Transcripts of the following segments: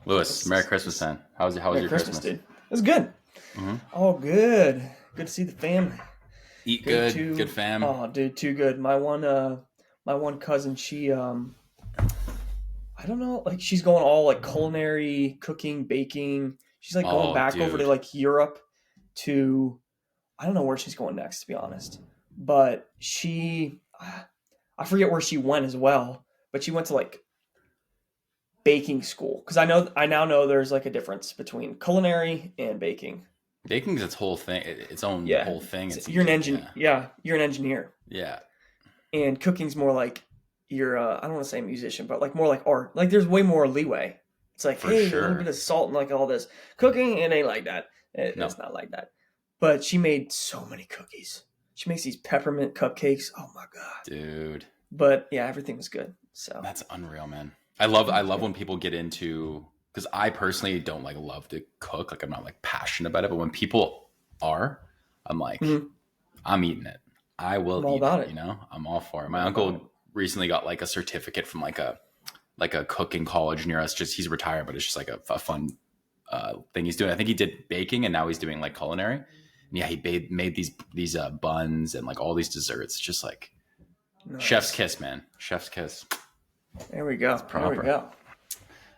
Lewis, Merry Christmas, man. How was Merry your Christmas, Christmas? dude. It was good. Mm-hmm. Oh, good. Good to see the family. Eat good, good fam. Oh, dude, too good. My one cousin, she I don't know, like she's going all like culinary, cooking, baking. She's like going Oh, back over to dude. like Europe to I don't know where she's going next, to be honest. But I forget where she went as well, but she went to like baking school because I now know there's like a difference between culinary and baking. Baking's its whole thing, its own Yeah, whole thing. It's you're an easy. engine. Yeah, you're an engineer, Yeah. and cooking's more like you're. I don't want to say musician, but like more like art. Like there's way more leeway. It's like, For hey, a little sure. bit of salt and like all this. Cooking, it ain't like that. No. It's not like that. But she made so many cookies. She makes these peppermint cupcakes. Oh my god. Dude, But yeah, everything was good. So that's unreal, man. I love when people get into, because I personally don't like love to cook. Like I'm not like passionate about it, but when people are, I'm like, Mhm. I'm eating it. I will I'm all eat about it, it. you know? I'm all for it. My All about it. uncle recently got like a certificate from like a cooking college near us. Just he's retired, but it's just like a fun thing he's doing. I think he did baking and now he's doing like culinary. And yeah, he made these buns and like all these desserts. It's just like chef's Nice. kiss, man. Chef's kiss. There we go. There we Proper. go. There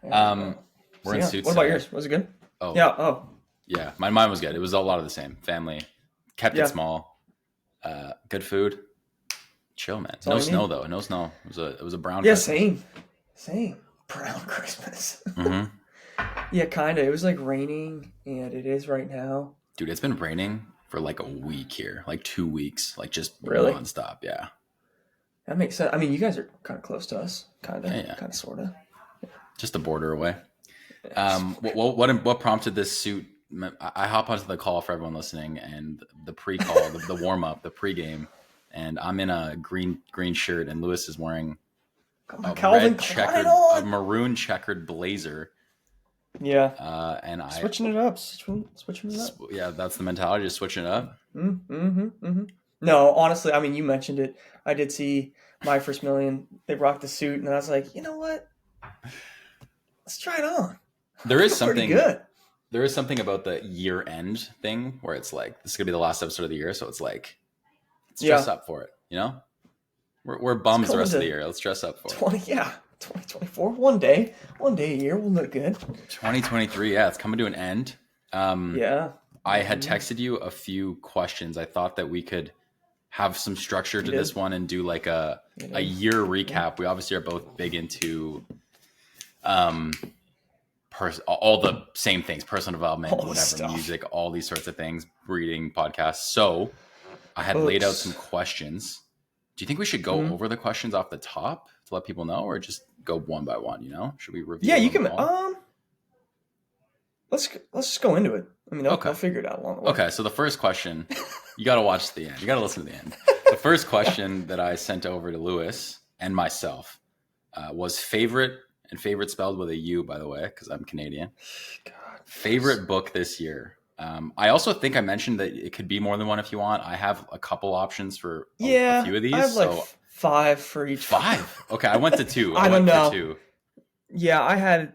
we Um, go. we're So in yeah, suits what about today. yours? Was it good? Oh, Yeah. Oh, yeah. Mine was good. It was a lot of the same. Family. Kept it yeah. small. Good food. Chill, man. That's No all you snow need. though. No snow. It was a brown Yeah. Christmas. Same. Brown Christmas. hmm Yeah, kind of. It was like raining, and it is right now. Dude, it's been raining for like a week here, like 2 weeks, like just Really? nonstop. Yeah. That makes sense. I mean, you guys are kind of close to us. Kind Yeah, yeah. of, sort of. Just a border away. What prompted this suit? I hop onto the call for everyone listening, and the pre-call, the warm up, the pre-game, and I'm in a green shirt, and Lewis is wearing Got my a Calvin red Klein a on. maroon checkered blazer, Yeah. and Switching it up. Switching it up. yeah, that's the mentality, just switching it up. Mm-hmm. No, honestly, I mean, you mentioned it. I did see My First Million. They rocked the suit, and I was like, you know what? Let's try it on. There is Feel pretty something. good. There is something about the year end thing where it's like this is gonna be the last episode of the year, so it's like let's dress Yeah. up for it. You know, we're bums the go rest of the into year. Let's dress up for it. 2024. One day a year, we'll look good. 2023, yeah, it's coming to an end. Yeah. I had texted you a few questions. I thought that we could have some structure to You did. this one and do like a You year recap. We obviously are both big into all the same things, personal development, All the whatever, stuff. music, all these sorts of things, reading, podcasts. So I had laid out Books. some questions. Do you think we should go Mhm. over the questions off the top to let people know, or just go one by one? You know, should we review? Yeah, you them can. all? Let's just go into it. I mean, Okay. I'll figure it out along the way. Okay, so the first question, you got to watch the end. You got to listen to the end. The first question that I sent over to Lewis and myself was favorite, and favorite spelled with a U, by the way, because I'm Canadian. God. Favorite book this year. I also think I mentioned that it could be more than one if you want. I have a couple options for a few of these. I have like So 5 for each. 5. Okay, I went to 2. I don't went know. For 2. Yeah, I had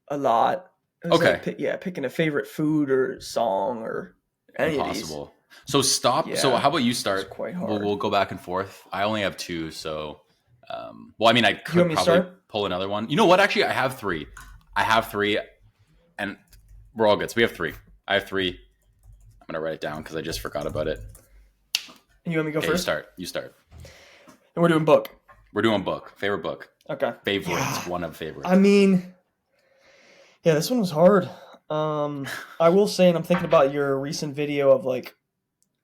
a lot. It was Okay. like, picking a favorite food or song or any Impossible. So stop. Yeah. So how about you of these. start? It's quite hard. We'll go back and forth. I only have 2, so well, I mean, I want could me to probably start? pull another one. You know what? Actually, I have 3. And we're all good. So we have 3. I have 3. I'm gonna write it down because I just forgot about it. And you want me to go Okay, first? You start. And we're doing book. We're doing book. Favorite book. Okay. Favorites. Yeah. One of favorites. I mean, yeah, this one was hard. I will say, and I'm thinking about your recent video of like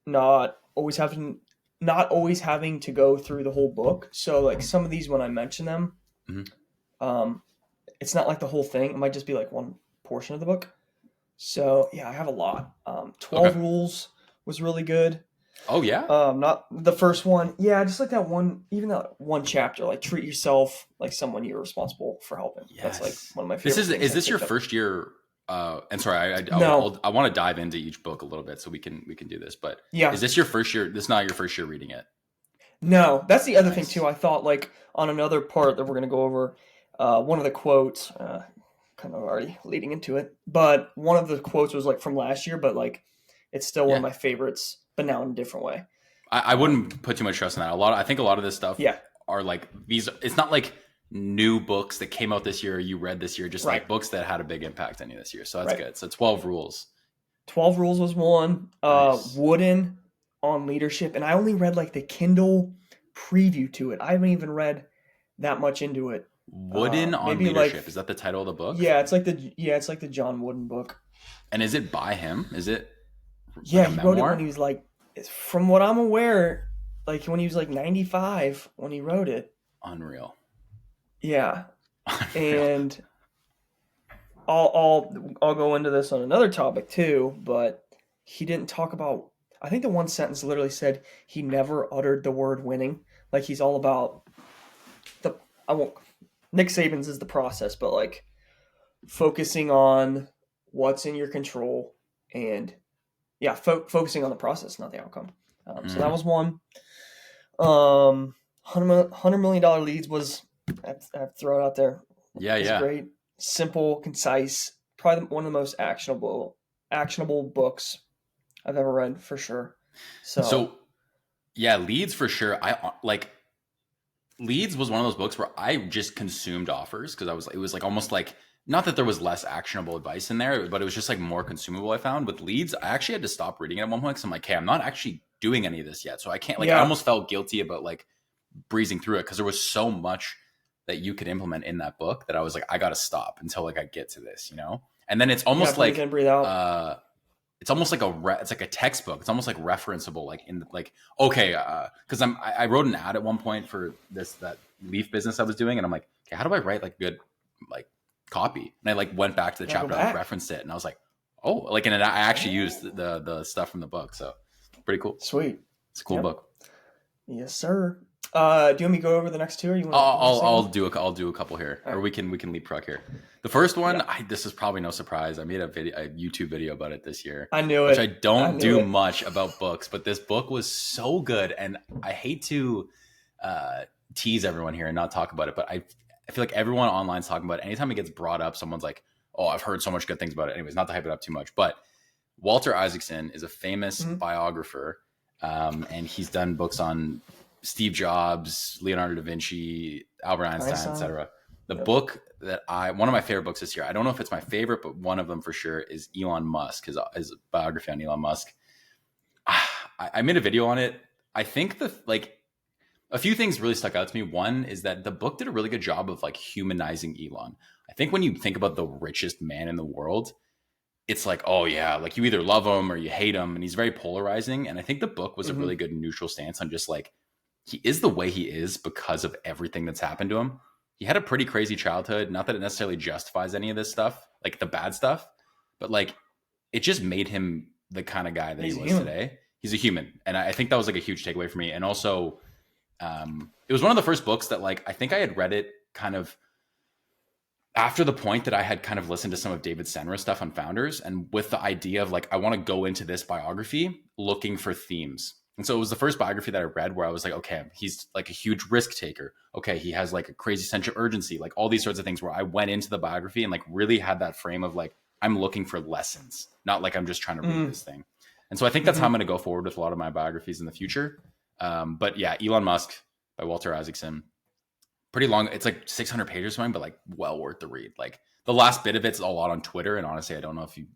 not always having to go through the whole book. So like some of these, when I mention them, Mhm. it's not like the whole thing. It might just be like one portion of the book. So yeah, I have a lot. 12 Okay. Rules was really good. Oh yeah. Not the first one. Yeah, just like that one, even that one chapter, like treat yourself like someone you're responsible for helping. That's like Yes. one of my favorite things. Is I this your picked up. first year? And sorry, No. I want to dive into each book a little bit so we can do this. But Yeah. is this your first year? This is not your first year reading it. No, that's the other thing Nice. too. I thought like on another part that we're gonna go over, one of the quotes, kind kind of already leading into it. But one of the quotes was like from last year, but like it's still one of my favorites, but now in a different way. I wouldn't put too much trust in that. I think a lot of this stuff are like these. It's not like new books that came out this year or you read this year, just like books that had a big impact on you this year. So that's good. So 12 Rules. 12 Rules was one. Nice. Wooden on Leadership, and I only read like the Kindle preview to it. I haven't even read that much into it. Wooden on Leadership, like, is that the title of the book? Yeah, it's like the John Wooden book. And is it by him? Is it? Yeah, he wrote it when he was like, from what I'm aware, like when he was like 95 when he wrote it. Unreal. Yeah, and I'll go into this on another topic too, but he didn't talk about. I think the one sentence literally said he never uttered the word winning. Like he's all about Nick Saban's is the process, but like focusing on what's in your control and focusing on the process, not the outcome. So that was one. $100 million Leads was, I have to throw it out there. Yeah. Great, simple, concise, probably one of the most actionable books I've ever read for sure. So yeah, Leads for sure. Leads was one of those books where I just consumed offers because it was like almost like, not that there was less actionable advice in there, but it was just like more consumable. I found with Leads, I actually had to stop reading it at one point because I'm like, hey, I'm not actually doing any of this yet. So I can't I almost felt guilty about like breezing through it because there was so much that you could implement in that book that I was like, I got to stop until like I get to this, And then it's almost like, it's almost like it's like a textbook. It's almost like referenceable, like in like, okay. Cause I wrote an ad at one point for that leaf business I was doing. And I'm like, okay, how do I write like good, like copy? And I like went back to the chapter, I referenced it and I was like, oh, like, and I actually used the stuff from the book. So pretty cool. Sweet. It's a cool book. Yes, sir. Do you want me to go over the next two? Or you want? I'll do a couple here, or we can leapfrog here. The first one, this is probably no surprise. I made a YouTube video about it this year. I knew it. Which I don't do much about books, but this book was so good, and I hate to tease everyone here and not talk about it, but I feel like everyone online is talking about it. Anytime it gets brought up, someone's like, "Oh, I've heard so much good things about it." Anyways, not to hype it up too much, but Walter Isaacson is a famous biographer, and he's done books on Steve Jobs, Leonardo da Vinci, Albert Einstein, etc. The book that one of my favorite books this year, I don't know if it's my favorite, but one of them for sure is Elon Musk, his biography on Elon Musk. I made a video on it. I think a few things really stuck out to me. One is that the book did a really good job of like humanizing Elon. I think when you think about the richest man in the world, it's like, oh yeah, like you either love him or you hate him, and he's very polarizing. And I think the book was a really good neutral stance on just like, he is the way he is because of everything that's happened to him. He had a pretty crazy childhood. Not that it necessarily justifies any of this stuff, like the bad stuff, but like it just made him the kind of guy that he was today. He's a human. And I think that was like a huge takeaway for me. And also, it was one of the first books that like, I think I had read it kind of after the point that I had kind of listened to some of David Senra's stuff on Founders, and with the idea of like, I want to go into this biography looking for themes. And so it was the first biography that I read where I was like, okay, he's like a huge risk taker. Okay, he has like a crazy sense of urgency, like all these sorts of things where I went into the biography and like really had that frame of like, I'm looking for lessons, not like I'm just trying to read this thing. And so I think that's how I'm going to go forward with a lot of my biographies in the future. But yeah, Elon Musk by Walter Isaacson, pretty long. It's like 600 pages or something, but like well worth the read. Like the last bit of it's a lot on Twitter. And honestly, I don't know if you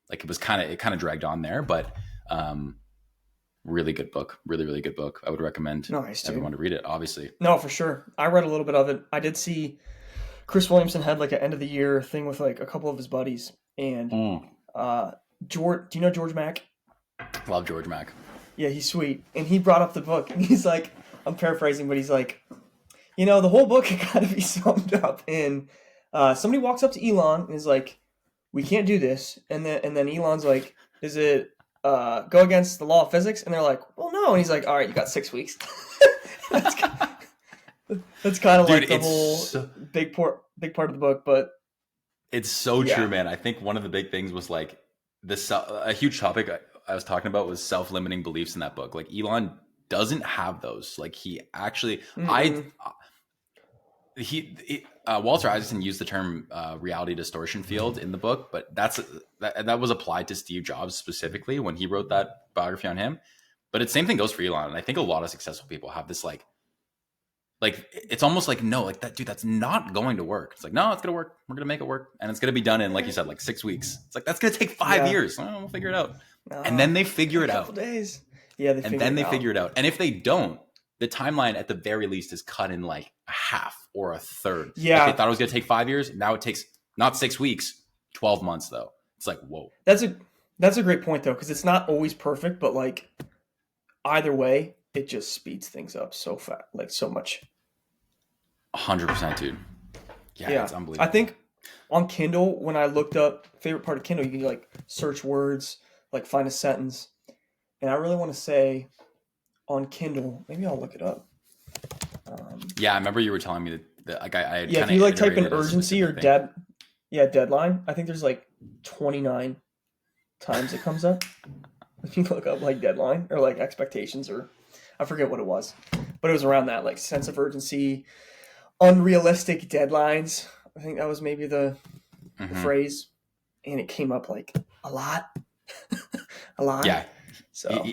like, it kind of dragged on there, but really good book. Really, really good book. I would recommend everyone to read it, obviously. No, for sure. I read a little bit of it. I did see Chris Williamson had like an end of the year thing with like a couple of his buddies. And George, do you know George Mack? Love George Mack. Yeah, he's sweet. And he brought up the book and he's like, I'm paraphrasing, but he's like, the whole book can kind of be summed up in somebody walks up to Elon and is like, we can't do this. And then Elon's like, is it go against the law of physics? And they're like, well, no. And he's like, all right, you got 6 weeks. that's kind of like the whole big part of the book, but it's so true, man. I think one of the big things was like a huge topic I was talking about was self-limiting beliefs in that book. Like Elon doesn't have those. Like he actually, Walter Isaacson used the term reality distortion field in the book, but that was applied to Steve Jobs specifically when he wrote that biography on him. But the same thing goes for Elon, and I think a lot of successful people have this like it's almost like, no, like that dude, that's not going to work. It's like, no, it's gonna work. We're gonna make it work, and it's gonna be done in, like you said, like 6 weeks. It's like, that's gonna take 5 years. Oh, we'll figure it out, and then they figure it out. Days. Yeah, they figure it out. And if they don't, the timeline at the very least is cut in like a half or a third. Yeah, like they thought it was gonna take 5 years. Now it takes not 6 weeks, 12 months though. It's like, whoa. That's a great point though, because it's not always perfect, but like either way, it just speeds things up so fast, like so much. 100%, dude. Yeah, it's unbelievable. I think on Kindle, when I looked up favorite part of Kindle, you can like search words, like find a sentence. And I really want to say on Kindle, maybe I'll look it up. I remember you were telling me that like I had if you like type in urgency or deadline, I think there's like 29 times it comes up. If you look up like deadline or like expectations, or I forget what it was, but it was around that, like sense of urgency, unrealistic deadlines. I think that was maybe the phrase, and it came up like a lot. Yeah. So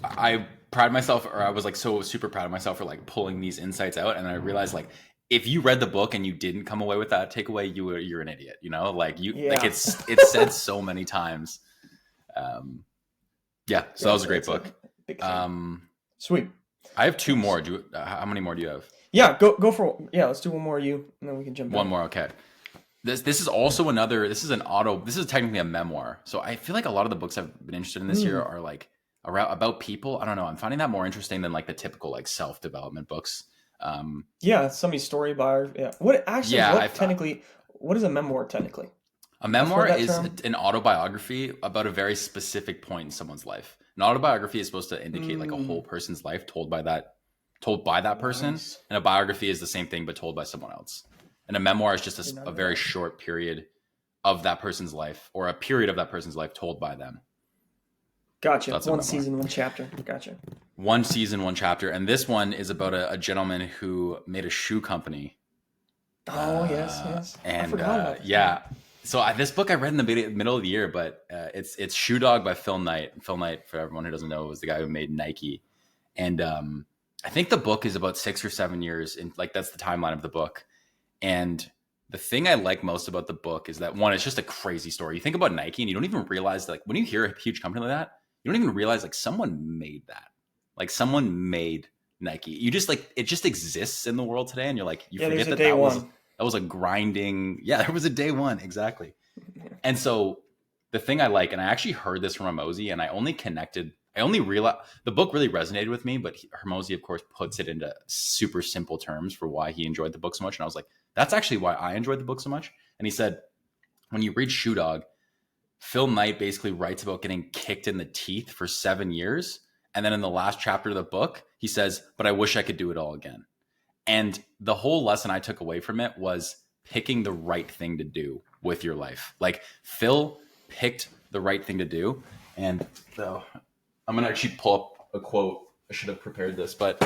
I pride myself, or I was like so super proud of myself for like pulling these insights out, and I realized like if you read the book and you didn't come away with that takeaway, you're an idiot. You know, like like it's said so many times. So that was a great book. Sweet. I have 2 more. How many more do you have? Yeah, go for let's do one more and then we can jump in. One more, okay. This is also this is technically a memoir. So I feel like a lot of the books I've been interested in this year are like about people. I don't know. I'm finding that more interesting than like the typical like self-development books. Somebody's story biography. Yeah. What is a memoir technically? A memoir is an autobiography about a very specific point in someone's life. An autobiography is supposed to indicate like a whole person's life told by that person. Nice. And a biography is the same thing, but told by someone else. And a memoir is just a very short period of that person's life, or a period of that person's life told by them. Gotcha. That's one season, one chapter. Gotcha. One season, one chapter. And this one is about a gentleman who made a shoe company. Oh, yes. And I forgot about that. So this book I read in the middle of the year, but it's Shoe Dog by Phil Knight. Phil Knight, for everyone who doesn't know, was the guy who made Nike. And I think the book is about 6 or 7 years, and like that's the timeline of the book. And the thing I like most about the book is that, one, it's just a crazy story. You think about Nike and you don't even realize that, like, when you hear a huge company like that, you don't even realize like someone made that. Like someone made Nike. You just like, it just exists in the world today, and you're like, you forget that was a grinding. Yeah, there was a day one. Exactly. And so the thing I like, and I actually heard this from Hormozy, and I only realized the book really resonated with me, but Hormozy, of course, puts it into super simple terms for why he enjoyed the book so much. And I was like, that's actually why I enjoyed the book so much. And he said, when you read Shoe Dog, Phil Knight basically writes about getting kicked in the teeth for 7 years. And then in the last chapter of the book, he says, but I wish I could do it all again. And the whole lesson I took away from it was picking the right thing to do with your life. Like Phil picked the right thing to do. And so I'm going to actually pull up a quote. I should have prepared this, but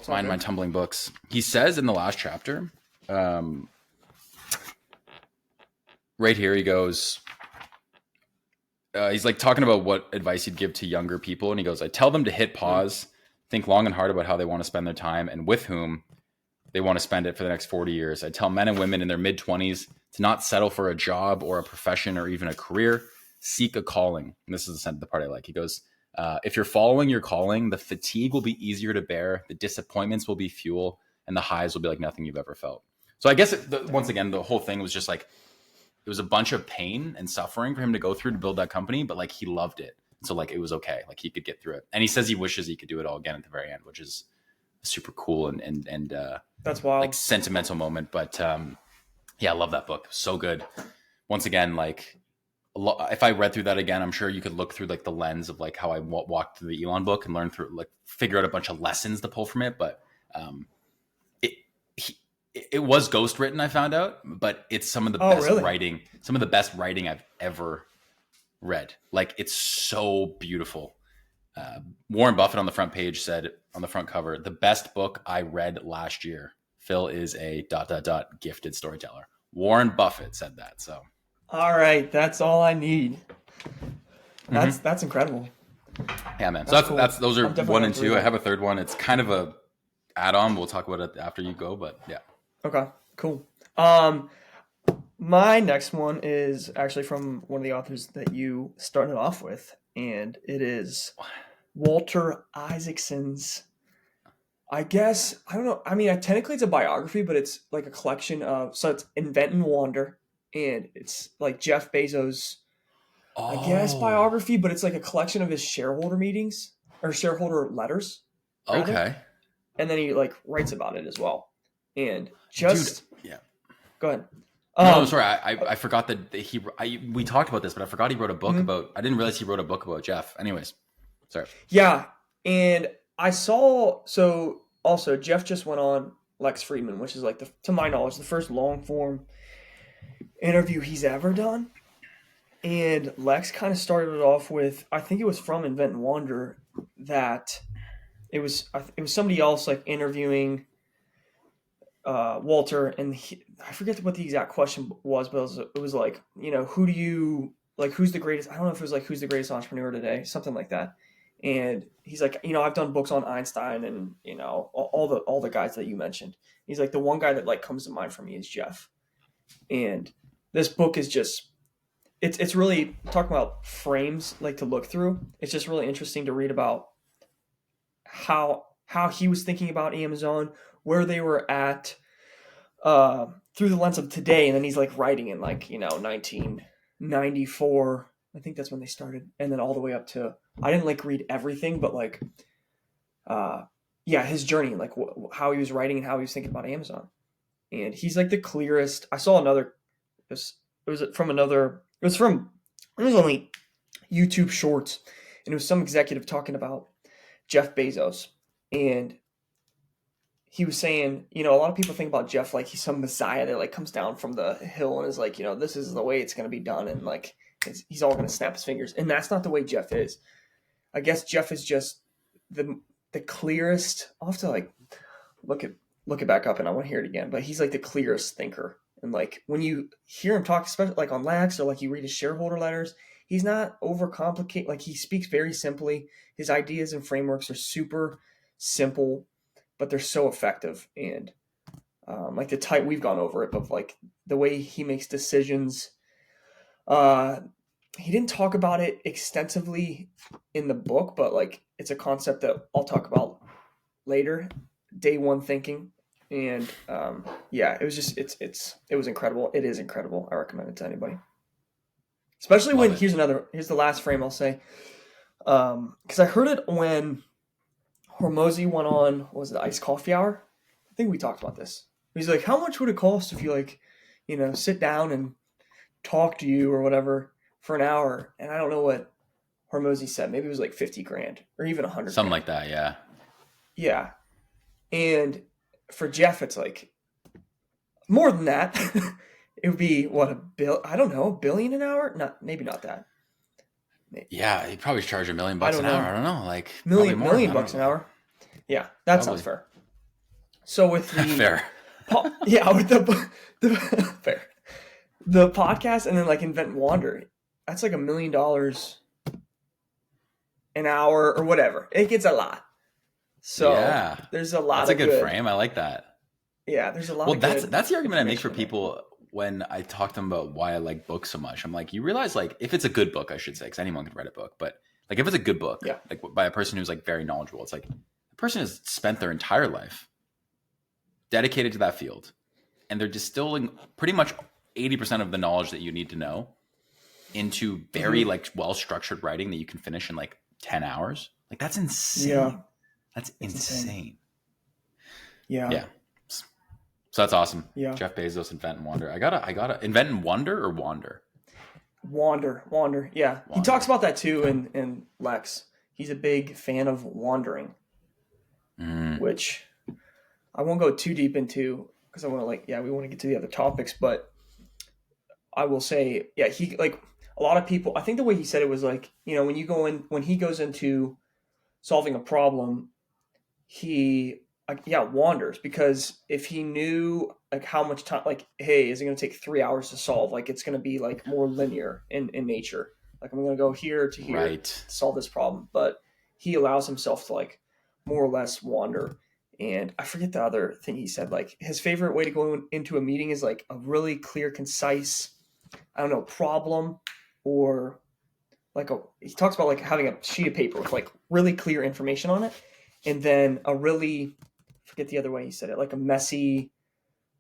mind my tumbling books. He says in the last chapter, right here, he goes, he's like talking about what advice he'd give to younger people. And he goes, I tell them to hit pause, think long and hard about how they want to spend their time and with whom they want to spend it for the next 40 years. I tell men and women in their mid-20s to not settle for a job or a profession or even a career. Seek a calling. And this is the part I like. He goes, if you're following your calling, the fatigue will be easier to bear, the disappointments will be fuel, and the highs will be like nothing you've ever felt. So I guess, once again, the whole thing was just like, it was a bunch of pain and suffering for him to go through to build that company, but like he loved it. So like it was okay. Like he could get through it. And he says he wishes he could do it all again at the very end, which is super cool and that's wild. Like sentimental moment. But I love that book. So good. Once again, like if I read through that again, I'm sure you could look through like the lens of like how I walked through the Elon book and learn through, like figure out a bunch of lessons to pull from it. But it was ghost written, I found out, but it's some of the best writing, some of the best writing I've ever read. Like it's so beautiful. Warren Buffett on the front page said on the front cover, the best book I read last year. Phil is a ... gifted storyteller. Warren Buffett said that. So, All right, that's all I need. That's incredible. yeah, man. So that's those are I'm definitely 1 and going to read 2. I that. have a third one. It's kind of a add-on. We'll talk about it after you go, but yeah. Okay, cool. My next one is actually from one of the authors that you started off with, and it is Walter Isaacson's. I guess I don't know. I mean, technically it's a biography, but it's like a collection of. So it's Invent and Wander, and it's like Jeff Bezos' I guess Oh, biography, but it's like a collection of his shareholder meetings or shareholder letters, rather. okay. And then he like writes about it as well. And Dude, just yeah. go ahead. No, sorry. I forgot that we talked about this, but I forgot he wrote a book Mhm. about. I didn't realize he wrote a book about Jeff. Anyways, sorry. Yeah, and I saw so also Jeff just went on Lex Friedman, which is like to my knowledge the first long form interview he's ever done. And Lex kind of started it off with I think it was from Invent and Wander that it was somebody else like interviewing Walter, and I forget what the exact question was, but it was like, who do you like? Who's the greatest? I don't know if it was like who's the greatest entrepreneur today, something like that. And he's like, I've done books on Einstein and all the guys that you mentioned. He's like the one guy that like comes to mind for me is Jeff. And this book is just it's really talking about frames like to look through. It's just really interesting to read about how he was thinking about Amazon, where they were at through the lens of today, and then he's like writing in like 1994. I think that's when they started, and then all the way up to I didn't like read everything, but like his journey, like how he was writing and how he was thinking about Amazon, and he's like the clearest. I saw another. It was only YouTube Shorts, and it was some executive talking about Jeff Bezos, and he was saying, a lot of people think about Jeff like he's some messiah that like comes down from the hill and is like, this is the way it's going to be done, and like he's all going to snap his fingers, and that's not the way Jeff is. I guess Jeff is just the clearest. I'll have to like look it back up, and I want to hear it again. But he's like the clearest thinker, and like when you hear him talk, especially like on Lax or like you read his shareholder letters, he's not overcomplicated. Like he speaks very simply. His ideas and frameworks are super simple, but they're so effective. And like the type we've gone over it, but like the way he makes decisions. He didn't talk about it extensively in the book, but like it's a concept that I'll talk about later. Day one thinking, and it was just it was incredible. It is incredible. I recommend it to anybody, especially Love when it. here's the last frame I'll say, because I heard it when Hormozy went on, what was it, Iced Coffee Hour? I think we talked about this. He's like, how much would it cost if you like, sit down and talk to you or whatever for an hour? And I don't know what Hormozy said. Maybe it was like 50 grand or even 100 Something grand. like that. Yeah. Yeah. And for Jeff, it's like more than that. It would be what, I don't know, $1 billion an hour? Maybe not that. Yeah. He'd probably charge $1 million I don't an know. hour. I don't know. Like probably more. Million bucks an hour. Yeah, that sounds fair. So with the fair. with the fair, the podcast, and then like Invent and Wander, that's like $1 million an hour or whatever. It gets a lot. So Yeah, there's a lot. That's of a good frame. I like that. Yeah, there's a lot. Well, of that's the argument I make for information in people when I talk to them about why I like books so much. I'm like, you realize like if it's a good book, I should say, because anyone can write a book, but like if it's a good book, Yeah. like by a person who's like very knowledgeable, it's like the person has spent their entire life dedicated to that field, and they're distilling pretty much 80% of the knowledge that you need to know into very like well-structured writing that you can finish in like 10 hours. Like that's insane. Yeah. That's insane. Yeah. Yeah. So that's awesome. Yeah. Jeff Bezos, Invent and Wander. I gotta Invent and Wonder or Wander? Wander. Yeah. He talks about that too in Lex. He's a big fan of wandering, which I won't go too deep into because I want to we want to get to the other topics, but I will say, he like a lot of people, I think the way he said it was like, when he goes into solving a problem, he wanders, because if he knew like how much time, like, hey, is it going to take 3 hours to solve? Like, it's going to be like more linear in nature. Like, I'm going to go here to here Right. to solve this problem. But he allows himself to like more or less wander. And I forget the other thing he said. Like, his favorite way to go into a meeting is like a really clear, concise, I don't know, problem, or like he talks about like having a sheet of paper with like really clear information on it, and then a really, forget the other way he said it, like a messy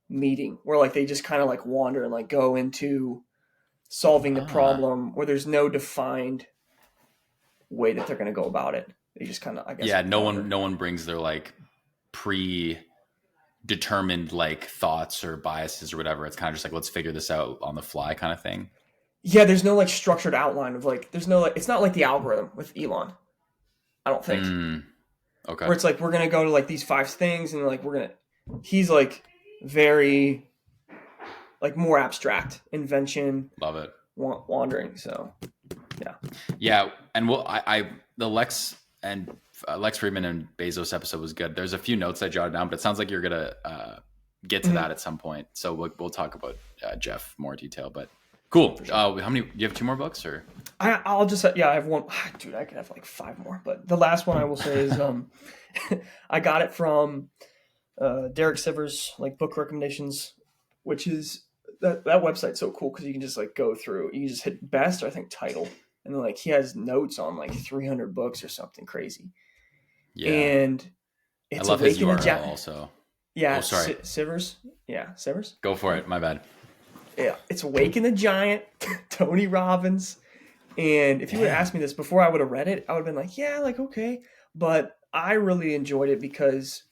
meeting where like they just kind of like wander and like go into solving the problem where there's no defined way that they're going to go about it. They just kind of, I guess. Yeah, no one brings their like predetermined like thoughts or biases or whatever. It's kind of just like, let's figure this out on the fly kind of thing. Yeah, there's no like structured outline of like, there's no like, it's not like the algorithm with Elon, I don't think. Okay. Where it's like, we're going to go to like these 5 things and like, he's like very like more abstract, invention. Love it. Wandering. So yeah. And the Lex Friedman and Bezos episode was good. There's a few notes I jotted down, but it sounds like you're going to get to that at some point. So we'll talk about Jeff more detail, but cool. Sure. How many, do you have 2 more books or? I'll just, I have one. Dude, I could have like 5 more, but the last one I will say is, I got it from Derek Sivers, like book recommendations, which is that website's so cool because you can just like go through, you can just hit best, or I think title, and then like he has notes on like 300 books or something crazy. Yeah. And it's, I love his URL also. Yeah. Oh, sorry. Sivers. Yeah. Sivers. Go for it. My bad. Yeah. It's Awaken the Giant, Tony Robbins. And if you would have asked me this before I would have read it, I would have been like, yeah, like, okay. But I really enjoyed it because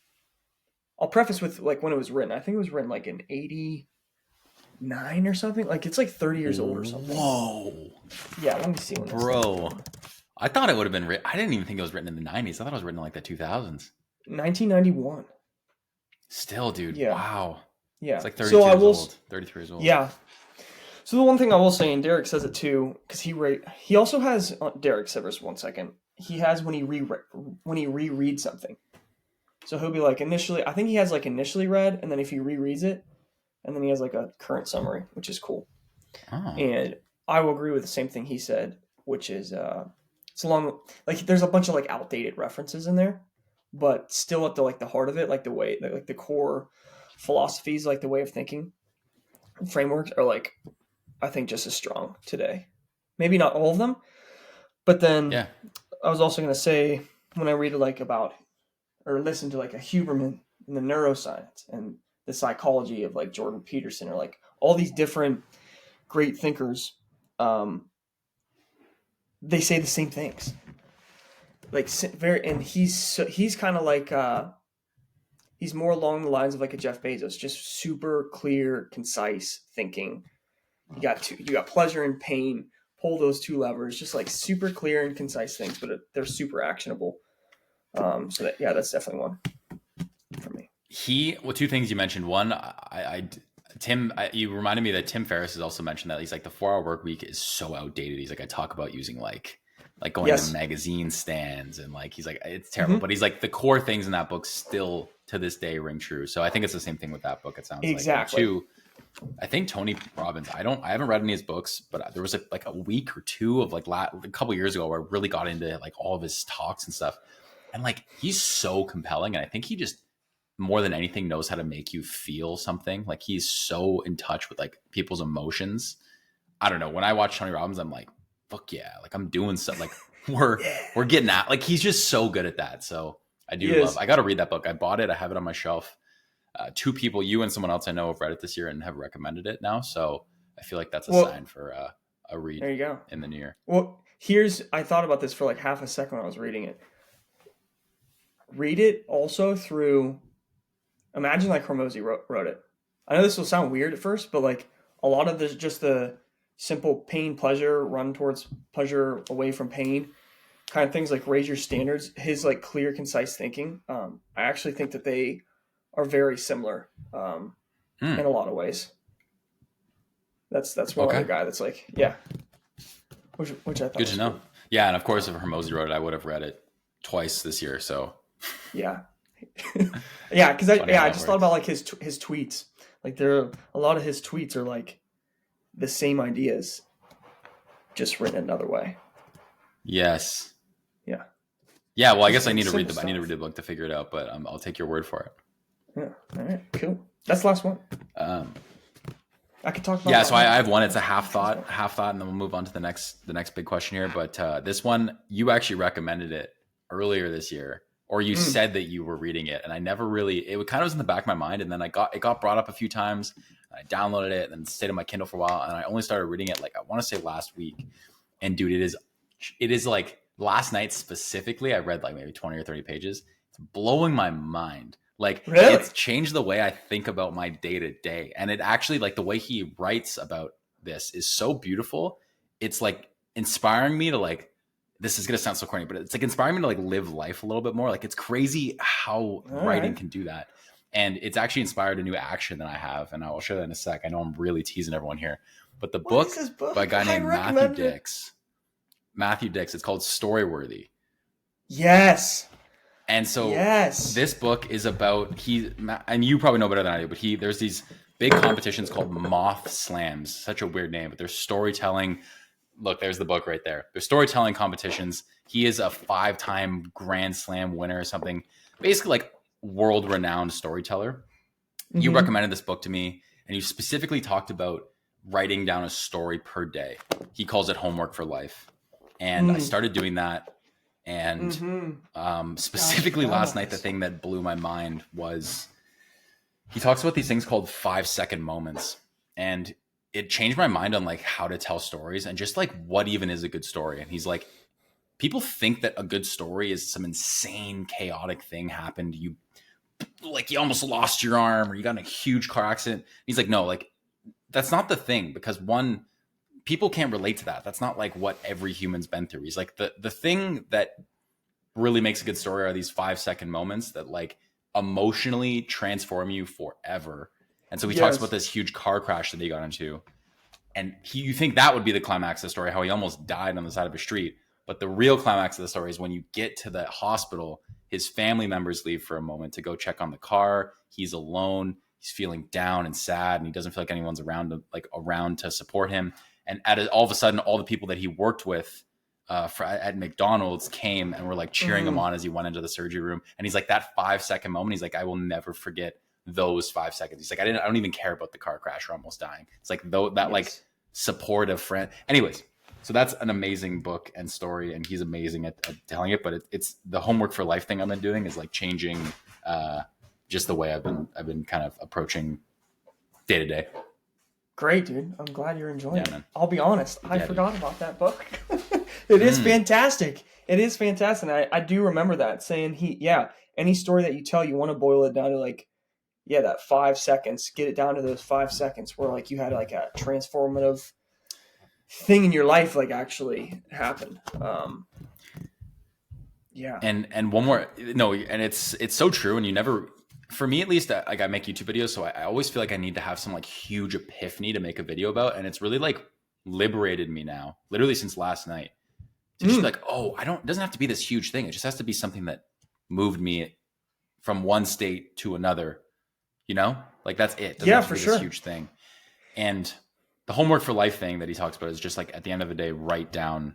I'll preface with like when it was written. I think it was written like in 89 or something. Like it's like 30 years old or something. Whoa. Yeah, let me see when Bro. I thought it would have been written. I didn't even think it was written in the 90s. I thought it was written in like the 2000s. 1991. Still, dude. Yeah. Wow. Yeah. It's like 33 years old. 33 years old. Yeah. So the one thing I will say, and Derek says it too, because he also has, Derek Sivers, 1 second. He has when he rereads something. So he'll be like initially, I think he has like initially read, and then if he rereads it, and then he has like a current summary, which is cool. Oh. And I will agree with the same thing he said, which is it's along like there's a bunch of like outdated references in there, but still at the heart of it, like the way like the core philosophies, like the way of thinking frameworks are like, I think just as strong today. Maybe not all of them, but then I was also going to say when I read like about or listen to like a Huberman in the neuroscience and the psychology of like Jordan Peterson or like all these different great thinkers, they say the same things. Like and he's kind of like he's more along the lines of like a Jeff Bezos, just super clear, concise thinking. You got pleasure and pain. Pull those 2 levers, just like super clear and concise things, but they're super actionable. So that's definitely one for me. 2 things you mentioned. One, you reminded me that Tim Ferriss has also mentioned that he's like the 4-hour work week is so outdated. He's like, I talk about using like going to magazine stands and like, he's like, it's terrible, but he's like the core things in that book still to this day ring true. So I think it's the same thing with that book. It sounds exactly. Like. 2, I think Tony Robbins, I haven't read any of his books, but there was like a week or 2 of like a couple of years ago where I really got into like all of his talks and stuff. And like, he's so compelling. And I think he just more than anything knows how to make you feel something. Like he's so in touch with like people's emotions. I don't know. When I watch Tony Robbins, I'm like, fuck yeah. Like I'm doing stuff like we're getting at, like, he's just so good at that. So I got to read that book. I bought it. I have it on my shelf. 2 people, you and someone else I know, have read it this year and have recommended it now. So I feel like that's a sign for a read. There you go. In the new year. Well, I thought about this for like half a second when I was reading it. Read it also through, imagine like Hormozy wrote it. I know this will sound weird at first, but like a lot of this, just the simple pain, pleasure, run towards pleasure, away from pain kind of things, like raise your standards, his like clear, concise thinking. I actually think that they are very similar in a lot of ways. That's one other guy that's like, which I thought good was to know. Cool. Yeah, and of course, if Hormozy wrote it, I would have read it twice this year. So yeah, Yeah, because Funny how I that just thought works. about like his tweets. Like a lot of his tweets are like the same ideas, just written another way. Yes. Yeah, Yeah. Well, I just guess like I need to read simple the stuff. book to figure it out, but I'll take your word for it. Yeah. All right. Cool. That's the last one. Um, I could talk about yeah. that So all I day. have one. It's a That's fun. half thought, and then we'll move on to the next big question here. But this one, you actually recommended it earlier this year, or you Mm, said that you were reading it, and I never really. It kind of was in the back of my mind, and then it got brought up a few times. I downloaded it and stayed on my Kindle for a while, and I only started reading it like I want to say last week. And dude, it is like last night specifically. I read like maybe 20 or 30 pages. It's blowing my mind. Like really? it's changed the way I think about my day to day. And it actually like the way he writes about this is so beautiful. It's like inspiring me to like this is gonna sound so corny, but it's like inspiring me to like live life a little bit more. Like it's crazy how All writing right. can do that. And it's actually inspired a new action that I have, and I will show that in a sec. I know I'm really teasing everyone here, but the What is book this by a book? guy I named Matthew recommended it. Dix. Matthew Dix. It's called Storyworthy. Yes. And so Yes. this book is about and you probably know better than I do, but there's these big competitions called Moth Slams. Such a weird name, but they're storytelling. Look, there's the book right there. They're storytelling competitions. He is a 5-time Grand Slam winner or something. Basically like world renowned storyteller. You Mm-hmm. recommended this book to me, and you specifically talked about writing down a story per day. He calls it homework for life. And I Mm. started doing that. And Mm-hmm. God, I specifically forgot last about night, the this. thing that blew my mind was he talks about these things called 5-second moments. And it changed my mind on like how to tell stories and just like what even is a good story. And he's like, people think that a good story is some insane, chaotic thing happened. You almost lost your arm or you got in a huge car accident. He's like, no, like that's not the thing because one, people can't relate to that. That's not like what every human's been through. He's like the thing that really makes a good story are these 5-second moments that like emotionally transform you forever. And so he talks about Yes. this huge car crash that he got into, and you think that would be the climax of the story, how he almost died on the side of a street. But the real climax of the story is when you get to the hospital, his family members leave for a moment to go check on the car. He's alone. He's feeling down and sad, and he doesn't feel like anyone's around to support him. And all of a sudden, all the people that he worked with at McDonald's came and were like cheering him Mm. on as he went into the surgery room. And he's like, that 5-second moment, he's like, I will never forget those 5 seconds. He's like, I don't even care about the car crash or almost dying. It's like though that like Yes. supportive friend. Anyways, so that's an amazing book and story, and he's amazing at telling it. But it's the homework for life thing I've been doing is like changing uh, just the way I've been kind of approaching day to day. Great, dude. I'm glad you're enjoying Yeah, it. man. I'll be honest. I Yeah, dude. forgot about that book. It is Mm. fantastic. It is fantastic. I do remember that saying yeah, any story that you tell, you want to boil it down to like, yeah, that 5 seconds. Get it down to those 5 seconds where like you had like a transformative thing in your life like actually happened. Yeah. And one more, no, and it's so true. And you never, for me at least, like I make YouTube videos, so I always feel like I need to have some like huge epiphany to make a video about, and it's really like liberated me now, literally since last night, to just be Mm. like, oh, I don't. It doesn't have to be this huge thing. It just has to be something that moved me from one state to another. You know, like that's it. It doesn't Yeah, have to for be this sure. huge thing. And the homework for life thing that he talks about is just like at the end of the day, write down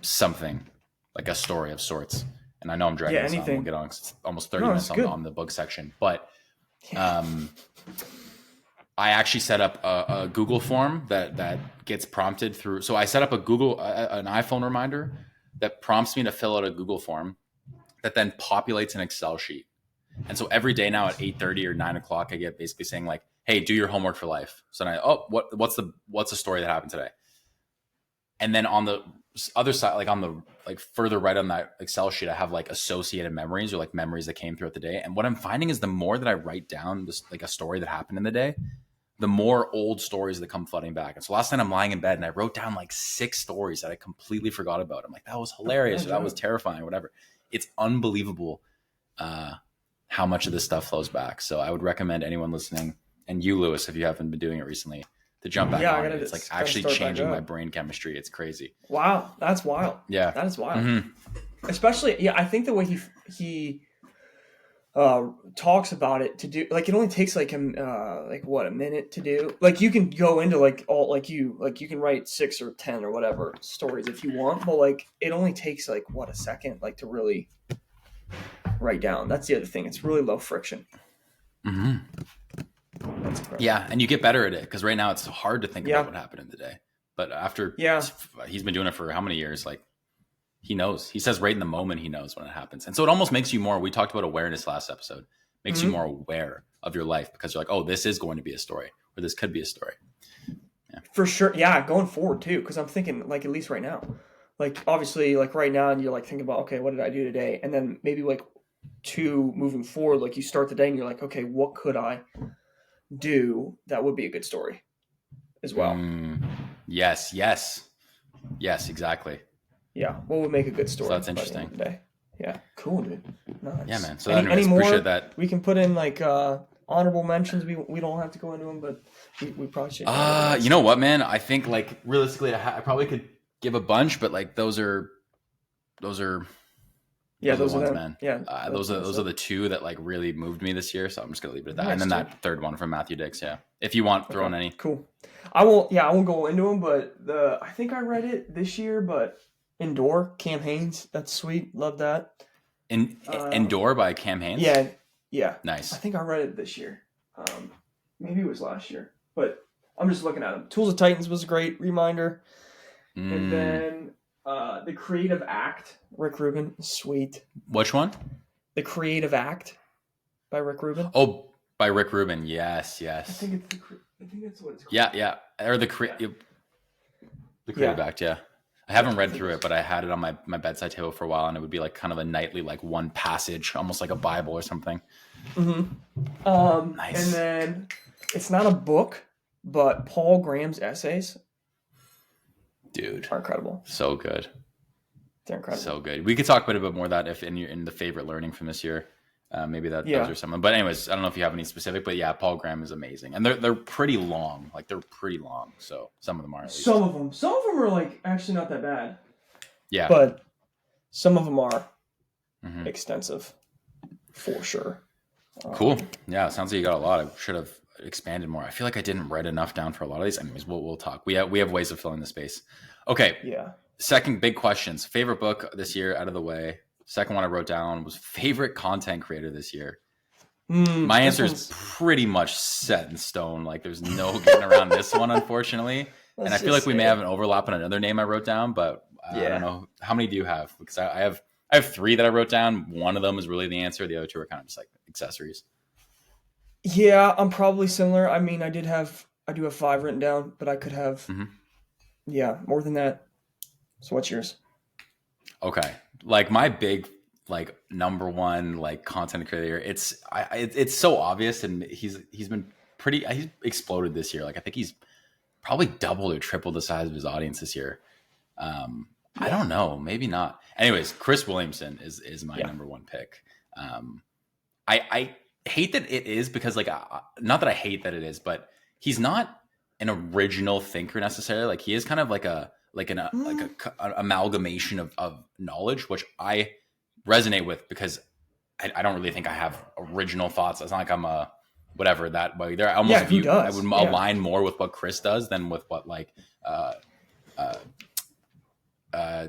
something like a story of sorts. And I know I'm Yeah, dragging this on. We'll anything. get on almost 30 No, it's minutes good. on the book section, but Yeah. um, I actually set up a Google form that gets prompted through. So I set up an iPhone reminder that prompts me to fill out a Google form that then populates an Excel sheet. And so every day now at 8:30 or 9 o'clock, I get basically saying like, "Hey, do your homework for life." So then what's the story that happened today? And then on the other side, like on the like further right on that Excel sheet, I have like associated memories or like memories that came throughout the day. And what I'm finding is the more that I write down this like a story that happened in the day, the more old stories that come flooding back. And so last night I'm lying in bed and I wrote down like 6 stories that I completely forgot about. I'm like, that was Yeah, hilarious or that was John. terrifying or whatever. It's unbelievable uh, how much of this stuff flows back. So I would recommend anyone listening, and you, Lewis, if you haven't been doing it recently, to jump back Yeah, I on it. gotta It's like gotta actually start back changing my up. brain chemistry. It's crazy. Wow, that's wild. Yeah. That is wild. Mm-hmm. Especially, yeah, I think the way he talks about it to do. Like it only takes like a minute to do. Like you can go into like all you can write 6 or 10 or whatever stories if you want, but like it only takes like a second like to really write down. That's the other thing. It's really low friction. Mm-hmm. That's incredible. Yeah, and you get better at it because right now it's hard to think about what happened in the day. But after he's been doing it for how many years? Like he knows. He says right in the moment he knows when it happens. And so it almost makes you more, we talked about awareness last episode, makes you more aware of your life because you're like, oh, this is going to be a story or this could be a story. Yeah. For sure. Yeah, going forward too, because I'm thinking like at least right now. Like obviously like right now and you're like thinking about, okay, what did I do today? And then maybe like 2 moving forward, like you start the day and you're like, okay, what could I do that would be a good story as well? Yes, exactly. Yeah, what would make a good story? So that's interesting. Day. Yeah, cool, dude. Nice. Yeah, man. So anyways, appreciate that. We can put in like honorable mentions. We don't have to go into them, but we probably should. You know what, man? I think like realistically, I probably could give a bunch, but like those are those are the ones, man. Yeah, those are the 2 that like really moved me this year. So I'm just gonna leave it at that. Nice, and then that 3rd one from Matthew Dix. Yeah, if you want, throw in any. Cool. I won't go into them, but I think I read it this year, but. Endure, Cam Haines. That's sweet. Love that. Endure by Cam Haines? Yeah. Nice. I think I read it this year. Maybe it was last year. But I'm just looking at them. Tools of Titans was a great reminder. And then The Creative Act, Rick Rubin. Sweet. Which one? The Creative Act by Rick Rubin. Oh, by Rick Rubin. Yes. I think that's what it's called. Yeah. Or the Creative Act, yeah. I haven't read through it, but I had it on my bedside table for a while, and it would be like kind of a nightly, like one passage, almost like a Bible or something. Mm-hmm. Nice. And then it's not a book, but Paul Graham's essays, dude, are incredible. So good. They're incredible. So good. We could talk a bit more of that if in the favorite learning from this year. Maybe those are something. But anyways, I don't know if you have any specific, but yeah, Paul Graham is amazing, and they're pretty long. Like they're pretty long. So some of them are. At least. Some of them are like actually not that bad. Yeah, but some of them are extensive, for sure. Cool. Yeah, it sounds like you got a lot. I should have expanded more. I feel like I didn't write enough down for a lot of these. Anyways, we'll talk. We have ways of filling the space. Okay. Yeah. Second, big questions. Favorite book this year out of the way. Second one I wrote down was favorite content creator this year. My answer is pretty much set in stone. Like there's no getting around this one, unfortunately. And I feel like we may have an overlap on another name I wrote down, but I don't know. How many do you have? Because I have 3 that I wrote down. One of them is really the answer. The other 2 are kind of just like accessories. Yeah, I'm probably similar. I mean, I do have 5 written down, but I could have more than that. So what's yours? Okay. Like my big like number one like content creator, it's so obvious, and he's exploded this year. Like I think he's probably doubled or tripled the size of his audience this year. I don't know, maybe not. Anyways, Chris Williamson is my number one pick. I hate that it is because like not that I hate that it is, but he's not an original thinker necessarily. Like he is kind of like an amalgamation of knowledge, which I resonate with because I don't really think I have original thoughts. It's not like I'm a whatever that way. There, I almost I would align more with what Chris does than with what like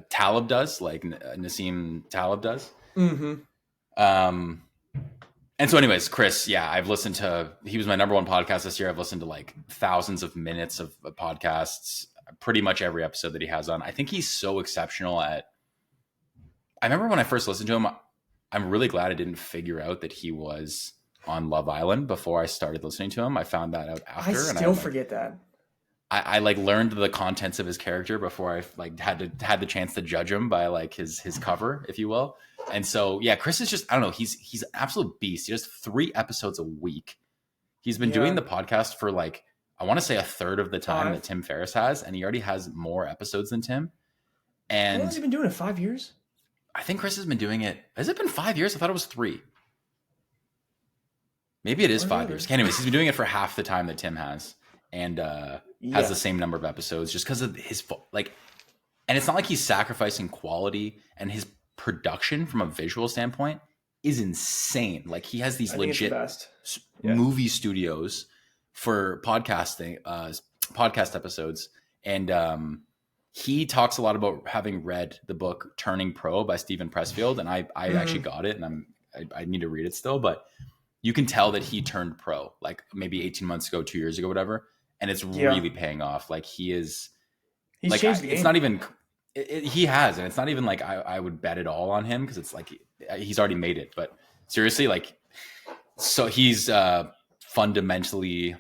Taleb does, like Nassim Taleb does. And so anyways, Chris, I've listened to, he was my number one podcast this year. I've listened to like thousands of minutes of podcasts, pretty much every episode that he has on. I think he's so exceptional I remember when I first listened to him, I'm really glad I didn't figure out that he was on Love Island before I started listening to him. I found that out after. I still forget that. I like learned the contents of his character before I like had the chance to judge him by like his cover, if you will. And so, Chris is just, I don't know. He's an absolute beast. He does 3 episodes a week. He's been doing the podcast for like, I want to say a third of the time that Tim Ferriss has. And he already has more episodes than Tim. And how long has he been doing it? 5 years? I think Chris has been doing it. Has it been 5 years? I thought it was 3. Maybe it is 5 years. Anyways, he's been doing it for half the time that Tim has. And has the same number of episodes just because of his like, and it's not like he's sacrificing quality and his production from a visual standpoint is insane. Like he has these I think it's the legit best. Yeah. movie studios for podcasting, podcast episodes. And he talks a lot about having read the book Turning Pro by Stephen Pressfield. And I actually got it, and I need to read it still, but you can tell that he turned pro like maybe 18 months ago, 2 years ago, whatever. And it's really paying off. Like he's like, changed the game. It's not even, he has, and it's not even like I would bet it all on him, because it's like he's already made it. But seriously, like, so he's fundamentally,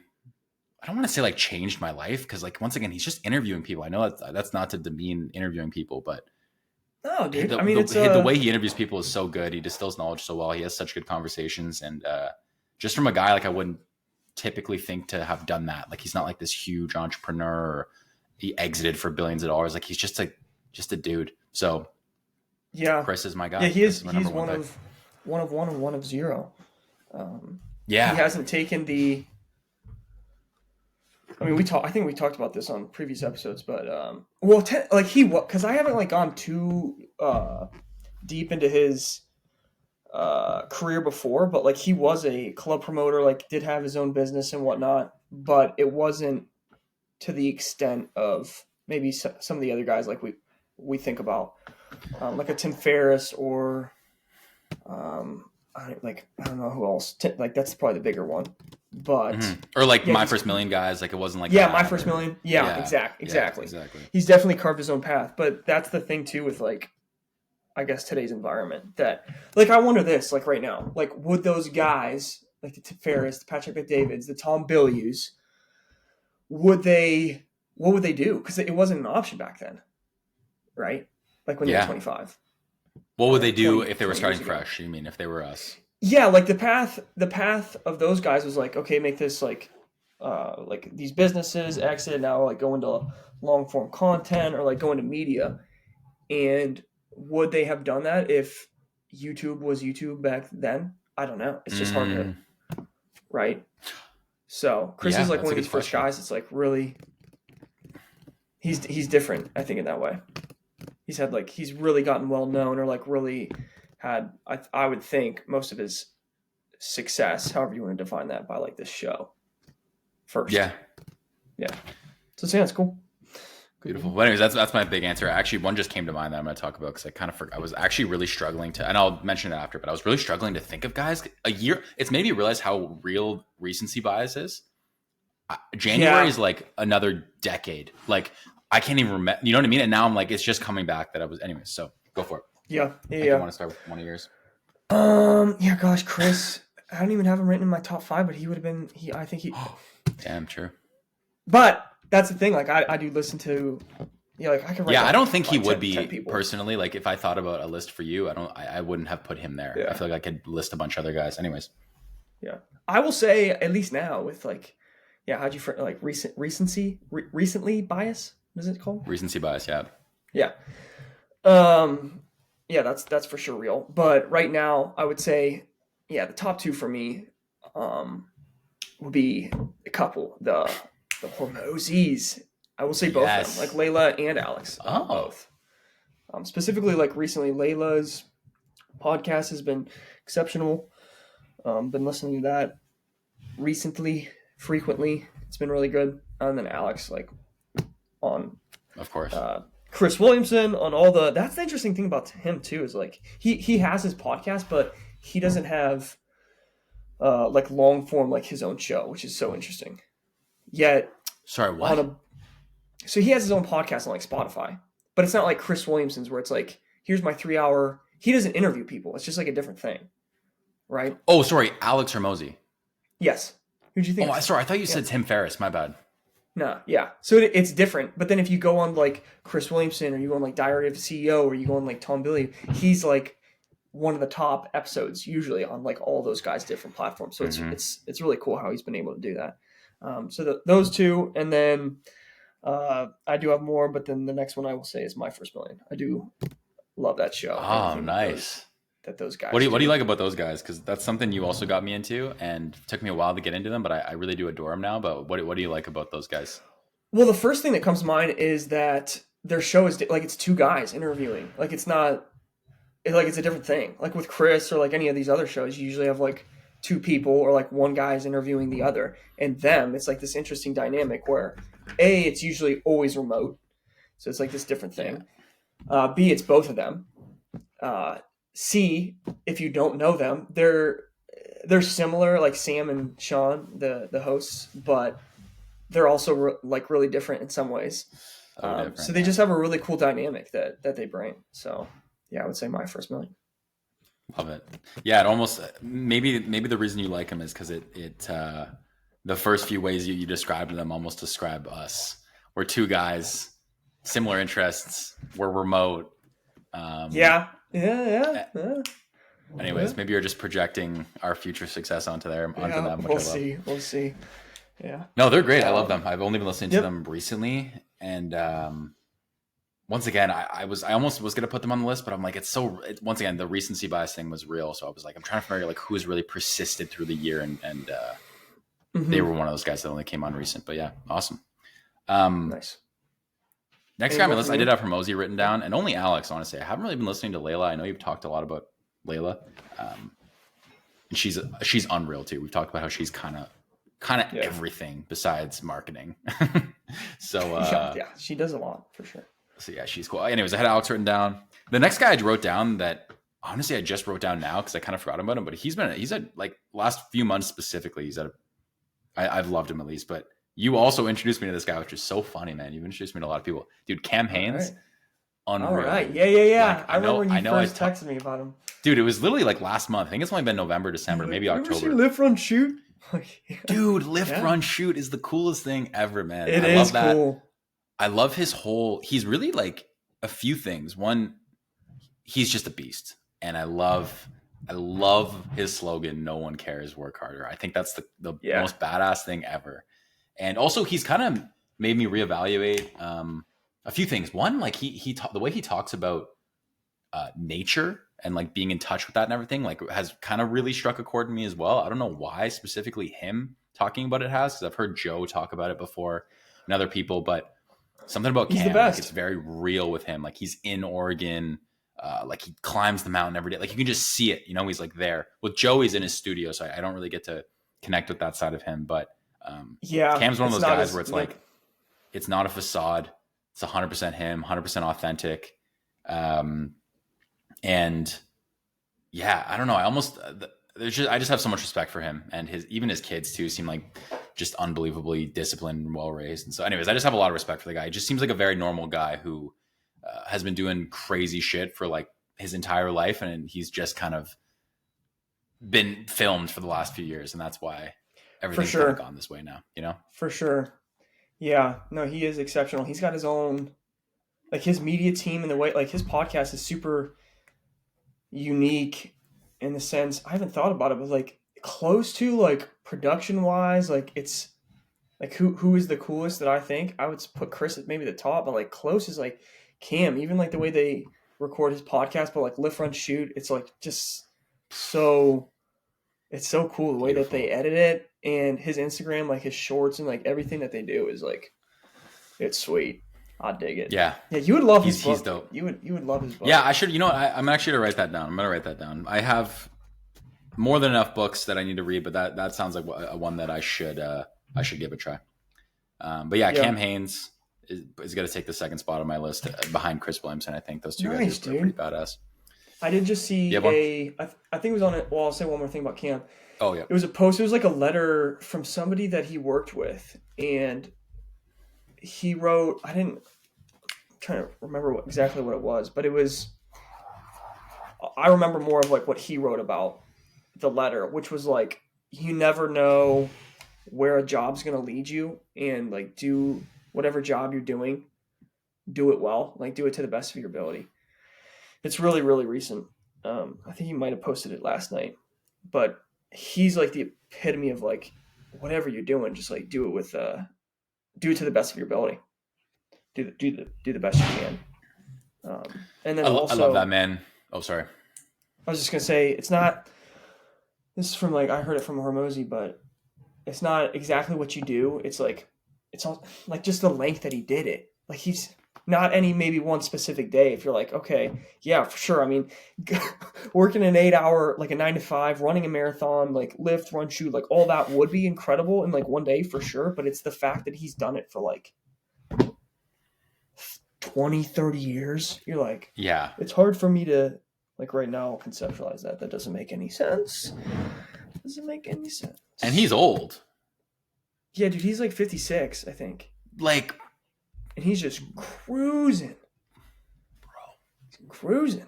I don't want to say like changed my life, because like once again, he's just interviewing people. I know that's not to demean interviewing people, but no, dude. The way he interviews people is so good. He distills knowledge so well. He has such good conversations, and just from a guy like I wouldn't typically think to have done that. Like he's not like this huge entrepreneur, or he exited for billions of dollars. Like he's just a dude. So yeah, Chris is my guy. Yeah, he's one of one and one of zero. He hasn't taken the. I mean, I think we talked about this on previous episodes, but because I haven't like gone too deep into his career before, but like he was a club promoter, like did have his own business and whatnot, but it wasn't to the extent of maybe some of the other guys like we think about, like a Tim Ferriss or I don't know who else. Like that's probably the bigger one. But or like My First Million guys, like it wasn't like My First Million. Exactly. He's definitely carved his own path. But that's the thing too with like, I guess today's environment, that like I wonder this, like right now, like would those guys like the Tim Ferriss, the Patrick McDavids, the Tom Billius, what would they do? Because it wasn't an option back then, right? Like when you were 25. What would they do if they were starting fresh? You mean if they were us? Yeah, like the path of those guys was like, okay, make this like these businesses, exit, now like go into long form content or like go into media. And would they have done that if YouTube was YouTube back then? I don't know. It's just hard to, right? So Chris is like one of these first guys. It's like really, he's different, I think, in that way. He's really gotten well known, or like really had, I would think, most of his success, however you want to define that, by like this show first. Yeah. So it's cool. Beautiful. Well, anyways, that's my big answer. Actually, one just came to mind that I'm going to talk about, because I kind of forgot. I was actually really struggling to, and I'll mention it after, but I was really struggling to think of guys. A year, it's made me realize how real recency bias is. January is like another decade. Like I can't even remember, you know what I mean? And now I'm like, it's just coming back that I was, anyways, so go for it. Yeah. I want to start with one of yours. Gosh, Chris, I don't even have him written in my top 5, but he would have been, I think he. Damn, true. But that's the thing. Like I do listen to, like I could write. Yeah, I don't think he would be personally. Like if I thought about a list for you, I wouldn't have put him there. Yeah. I feel like I could list a bunch of other guys. Anyways. Yeah, I will say at least now with like, how'd you like recently bias? What is it called? Recency bias. Yeah. Yeah. Yeah, that's for sure real. But right now, I would say, the top 2 for me, would be a couple. The Hormozis. I will say both of them, like Layla and Alex. Both. Specifically, like recently, Layla's podcast has been exceptional. Been listening to that recently, frequently. It's been really good. And then Alex, like on, of course, Chris Williamson on all the. That's the interesting thing about him too, is like he has his podcast, but he doesn't have like long form like his own show, which is so interesting. Yet, sorry, what? So he has his own podcast on like Spotify, but it's not like Chris Williamson's where it's like, here's my 3-hour. He doesn't interview people. It's just like a different thing, right? Oh, sorry, Alex Hormozi. Yes. Who'd you think? Oh, sorry, I thought you said Tim Ferriss. My bad. No, yeah. So it's different. But then if you go on like Chris Williamson, or you go on like Diary of a CEO, or you go on like Tom Billy, he's like one of the top episodes usually on like all those guys' different platforms. So it's really cool how he's been able to do that. So those 2, and then I do have more, but then the next one I will say is My First Million. I do love that show. Oh, nice. Those guys. What do you like about those guys? Because that's something you also got me into, and it took me a while to get into them, but I really do adore them now. But what do you like about those guys? Well, the first thing that comes to mind is that their show is like it's 2 guys interviewing. Like it's not it's a different thing. Like with Chris or like any of these other shows, you usually have like two people or like one guy is interviewing the other, and them. It's like this interesting dynamic where it's usually always remote, so it's like this different thing. B, it's both of them. C, if you don't know them, they're similar, like Sam and Sean, the hosts, but they're also like really different in some ways. So they just have a really cool dynamic that they bring. So yeah, I would say my first million. Love it. Yeah, it almost maybe the reason you like them is because it the first few ways you described them almost describe us. We're two guys, similar interests. We're remote. Yeah. Anyways, maybe you're just projecting our future success onto them. We'll see. Yeah. No, they're great. I love them. I've only been listening to them recently, and once again, I almost was gonna put them on the list, but I'm like, once again, the recency bias thing was real. So I was like, I'm trying to figure out like who has really persisted through the year, and they were one of those guys that only came on recent. But yeah, awesome. Nice. Next guy on my list, I did have Hermosi written down, and only Alex, honestly. I haven't really been listening to Layla. I know you've talked a lot about Layla, and she's unreal too. We've talked about how she's kind of everything besides marketing. So yeah, she does a lot for sure. So yeah, she's cool. Anyways, I had Alex written down. The next guy I wrote down that honestly I just wrote down now because I kind of forgot about him, but he's at like last few months specifically. I've loved him at least, but you also introduced me to this guy, which is so funny, man. You've introduced me to a lot of people. Dude, Cam Haynes. Unreal. All right. Yeah. Like, I remember when you first texted me about him. Dude, it was literally like last month. I think it's only been November, December, maybe October. You lift, run, shoot? Dude, lift, run, shoot is the coolest thing ever, man. I love that. Cool. I love his he's really like a few things. One, he's just a beast. And I love his slogan, "No one cares, work harder." I think that's the most badass thing ever. And also he's kind of made me reevaluate a few things. One, like the way he talks about nature and like being in touch with that and everything, like has kind of really struck a chord in me as well. I don't know why specifically him talking about it has, because I've heard Joe talk about it before and other people, but something about Cam, like it's very real with him. Like he's in Oregon, like he climbs the mountain every day. Like you can just see it, he's like there. With Joe, he's in his studio, so I don't really get to connect with that side of him. But Cam's one of those guys where it's like, it's not a facade. It's 100% him, 100% authentic. And yeah, I don't know. I just have so much respect for him, and his kids too seem like just unbelievably disciplined and well raised. And so anyways, I just have a lot of respect for the guy. He just seems like a very normal guy who has been doing crazy shit for like his entire life. And he's just kind of been filmed for the last few years. And that's why everything's kind of gone this way now, For sure. Yeah, no, he is exceptional. He's got his own, like his media team, and the way, like his podcast is super unique in the sense, I haven't thought about it, but like close to like production wise, like it's like who is the coolest that I think? I would put Chris at maybe the top, but like close is like Cam, even like the way they record his podcast, but like lift, run, shoot, it's like just it's so cool the way that they edit it, and his Instagram, like his shorts and like everything that they do is like, it's sweet. I dig it. Yeah. Yeah, you would love his book. He's dope. You would love his book. Yeah, I should. I'm actually going to write that down. I'm going to write that down. I have more than enough books that I need to read, but that sounds like one that I should give a try. But yeah, Cam Haynes is going to take the second spot on my list behind Chris Williamson. I think those two guys are pretty badass. I did just see I think it was on it. Well, I'll say one more thing about Cam. Oh yeah. It was a post. It was like a letter from somebody that he worked with, and he wrote, I'm trying to remember exactly what it was, but I remember more of like what he wrote about the letter, which was like, you never know where a job's going to lead you, and like do whatever job you're doing, do it well, like do it to the best of your ability. It's really, really recent. I think he might've posted it last night, but he's like the epitome of like, whatever you're doing, just like do it to the best of your ability. Do the best you can. And then I love that, man. Oh, sorry. I was just gonna say, it's not. This is from like, I heard it from Hermosi, but it's not exactly what you do. It's like, it's all like just the length that he did it. Like he's not any maybe one specific day. If you're like, okay, yeah, for sure. I mean, working an 8-hour, like a 9 to 5, running a marathon, like lift, run, shoot, like all that would be incredible in like one day for sure. But it's the fact that he's done it for like 20, 30 years. You're like, Yeah. it's hard for me to like right now conceptualize that. That doesn't make any sense. Doesn't make any sense. And he's old. Yeah, dude, he's like 56, I think. Like, and he's just cruising. He's cruising.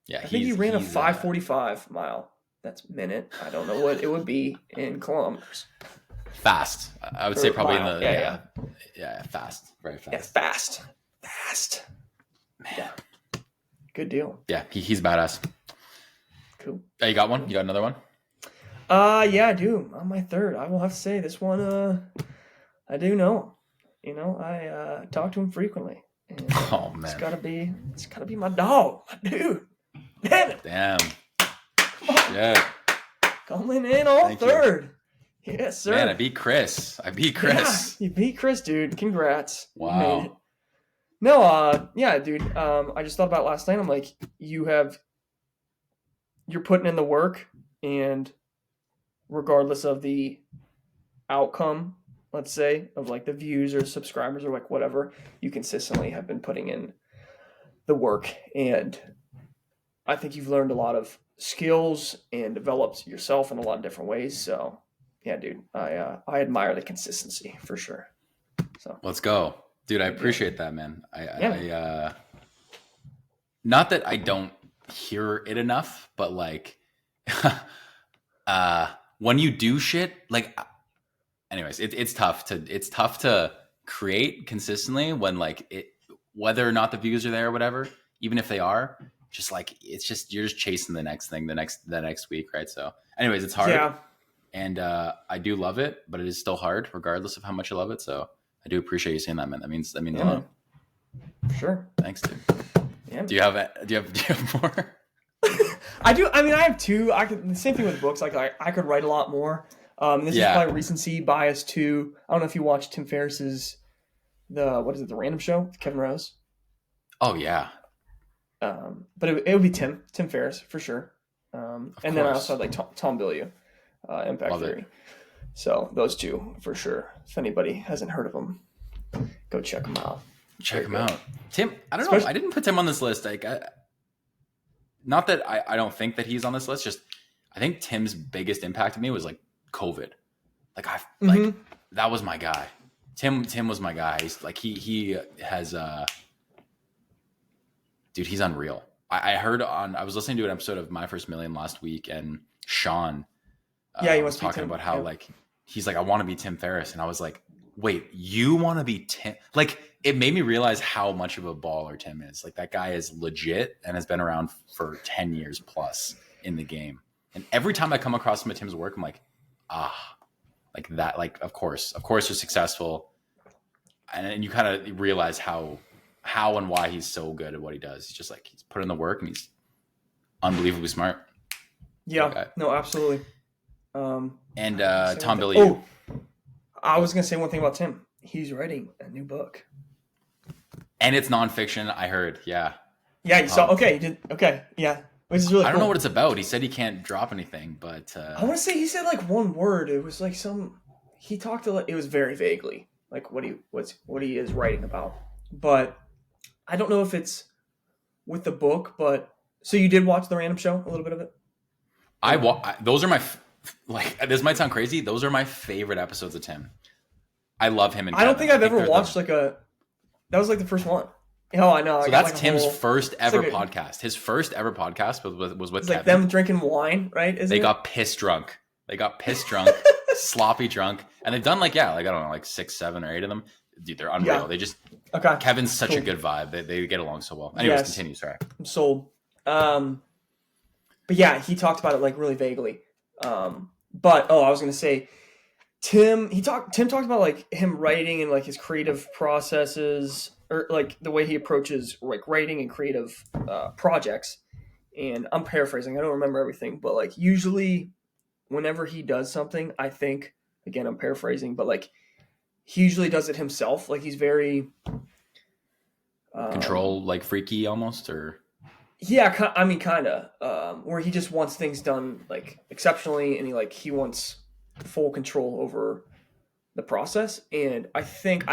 Yeah, I think he ran a 5:45 mile. That's minute. I don't know what it would be in kilometers. Fast. I would say probably mile. in the yeah, fast. Very fast. Yeah, fast. Man. Yeah. Good deal. Yeah, he's badass. Cool. Oh, you got one? You got another one? Yeah, I do. On my third, I will have to say this one. I do know. You know, I talk to him frequently. And, oh man, it's gotta be my dog, my dude. Damn it. Damn. Yeah. Coming in on third. You. Yes, sir. Man, I beat Chris. Yeah, you beat Chris, dude. Congrats. Wow. You made it. No, yeah, dude. I just thought about last night. I'm like, you're putting in the work, and regardless of the outcome, let's say, of like the views or subscribers or like whatever, you consistently have been putting in the work. And I think you've learned a lot of skills and developed yourself in a lot of different ways. So yeah, dude, I admire the consistency for sure. So let's go. Dude, I appreciate that, man. I not that I don't hear it enough, but like when you do shit, like anyways, it's tough to create consistently when like whether or not the views are there or whatever, even if they are, just like you're just chasing the next thing the next week, right? So anyways, it's hard. Yeah. And I do love it, but it is still hard regardless of how much I love it. So I do appreciate you saying that, man. That means a lot. For sure. Thanks, dude. Yeah. Do you have more? I do. I mean, I have two. The same thing with books. Like I could write a lot more. This is probably recency bias too. I don't know if you watched Tim Ferriss's the Random Show with Kevin Rose. Oh yeah. But it would be Tim Ferriss for sure. And then I also had like Tom Bilyeu, Impact Love Theory. It. So those two for sure. If anybody hasn't heard of them, go check them out. Check them out. Tim, I don't know. I didn't put Tim on this list. Like, not that I don't think that he's on this list. Just I think Tim's biggest impact to me was like COVID. Like like that was my guy. Tim was my guy. He's like he has dude, he's unreal. I was listening to an episode of My First Million last week, and Sean he was talking about how like he's like, I want to be Tim Ferriss, and I was like, wait, you want to be Tim? Like, it made me realize how much of a baller Tim is. Like, that guy is legit and has been around for 10 years plus in the game. And every time I come across some of Tim's work, I'm like, like that. Like, of course you're successful, and you kind of realize how and why he's so good at what he does. He's just like, he's put in the work and he's unbelievably smart. Yeah, okay. No, absolutely. And Tom Bilyeu. I was gonna say one thing about Tim. He's writing a new book, and it's nonfiction. I heard, yeah. Yeah, you saw. Okay, you did. Okay, yeah. Which is really. I don't know what it's about. He said he can't drop anything, but I want to say he said like one word. It was like he talked to. It was very vaguely like what he is writing about, but I don't know if it's with the book. But so you did watch the Random Show, a little bit of it. Those are my like. This might sound crazy. Those are my favorite episodes of Tim. I love him. And I don't think I've ever watched that was like the first one. Oh, I know. So that's like Tim's first ever podcast. His first ever podcast was with Kevin. Like them drinking wine, right? They got pissed drunk, sloppy drunk, and they've done like I don't know, like 6, 7, or 8 of them. Dude, they're unreal. Yeah. They just Kevin's such a good vibe. They get along so well. Anyways, continue. Sorry, I'm sold. But yeah, he talked about it like really vaguely. But I was gonna say, Tim talked about like him writing and like his creative processes, or like the way he approaches like writing and creative projects. And I'm paraphrasing, I don't remember everything, but like usually whenever he does something, I think, again, I'm paraphrasing, but like he usually does it himself. Like he's very Control, like freaky almost, or Yeah, I mean, kind of. Where he just wants things done like exceptionally, and he wants full control over the process. And I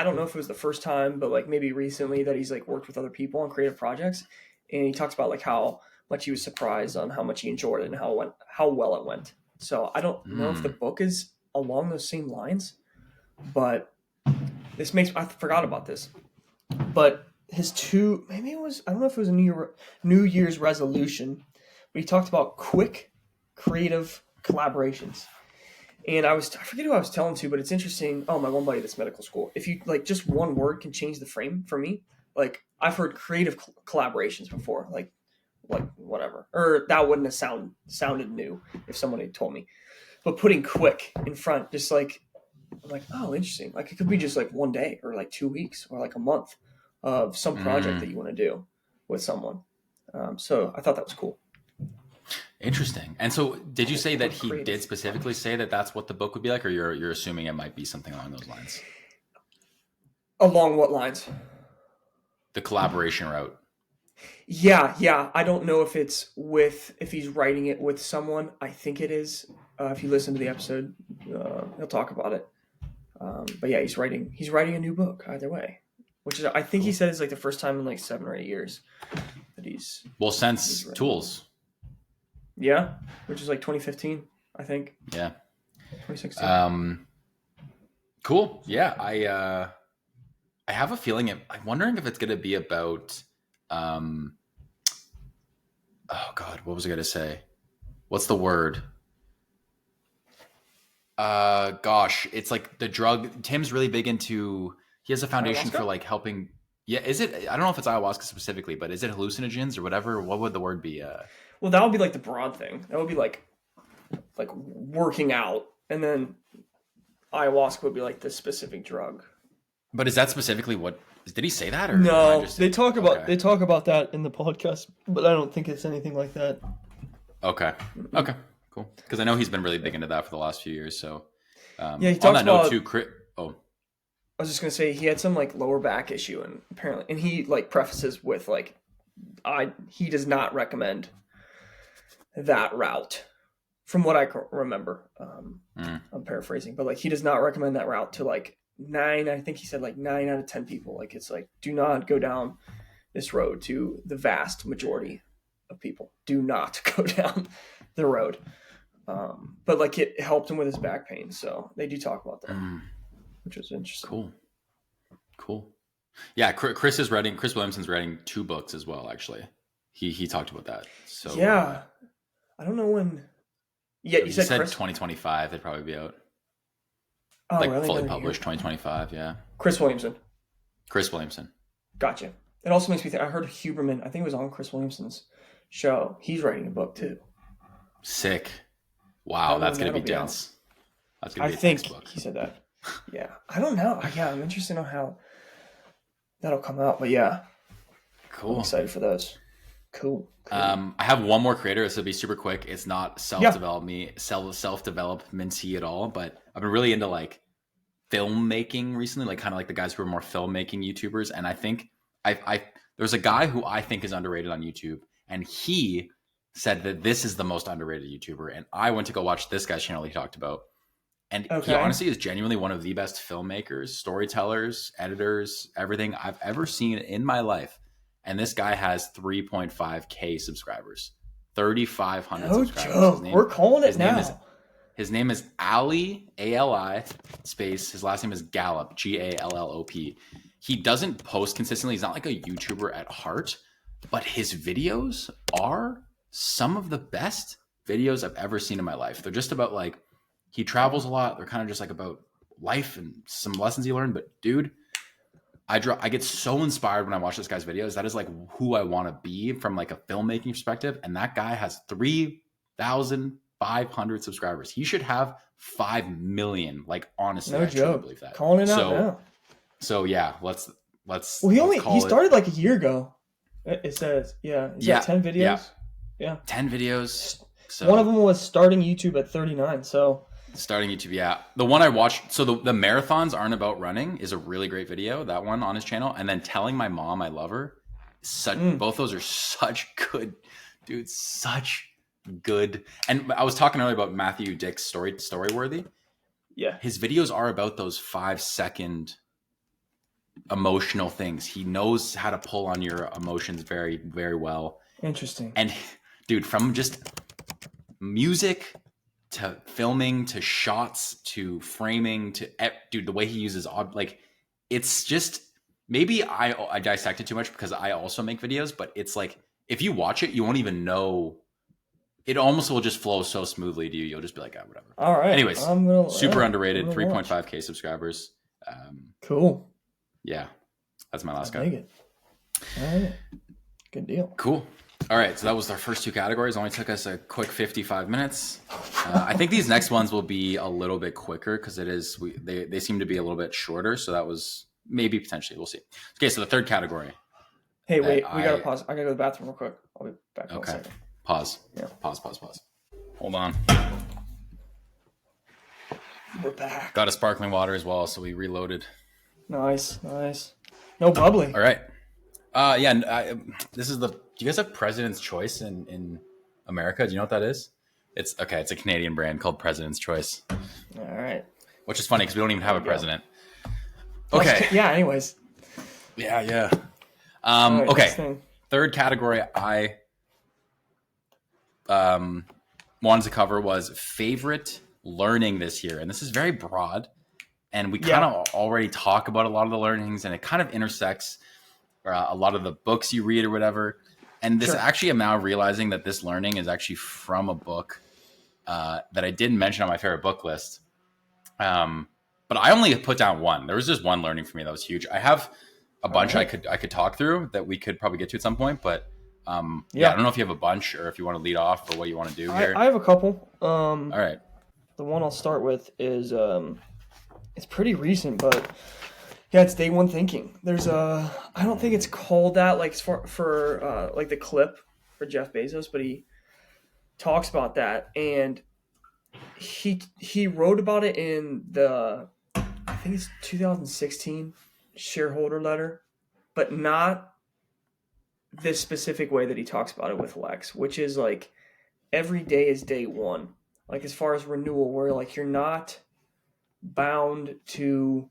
don't know if it was the first time, but like maybe recently that he's like worked with other people on creative projects, and he talks about like how much he was surprised on how much he enjoyed it and how well it went. So I don't know if the book is along those same lines, but I forgot about this, but his maybe it was, I don't know if it was a New Year's resolution, but he talked about quick creative collaborations. And I forget who I was telling to, but it's interesting. Oh, my one buddy that's medical school. If you like just one word can change the frame for me. Like I've heard creative collaborations before, like whatever, or that wouldn't have sounded new if someone had told me. But putting quick in front, just like, I'm like, oh, interesting. Like it could be just like one day or like 2 weeks or like a month of some project that you want to do with someone. So I thought that was cool. Interesting. And so did you say that he did specifically say that that's what the book would be like, or you're assuming it might be something along those lines? Along what lines? The collaboration route. Yeah. I don't know if if he's writing it with someone. I think it is. If you listen to the episode, he'll talk about it. But yeah, he's writing a new book either way, which is, I think he said it's like the first time in like 7 or 8 years that he's since Tools. Yeah, which is like 2015, I think. Yeah. 2016. Cool. Yeah, I have a feeling I'm wondering if it's going to be about oh god, what was I going to say? What's the word? Gosh, it's like the drug. Tim's really big into, he has a foundation for like helping. Yeah, is it? I don't know if it's ayahuasca specifically, but is it hallucinogens or whatever? What would the word be? Well, that would be like the broad thing. That would be like working out, and then ayahuasca would be like the specific drug. But is that specifically what? Did he say that? Or no, they talk about that in the podcast, but I don't think it's anything like that. Okay, cool. Because I know he's been really big into that for the last few years. So yeah, he talks on that about, note too. I was just gonna say he had some like lower back issue, and apparently, and he like prefaces with like, he does not recommend that route, from what I remember. I'm paraphrasing, but like he does not recommend that route to like 9. I think he said like 9 out of 10 people. Like it's like, do not go down this road. To the vast majority of people, do not go down the road. But like it helped him with his back pain, so they do talk about that. Which is interesting. Cool. Yeah, Chris Williamson's writing 2 books as well, actually. He talked about that. So yeah. I don't know when. Yeah, you said Chris? 2025 they'd probably be out. Oh, like really? fully published 2025, yeah. Chris Williamson. Gotcha. It also makes me think, I heard Huberman, I think it was on Chris Williamson's show. He's writing a book too. Sick. Wow, that's going to be dense. That's going to be a dense book. He said that. Yeah. I don't know. Yeah, I'm interested in how that'll come out, but yeah. Cool. I'm excited for those. Cool. I have one more creator. This will be super quick. It's not self-developmenty at all, but I've been really into like filmmaking recently, like kind of like the guys who are more filmmaking YouTubers. And I think there's a guy who I think is underrated on YouTube, and he said that this is the most underrated YouTuber. And I went to go watch this guy's channel he talked about. And he honestly is genuinely one of the best filmmakers, storytellers, editors, everything I've ever seen in my life. And this guy has 3.5K subscribers, 3,500 subscribers. We're calling it now. His name is Ali, A-L-I, space. His last name is Gallop, G-A-L-L-O-P. He doesn't post consistently. He's not like a YouTuber at heart, but his videos are some of the best videos I've ever seen in my life. They're just about like, he travels a lot. They're kind of just like about life and some lessons he learned. But dude, I get so inspired when I watch this guy's videos. That is like who I want to be from like a filmmaking perspective. And that guy has 3,500 subscribers. He should have 5 million. Like honestly, no I truly joke. believe that. Calling it out now. So yeah, let's. Well, he started like a year ago. It says, yeah. He's got 10 videos. Yeah. 10 videos. So one of them was starting YouTube at 39. So Starting YouTube, yeah. The one I watched, so the marathons aren't about running is a really great video, that one on his channel. And then telling my mom I love her, both those are such good, dude, such good. And I was talking earlier about Matthew Dick's Storyworthy. Yeah. His videos are about those 5-second emotional things. He knows how to pull on your emotions very, very well. Interesting. And dude, from just music to filming to shots to framing to dude, the way he uses like, it's just, maybe I dissect it too much because I also make videos, but it's like if you watch it, you won't even know. It almost will just flow so smoothly to you. You'll just be like, whatever. All right. Anyways, super underrated. 3.5K subscribers. Cool. Yeah, that's my last guy. Take it. All right. Good deal. Cool. All right, so that was our first two categories. Only took us a quick 55 minutes. I think these next ones will be a little bit quicker because they seem to be a little bit shorter. So that was maybe potentially, we'll see. Okay, so the third category. Hey, wait, we gotta pause. I gotta go to the bathroom real quick. I'll be back in a second. Pause. Yeah. Pause. Hold on. We're back. Got a sparkling water as well, so we reloaded. Nice. No bubbly. All right. This is do you guys have President's Choice in America? Do you know what that is? It's a Canadian brand called President's Choice. All right. Which is funny because we don't even have a president. Okay. Yeah, anyways. Yeah. Right, okay. Third category I wanted to cover was favorite learning this year. And this is very broad. And we kind of already talk about a lot of the learnings, and it kind of intersects a lot of the books you read or whatever. And this actually, I'm now realizing that this learning is actually from a book that I didn't mention on my favorite book list. But I only put down one. There was just one learning for me that was huge. I have a bunch I could talk through that we could probably get to at some point. But I don't know if you have a bunch or if you want to lead off or what you want to do here. I have a couple. All right. The one I'll start with is it's pretty recent, but yeah, it's day one thinking. There's I don't think it's called that like for like the clip for Jeff Bezos, but he talks about that, and he wrote about it in the, I think it's 2016 shareholder letter, but not this specific way that he talks about it with Lex, which is like every day is day one. Like as far as renewal, where like you're not bound to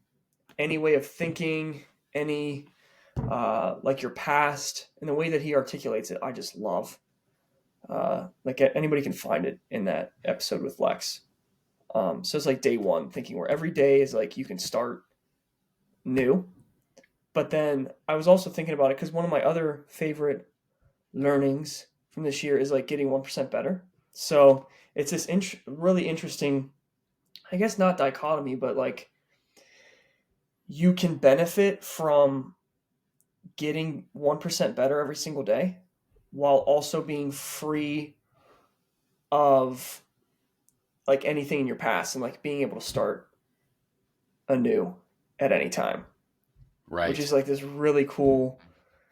any way of thinking, any like your past, and the way that he articulates it, I just love. Like anybody can find it in that episode with Lex. So it's like day one thinking, where every day is like you can start new. But then I was also thinking about it because one of my other favorite learnings from this year is like getting 1% better. So it's this really interesting, I guess not dichotomy, but like you can benefit from getting 1% better every single day while also being free of like anything in your past and like being able to start anew at any time. Right. Which is like this really cool,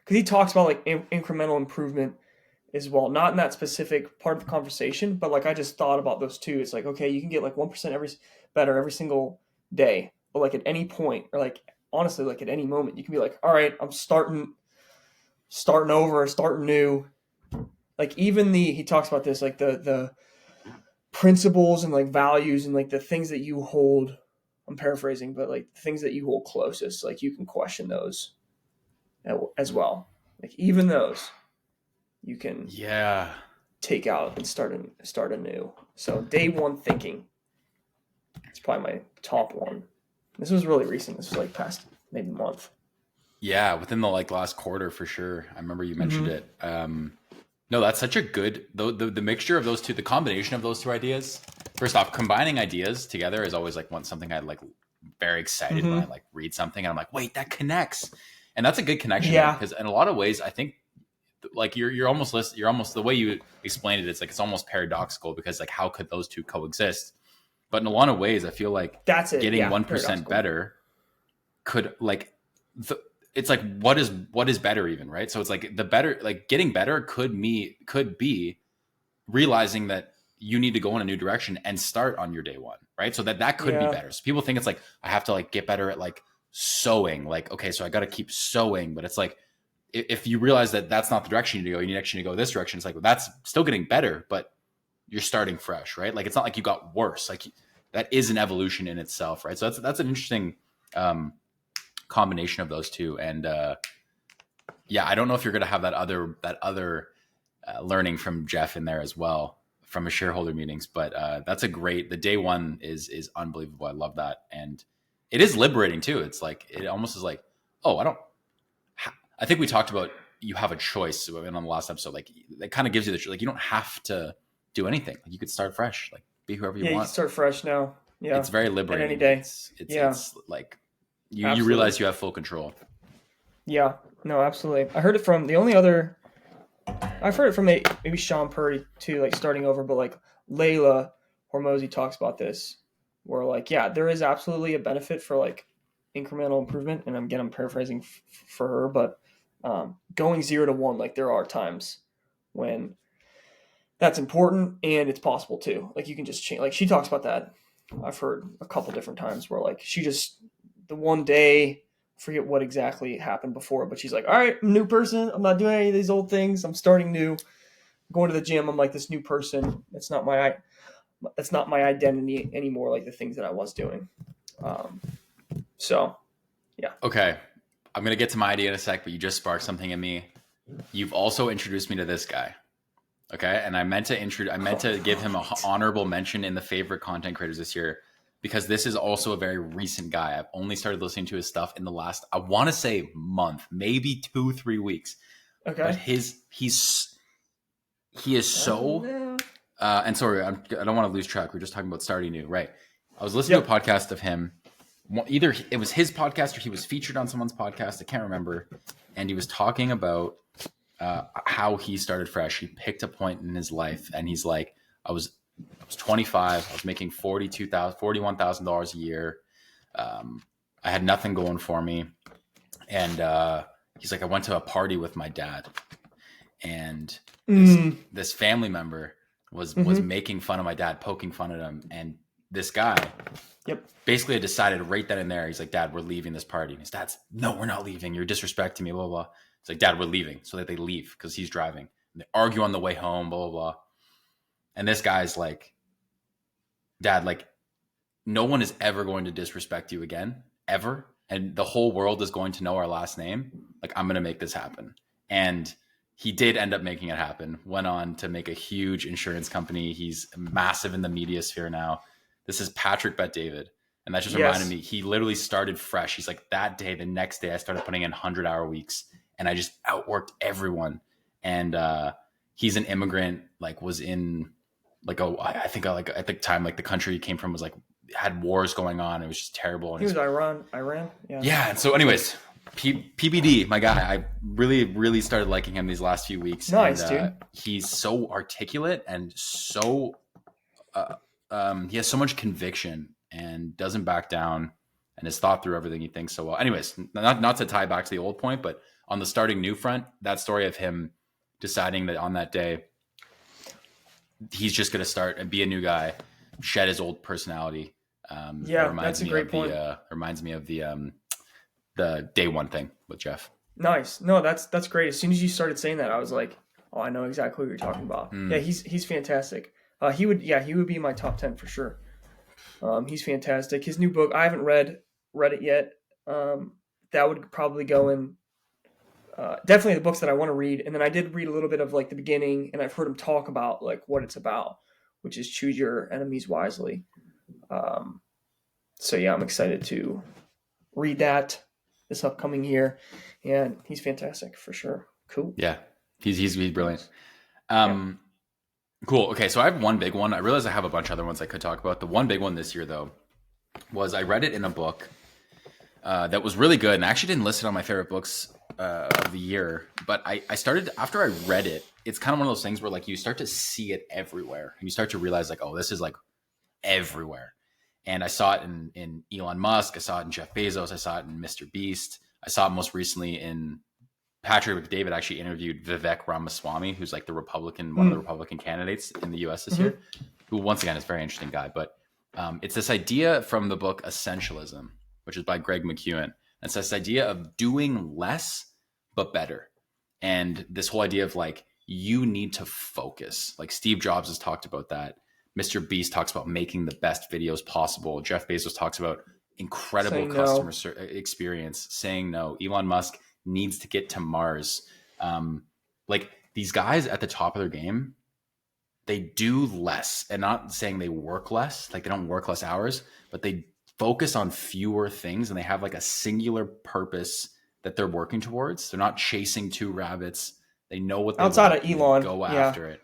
because he talks about like incremental improvement as well. Not in that specific part of the conversation, but like I just thought about those two. It's like, okay, you can get like 1% better every single day, but like at any point, or like honestly, like at any moment, you can be like, all right, I'm starting over, starting new. Like even he talks about this, like the principles and like values and like the things that you hold. I'm paraphrasing, but like the things that you hold closest, like you can question those as well. Like even those you can take out and start anew. So day one thinking, it's probably my top one. This was really recent. This was like past maybe month. Yeah, within the like last quarter for sure. I remember you mentioned it. No, that's such a good the mixture of those two, the combination of those two ideas. First off, combining ideas together is always like something I like very excited when I like read something and I'm like, wait, that connects. And that's a good connection because in a lot of ways I think like you're almost the way you explained it, it's like it's almost paradoxical because like how could those two coexist? But in a lot of ways I feel like that's it. Getting 1% better could like it's like what is better even, right? So it's like the better, like getting better could be realizing that you need to go in a new direction and start on your day one, right? So that could be better. So people think it's like, I have to like get better at like sewing. Like, okay, so I got to keep sewing, but it's like, if you realize that that's not the direction you need to go, you need actually to go this direction. It's like, well, that's still getting better, but you're starting fresh, right? Like, it's not like you got worse. Like, that is an evolution in itself, right? So that's an interesting combination of those two. And I don't know if you're going to have that other learning from Jeff in there as well from his shareholder meetings, but that's the day one is unbelievable. I love that. And it is liberating too. It's like, it almost is like, oh, I think we talked about, you have a choice on the last episode. Like, it kind of gives you the, like, you don't have to do anything. Like, you could start fresh, like be whoever you want. You can start fresh now. Yeah. It's very liberating. And any day. It's like, you realize you have full control. Yeah, no, absolutely. I've heard it from maybe Sean Purdy too, like starting over, but like Layla Hormozy talks about this, where like, there is absolutely a benefit for like incremental improvement. And I'm paraphrasing for her, but going 0 to 1, like there are times when that's important and it's possible too. Like, you can just change, like she talks about that. I've heard a couple different times where like the one day, forget what exactly happened before, but she's like, all right, I'm a new person. I'm not doing any of these old things. I'm starting new. Going to the gym, I'm like this new person. That's not my identity anymore, like the things that I was doing. Okay. I'm going to get to my idea in a sec, but you just sparked something in me. You've also introduced me to this guy. Okay. And I meant to give him an honorable mention in the favorite content creators this year, because this is also a very recent guy. I've only started listening to his stuff in the last, I want to say month, maybe 2-3 weeks. Okay. But he is so, and sorry, I don't want to lose track. We're just talking about starting new, right? I was listening to a podcast of him. Either it was his podcast or he was featured on someone's podcast. I can't remember. And he was talking about how he started fresh. He picked a point in his life, and he's like, I was 25. I was making $41,000 a year. I had nothing going for me. And he's like, I went to a party with my dad, and this family member was making fun of my dad, poking fun at him. And this guy basically decided right then and there, he's like, Dad, we're leaving this party. And his dad's, no, we're not leaving. You're disrespecting me, blah, blah, blah. It's like, Dad, we're leaving. So that they leave because he's driving. And they argue on the way home, blah, blah, blah. And this guy's like, Dad, like, no one is ever going to disrespect you again, ever. And the whole world is going to know our last name. Like, I'm going to make this happen. And he did end up making it happen. Went on to make a huge insurance company. He's massive in the media sphere now. This is Patrick Bet David. And that just reminded me, he literally started fresh. He's like, that day, the next day, I started putting in 100-hour weeks, and I just outworked everyone. And he's an immigrant, like was in like, I think like at the time, like the country he came from was like, had wars going on. It was just terrible. And he was Iran. Yeah. Yeah. And so anyways, PBD, my guy, I really, really started liking him these last few weeks. Nice, dude. He's so articulate and so, he has so much conviction and doesn't back down and has thought through everything he thinks so well. Anyways, not to tie back to the old point, but on the starting new front, that story of him deciding that on that day, he's just going to start and be a new guy, shed his old personality. That's a great point. Reminds me of the day one thing with Jeff. Nice. No, that's great. As soon as you started saying that, I was like, oh, I know exactly what you're talking about. Yeah, he's fantastic. He would be in my top 10 for sure. He's fantastic. His new book, I haven't read it yet. That would probably go in definitely the books that I want to read. And then I did read a little bit of like the beginning, and I've heard him talk about like what it's about, which is choose your enemies wisely. So yeah, I'm excited to read that this upcoming year, and he's fantastic for sure. Cool. Yeah, he's brilliant. Cool. Okay, so I have one big one. I realize I have a bunch of other ones I could talk about. The one big one this year, though, was I read it in a book that was really good, and I actually didn't list it on my favorite books of the year. But I started, after I read it, it's kind of one of those things where like you start to see it everywhere, and you start to realize like, oh, this is like everywhere. And I saw it in Elon Musk. I saw it in Jeff Bezos. I saw it in Mr. Beast. I saw it most recently in Patrick McDavid actually interviewed Vivek Ramaswamy, who's like the Republican, one of the Republican candidates in the U.S. this year, who once again is a very interesting guy. But it's this idea from the book Essentialism, which is by Greg McEwen. It's this idea of doing less but better, and this whole idea of like you need to focus. Like Steve Jobs has talked about that. Mr. Beast talks about making the best videos possible. Jeff Bezos talks about incredible customer experience, saying no. Elon Musk needs to get to Mars. Like these guys at the top of their game, they do less, and not saying they work less, like they don't work less hours, but they focus on fewer things and they have like a singular purpose that they're working towards. They're not chasing two rabbits. They know what they outside want, of Elon, go after it.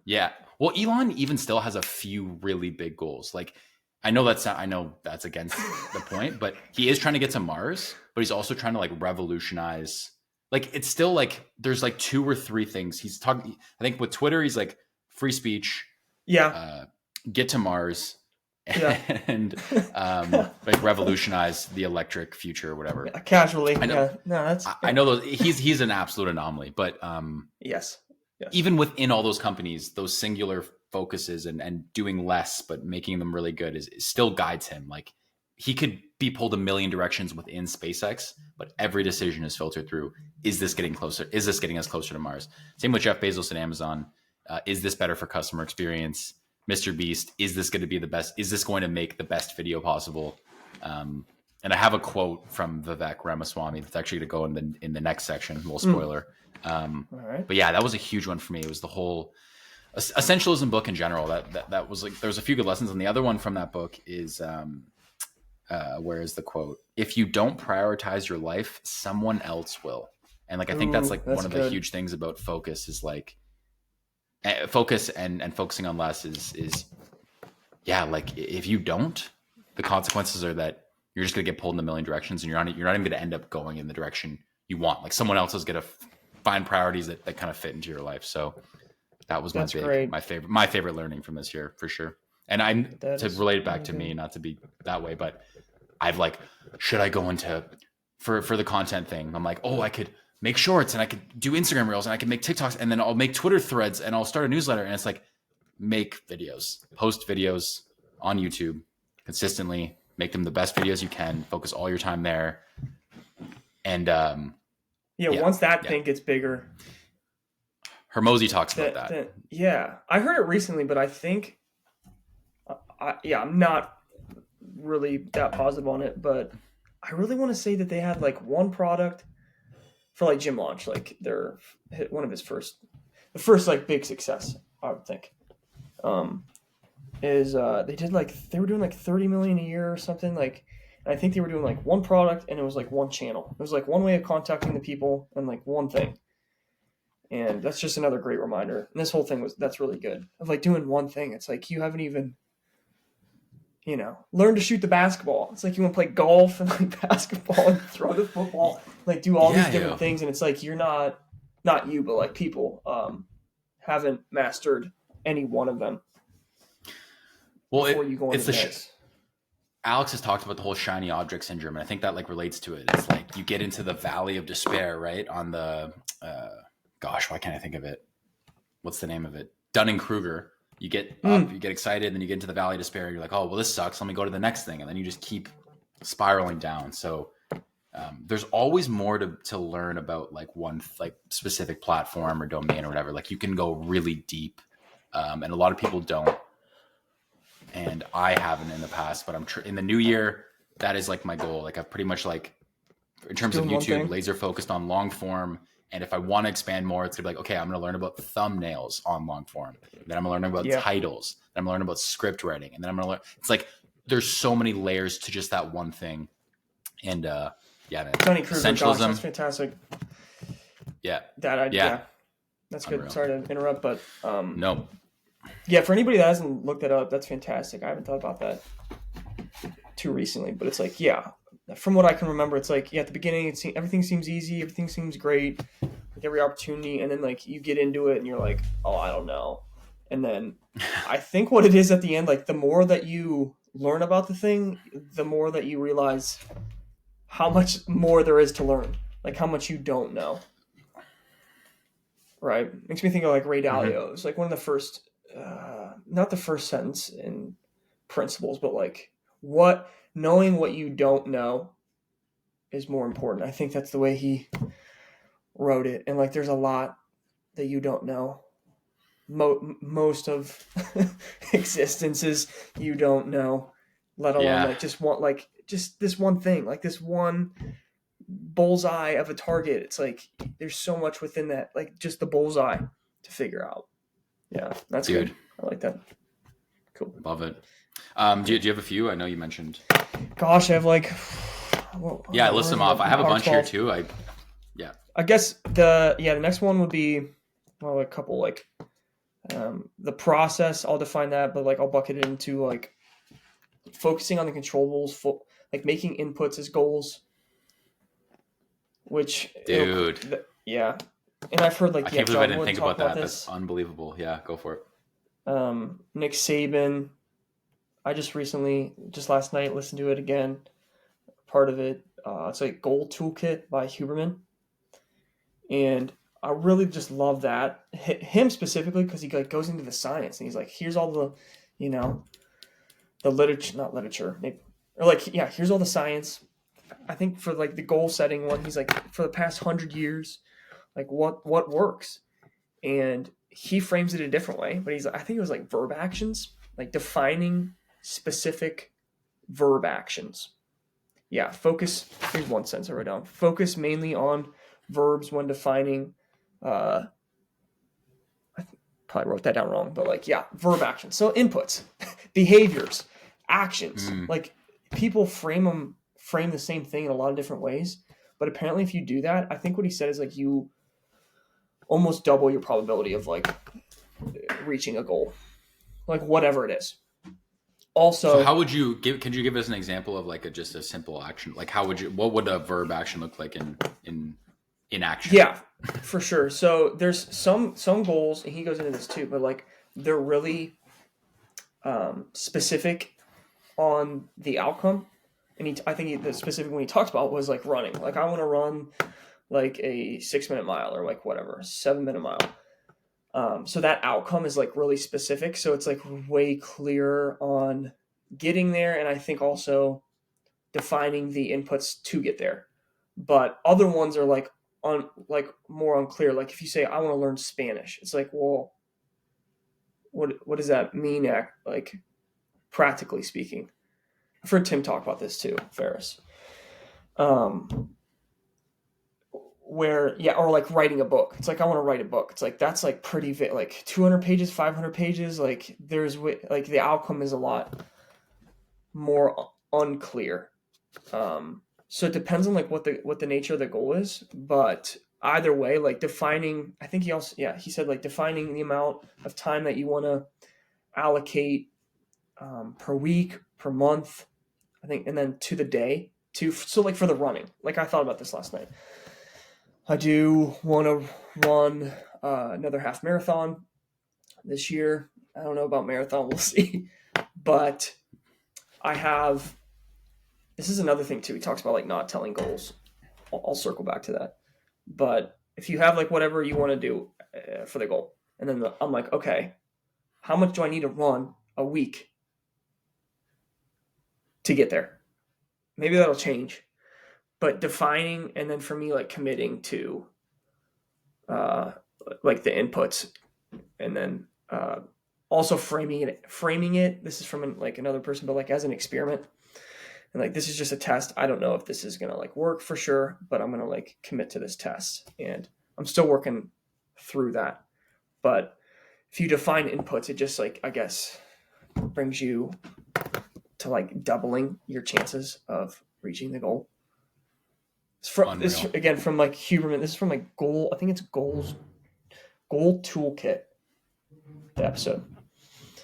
Yeah. Well, Elon even still has a few really big goals. Like I know that's against the point, but he is trying to get to Mars, but he's also trying to like revolutionize. Like it's still like there's like 2 or 3 things he's talking. I think with Twitter, he's like free speech, get to Mars, and like revolutionize the electric future or whatever. Casually, I know, I know those. He's an absolute anomaly, but yes. Even within all those companies, those singular focuses and doing less but making them really good is still guides him. Like he could be pulled a million directions within SpaceX, but every decision is filtered through: is this getting closer? Is this getting us closer to Mars? Same with Jeff Bezos at Amazon. Is this better for customer experience? Mr. Beast, is this going to be the best? Is this going to make the best video possible? And I have a quote from Vivek Ramaswamy that's actually going to go in the next section. A little spoiler. All right. But yeah, that was a huge one for me. It was the whole essentialism book in general. That was like, there was a few good lessons. And the other one from that book is, where is the quote? If you don't prioritize your life, someone else will. And like, I think that's one of the huge things about focus is like focus and focusing on less is like if you don't, the consequences are that you're just going to get pulled in a million directions and you're not even going to end up going in the direction you want. Like someone else is going to find priorities that kind of fit into your life. So that was my favorite learning from this year for sure. And to relate it back to me, not to be that way, but I've like, should I go into for the content thing? I'm like, I could make shorts and I could do Instagram reels and I could make TikToks and then I'll make Twitter threads and I'll start a newsletter. And it's like, make videos, post videos on YouTube consistently, make them the best videos you can, focus all your time there. And, once that thing gets bigger. Hermosi talks about that. I heard it recently, but I think, I'm not really that positive on it, but I really want to say that they had like one product for like gym launch, like their one of his the first like big success, I would think, is they were doing like 30 million a year or something, like, and I think they were doing like one product and it was like one channel. It was like one way of contacting the people and like one thing. And that's just another great reminder. And this whole thing that's really good of like doing one thing. It's like, you haven't even, learn to shoot the basketball. It's like you want to play golf and like basketball and throw the football, like do all these different things. And it's like, you're not you, but like people haven't mastered any one of them. Well, Alex has talked about the whole shiny object syndrome. And I think that like relates to it. It's like you get into the valley of despair, right? On the, why can't I think of it? What's the name of it? Dunning-Kruger. You get up, you get excited, then you get into the valley of despair. You're like, oh, well, this sucks. Let me go to the next thing. And then you just keep spiraling down. So there's always more to learn about like one like specific platform or domain or whatever. Like you can go really deep. And a lot of people don't. And I haven't in the past, but in the new year, that is like my goal. Like I've pretty much like, in terms of YouTube, laser focused on long form. And if I want to expand more, it's gonna be like, okay, I'm gonna learn about thumbnails on long form. Then I'm gonna learn about titles. Then I'm gonna learn about script writing. And then I'm gonna learn. It's like there's so many layers to just that one thing. And man, essentialism. That's fantastic. Yeah. That idea. Yeah. That's good. Unreal. Sorry to interrupt, but no. Yeah, for anybody that hasn't looked that up, that's fantastic. I haven't thought about that too recently, but it's like, from what I can remember, it's like, at the beginning, everything seems easy, everything seems great, like every opportunity, and then like you get into it and you're like, oh, I don't know. And then I think what it is at the end, like the more that you learn about the thing, the more that you realize how much more there is to learn, like how much you don't know. right? Makes me think of like Ray Dalio. It's like one of the first, not the first sentence in Principles, but like knowing what you don't know is more important. I think that's the way he wrote it. And like, there's a lot that you don't know. Most of existences you don't know, let alone like just this one thing, like this one bullseye of a target. It's like there's so much within that, like just the bullseye to figure out. Yeah, that's good. I like that. Cool. Love it. Do you have a few? I know you mentioned. Gosh, I have like. I list them off. I have a bunch 12. Here too. I guess the next one would be a couple like the process. I'll define that, but like I'll bucket it into like focusing on the controllables, like making inputs as goals. Which dude, and I've heard like I can't believe I didn't think about that. That's unbelievable. Yeah, go for it. Nick Saban. I just last night, listened to it again. Part of it, it's like Goal Toolkit by Huberman, and I really just love that him specifically because he like goes into the science and he's like, here's all the, the literature, here's all the science. I think for like the goal setting one, he's like for the past 100 years, like what works, and he frames it a different way. But I think it was like verb actions, like defining specific verb actions. Yeah, focus. Here's one sentence I wrote down. Focus mainly on verbs when defining. I probably wrote that down wrong, but verb actions. So inputs, behaviors, actions. Like people frame the same thing in a lot of different ways. But apparently, if you do that, I think what he said is like you almost double your probability of like reaching a goal, like whatever it is. Also, so how would you could you give us an example of like just a simple action? Like what would a verb action look like in action? Yeah, for sure. So there's some goals, and he goes into this too, but like they're really specific on the outcome. And I think the specific one he talks about was like running. Like I want to run like a 6-minute mile or like whatever, 7-minute mile. So that outcome is like really specific. So it's like way clearer on getting there. And I think also defining the inputs to get there. But other ones are like more unclear. Like if you say, I want to learn Spanish, it's like, well, what does that mean? Like practically speaking. I've heard Tim talk about this too, Ferris. Or like writing a book. It's like, I want to write a book. It's like, that's like pretty like 200 pages, 500 pages. Like there's like the outcome is a lot more unclear. So it depends on like what the nature of the goal is, but either way, like defining, I think he said like defining the amount of time that you want to allocate per week, per month, I think, and then to the day so like for the running, like I thought about this last night. I do want to run another half marathon this year. I don't know about marathon. We'll see. But this is another thing too. He talks about like not telling goals. I'll circle back to that. But if you have like whatever you want to do for the goal, and then I'm like, okay, how much do I need to run a week to get there? Maybe that'll change. But defining, and then for me, like committing to like the inputs, and then also framing it. This is from like another person, but like as an experiment, and like this is just a test. I don't know if this is gonna like work for sure, but I'm gonna like commit to this test, and I'm still working through that. But if you define inputs, it just like I guess brings you to like doubling your chances of reaching the goal. This again from like Huberman. This is from like Goal. I think it's Goal Toolkit. The episode.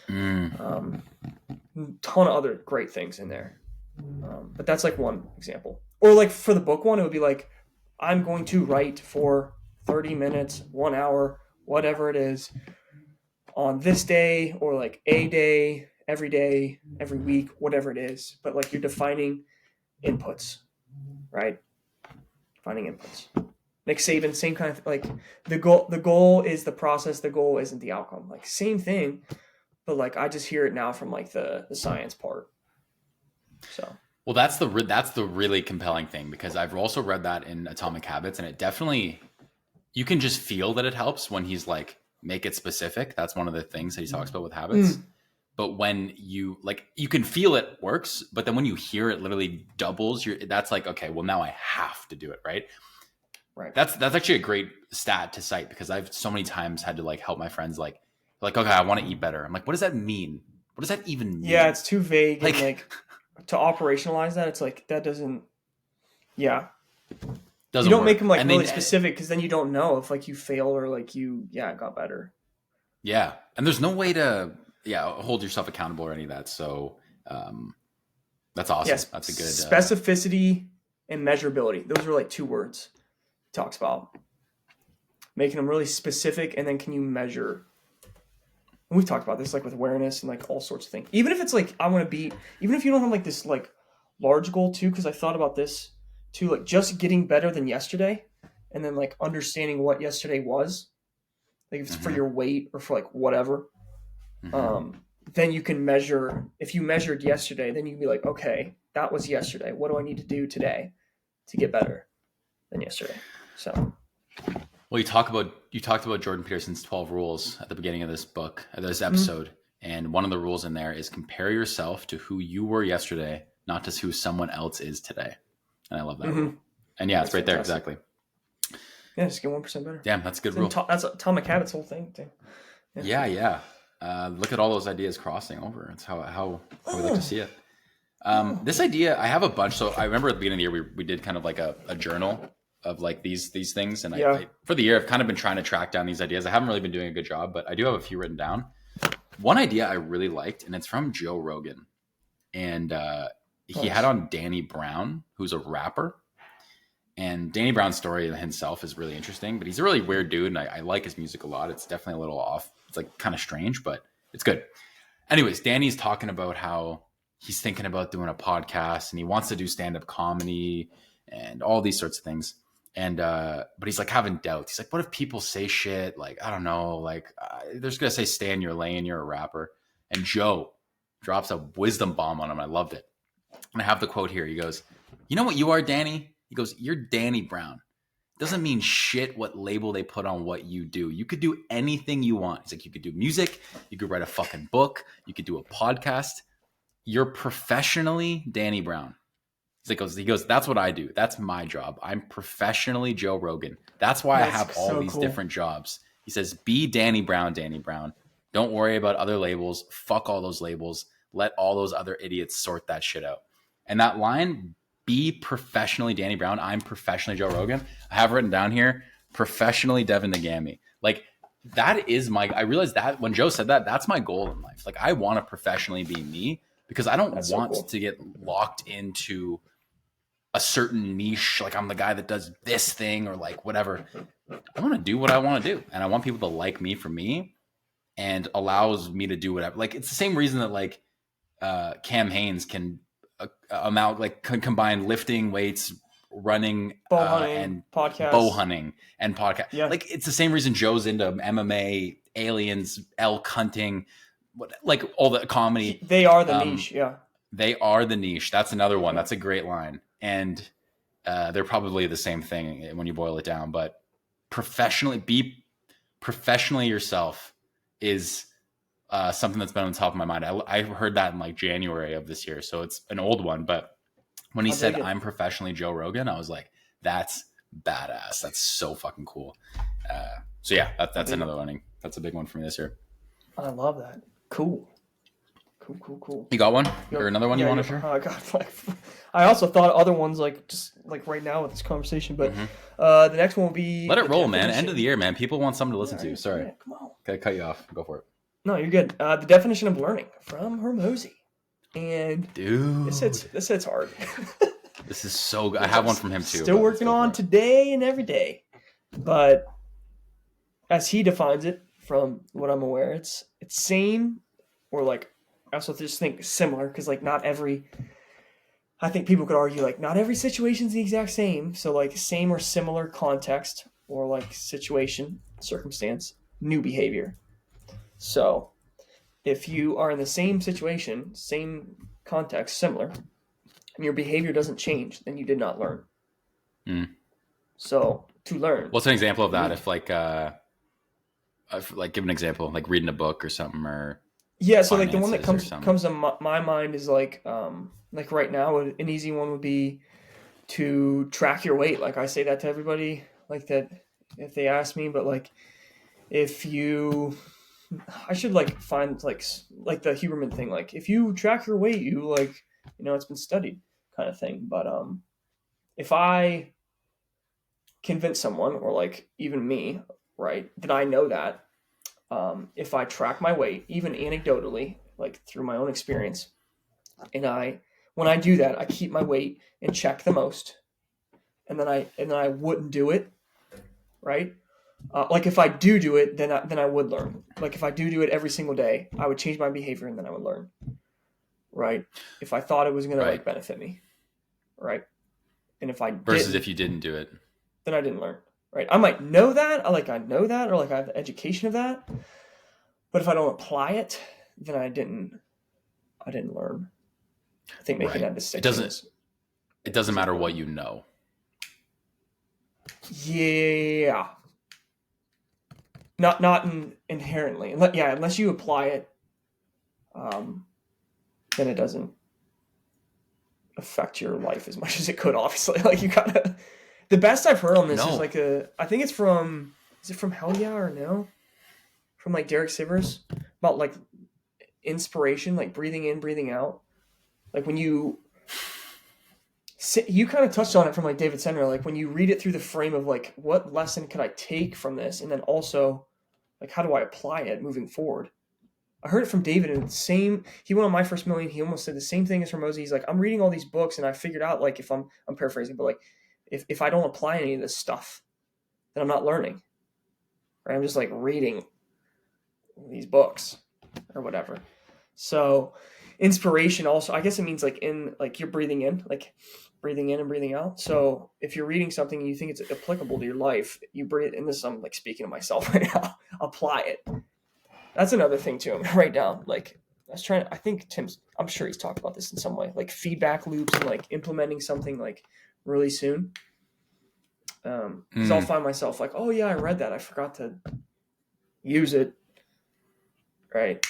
Ton of other great things in there, but that's like one example. Or like for the book one, it would be like I'm going to write for 30 minutes, 1 hour, whatever it is, on this day, or like a day, every week, whatever it is. But like you're defining inputs, right? Finding inputs. Nick Saban, same kind of like the goal is the process. The goal isn't the outcome. Like same thing, but like I just hear it now from like the science part. So Well, that's the really compelling thing, because I've also read that in Atomic Habits, and it definitely, you can just feel that it helps when he's like, make it specific. That's one of the things that he talks about with habits. But when you like, you can feel it works, but then when you hear it literally doubles that's like, okay, well now I have to do it. Right. right. That's actually a great stat to cite, because I've so many times had to like help my friends like, okay, I want to eat better. I'm like, what does that mean? What does that even mean? Yeah, it's too vague, like, and like to operationalize that, it's like that doesn't. Yeah, you don't make them like really specific, because then you don't know if like you failed or like you it got better. Yeah, and there's no way to hold yourself accountable or any of that. So that's awesome. Yes, that's a good specificity and measurability. Those are like 2 words he talks about. Making them really specific, and then can you measure? And we've talked about this like with awareness and like all sorts of things. Even if it's like I want to be, even if you don't have like this like large goal too, because I thought about this too, like just getting better than yesterday, and then like understanding what yesterday was, like if it's for your weight or for like whatever. Then you can measure. If you measured yesterday, then you can be like, okay, that was yesterday. What do I need to do today to get better than yesterday? So. Well, you talked about Jordan Peterson's 12 rules at the beginning of this book, this episode, and one of the rules in there is compare yourself to who you were yesterday, not to who someone else is today. And I love that rule. And yeah, it's right there, exactly. Yeah, just get 1% better. Damn, that's a good rule. That's Atomic Habits' whole thing. Yeah. Look at all those ideas crossing over. It's how we like to see it. This idea, I have a bunch. So I remember at the beginning of the year, we did kind of like a journal of like these things. And I for the year, I've kind of been trying to track down these ideas. I haven't really been doing a good job, but I do have a few written down. One idea I really liked, and it's from Joe Rogan. And he had on Danny Brown, who's a rapper. And Danny Brown's story himself is really interesting, but he's a really weird dude, and I like his music a lot. It's definitely a little off. It's like kind of strange, but it's good. Anyways, Danny's talking about how he's thinking about doing a podcast, and he wants to do stand-up comedy and all these sorts of things. And but he's like having doubts. He's like, what if people say shit? Like, I don't know. Like, they're just going to say, stay in your lane. You're a rapper. And Joe drops a wisdom bomb on him. I loved it. And I have the quote here. He goes, you know what you are, Danny? He goes, you're Danny Brown. Doesn't mean shit what label they put on what you do. You could do anything you want. He's like, you could do music. You could write a fucking book. You could do a podcast. You're professionally Danny Brown. He goes, that's what I do. That's my job. I'm professionally Joe Rogan. That's why I have all these different jobs. He says, be Danny Brown, Danny Brown. Don't worry about other labels. Fuck all those labels. Let all those other idiots sort that shit out. And that line, be professionally Danny Brown. I'm professionally Joe Rogan. I have written down here, professionally Devin the Gammy. Like, that is I realized that when Joe said that, that's my goal in life. Like, I want to professionally be me, because I don't want to get locked into a certain niche. Like, I'm the guy that does this thing or like whatever. I want to do what I want to do. And I want people to like me for me, and allows me to do whatever. Like, it's the same reason that like Cam Hanes can combine lifting weights, running, and podcast, bow hunting and podcast. Yeah. Like, it's the same reason Joe's into MMA, aliens, elk hunting, like all the comedy. They are the niche. Yeah. They are the niche. That's another one. That's a great line. And they're probably the same thing when you boil it down, but be professionally yourself is something that's been on top of my mind. I heard that in like January of this year, so it's an old one. But when he said, I'm professionally Joe Rogan, I was like, that's badass. That's so fucking cool. So yeah, that's another learning. That's a big one for me this year. I love that. Cool. You got one? Or another one you want to share? I also thought other ones, like just like right now with this conversation, but the next one will be... Let it roll, man. End of the year, man. People want something to listen to. Sorry. Yeah, come on. Okay, cut you off. Go for it. No, you're good. The definition of learning from Hormozy. And dude, this hits hard. This is so good. I have one from him too. Still working on today and every day. But as he defines it, from what I'm aware, it's same, or like, I also just think similar, because like not every I think people could argue like not every situation's the exact same. So like same or similar context or like situation, circumstance, new behavior. So if you are in the same situation, same context, similar, and your behavior doesn't change, then you did not learn. Mm. So to learn. What's an example of that? If give an example, like reading a book or something, or Yeah, so like the one that finances or comes something. to my mind is like right now an easy one would be to track your weight. Like I say that to everybody like that if they ask me, but like if you I should like find like the Huberman thing. Like if you track your weight, you like it's been studied kind of thing. But if I convince someone or like even me, right, that I know that if I track my weight, even anecdotally, like through my own experience, and when I do that, I keep my weight in check the most, and then I wouldn't do it, right? Like if I do it, then I would learn. Like if I do it every single day, I would change my behavior and then I would learn, right? If I thought it was gonna Right. like benefit me, right? And if I Versus didn't, if you didn't do it. then I didn't learn, right? I might know that, I know that, or like I have the education of that, but if I don't apply it, then I didn't learn. I think making Right. that It distinction doesn't. is It doesn't matter what important. you know. Yeah, not inherently. Unless you apply it, um, then it doesn't affect your life as much as it could. Obviously, like you gotta. The best I've heard on this is No. like I think it's from. Is it from Hell Yeah or No? From like Derek Sivers about like inspiration, like breathing in, breathing out. Like when you kind of touched on it from like David Senra, like when you read it through the frame of like what lesson could I take from this, and then also like how do I apply it moving forward. I heard it from David, and he went on My First Million. He almost said the same thing as Hormozy. He's like, I'm reading all these books, and I figured out like if I'm paraphrasing, but like if I don't apply any of this stuff, then I'm not learning. Right? I'm just like reading these books or whatever. So inspiration also, I guess it means like you're breathing in, like breathing in and breathing out. So if you're reading something and you think it's applicable to your life, you breathe. And this I'm like speaking to myself right now. Apply it. That's another thing too. I'm gonna write down like I think I'm sure he's talked about this in some way, like feedback loops and like implementing something like really soon. Because I'll Mm. find myself like, oh yeah, I read that. I forgot to use it. Right.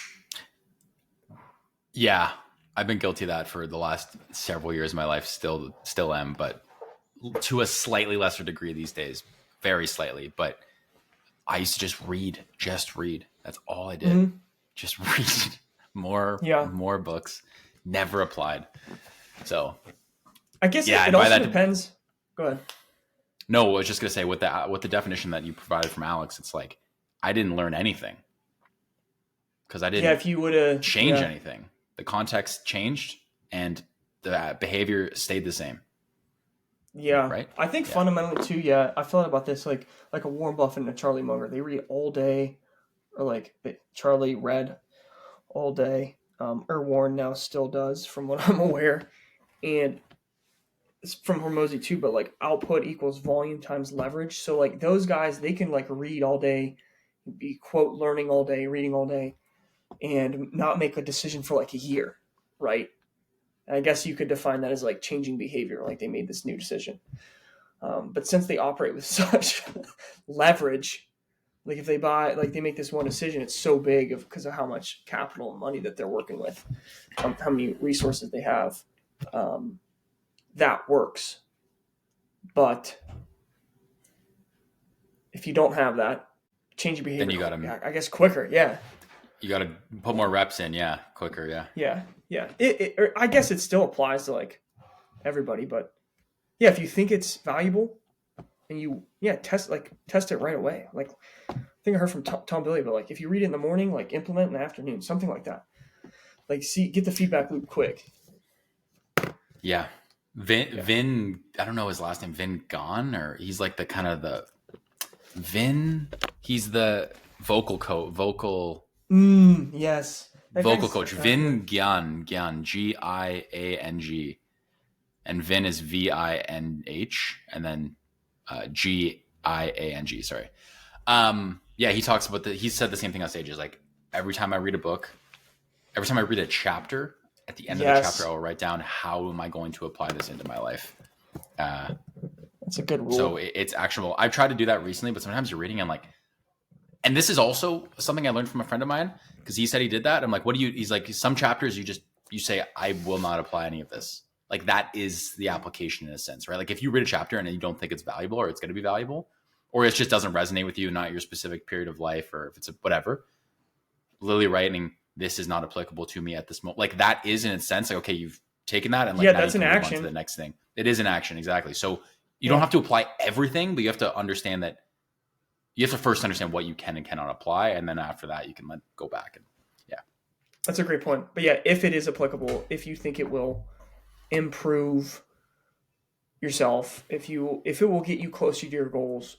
Yeah, I've been guilty of that for the last several years of my life. Still am, but to a slightly lesser degree these days. Very slightly, but I used to just read. That's all I did. Mm-hmm. Just read Yeah. more books. Never applied. So I guess yeah, it and by also that, depends. Go ahead. no, I was just gonna say with the definition that you provided from Alex, it's like I didn't learn anything because I Yeah, didn't if you would have, change yeah, anything. The context changed and the behavior stayed the same. yeah. Right? I think Yeah. fundamentally too. Yeah, I thought about this like a Warren Buffett and a Charlie Munger. They read all day, or like Charlie read all day, or Warren now still does, from what I'm aware, and it's from Hormozy too. But like output equals volume times leverage. So like those guys, they can like read all day, be quote learning all day, reading all day, and not make a decision for like a year, right? And I guess you could define that as like changing behavior, like they made this new decision. But since they operate with such leverage, like if they make this one decision, it's so big because of how much capital and money that they're working with, how many resources they have. That works. But if you don't have that, change your Then behavior, you gotta I guess, quicker. Yeah. put more reps in. Yeah, quicker. Yeah. Yeah. Yeah. I guess it still applies to like everybody, but yeah, if you think it's valuable and test it right away. Like I think I heard from Tom Billy, but like if you read it in the morning, like implement in the afternoon, something like that. Like get the feedback loop quick. Yeah. Vin, I don't know his last name, Vin Gone, or he's like the kind of the Vin. He's the Yes, that vocal guy's coach. good. Vin Gian Giang. and Vin is VINH, and then GIANG. Sorry. Yeah, he talks about he said the same thing on stage. Is like every time I read a chapter, at the end of the chapter, I will write down how am I going to apply this into my life. That's a good rule. So it's actionable. I've tried to do that recently, but sometimes you're reading, I'm like, and this is also something I learned from a friend of mine because he said he did that. I'm like, he's like, some chapters you say, I will not apply any of this. Like that is the application in a sense, right? Like if you read a chapter and you don't think it's valuable or it's going to be valuable, or it just doesn't resonate with you, not your specific period of life, or if it's whatever, literally writing, this is not applicable to me at this moment. Like that is in a sense, like, okay, you've taken that and like, now that's you can an move action. on to the next thing. It is an action. Exactly. So you don't have to apply everything, but you have to understand that you have to first understand what you can and cannot apply. And then after that, you can go back and That's a great point. But yeah, if it is applicable, if you think it will improve yourself, if it will get you closer to your goals,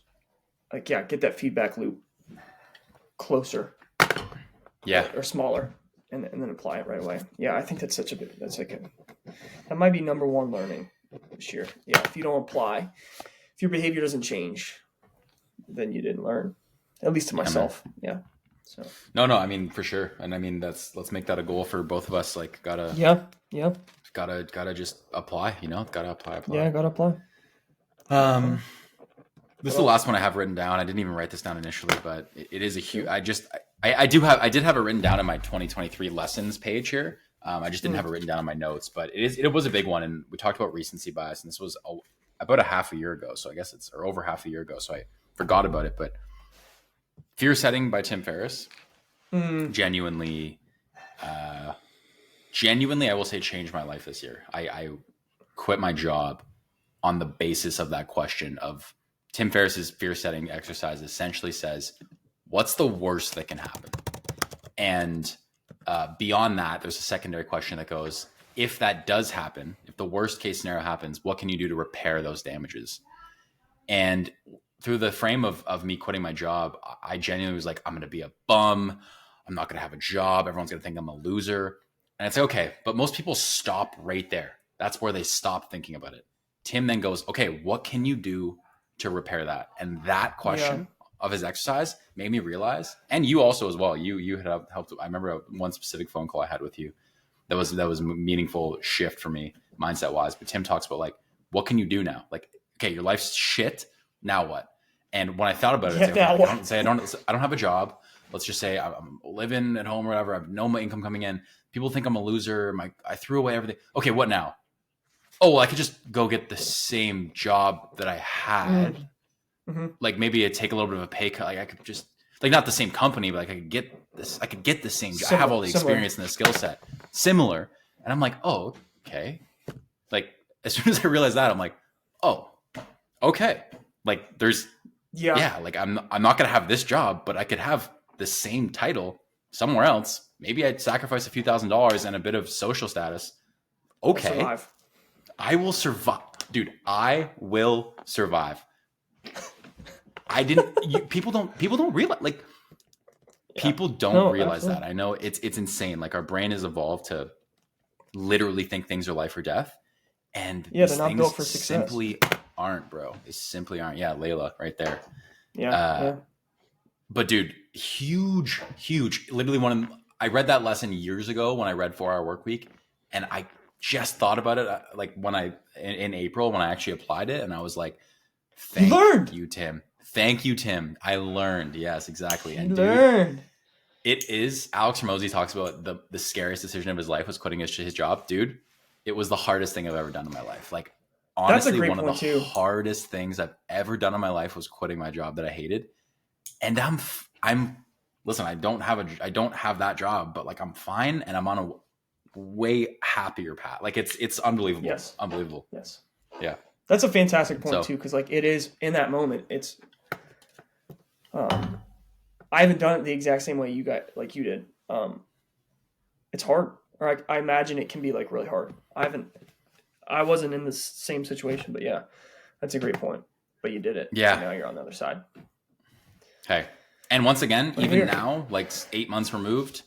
like, yeah, get that feedback loop closer. Yeah. Or smaller and then apply it right away. Yeah, I think that's that might be number one learning this year. Yeah, if you don't apply, if your behavior doesn't change, then you didn't learn. At least to myself. Yeah. So no, I mean for sure. And I mean let's make that a goal for both of us. Like gotta just apply, gotta apply. Yeah, gotta apply. This is the last one I have written down. I didn't even write this down initially, but it is a huge. I did have it written down in my 2023 lessons page here. I just didn't have it written down in my notes, but it was a big one, and we talked about recency bias, and this was about a half a year ago, so I guess it's over half a year ago, so I forgot about it. But Fear Setting by Tim Ferriss, genuinely, I will say changed my life this year. I quit my job on the basis of that question of Tim Ferriss's fear setting exercise. Essentially says, what's the worst that can happen? And beyond that, there's a secondary question that goes, if that does happen, if the worst case scenario happens, what can you do to repair those damages? And through the frame of me quitting my job, I genuinely was like, I'm going to be a bum. I'm not going to have a job. Everyone's going to think I'm a loser. And it's okay. But most people stop right there. That's where they stop thinking about it. Tim then goes, okay, what can you do to repair that? And that question of his exercise made me realize, and you also as well, you had helped. I remember one specific phone call I had with you that was a meaningful shift for me mindset wise. But Tim talks about like, what can you do now? Like, okay, your life's shit. Now what? And when I thought about it, I don't have a job. Let's just say I'm living at home or whatever. I have no income coming in. People think I'm a loser. I threw away everything. Okay, what now? Oh, well, I could just go get the same job that I had. Mm-hmm. Like maybe I'd take a little bit of a pay cut. Like I could just like not the same company, but like I could get the same job. I have all the experience and the skill set. Similar. And I'm like, oh, okay. Like as soon as I realized that, I'm like, oh, okay. Like there's like I'm not gonna have this job, but I could have the same title somewhere else. Maybe I'd sacrifice a few $1,000s and a bit of social status. Okay. I will survive. Dude, I will survive. People don't realize people don't realize absolutely. That. I know it's insane. Like our brain has evolved to literally think things are life or death. And they're not built for success. Simply aren't, bro. They simply aren't. Yeah, Layla right there. Yeah. But dude, huge. Literally I read that lesson years ago when I read 4 Hour Workweek, and I just thought about it like in April when I actually applied it, and I was like, Thank you, Tim. I learned. Yes, exactly. And dude, it is. Alex Hormozy talks about the scariest decision of his life was quitting his job. Dude, it was the hardest thing I've ever done in my life. Like honestly, one of the hardest things I've ever done in my life was quitting my job that I hated. And I'm listen, I don't have that job, but like I'm fine and I'm on a way happier path. Like it's unbelievable. Yes. Unbelievable. Yes. Yeah. That's a fantastic point too, because like it is in that moment. It's I haven't done it the exact same way you did. It's hard, or I imagine it can be like really hard. I wasn't in the same situation, but yeah, that's a great point. But you did it. Yeah. So now you're on the other side. Hey, and once again, even now, like 8 months removed,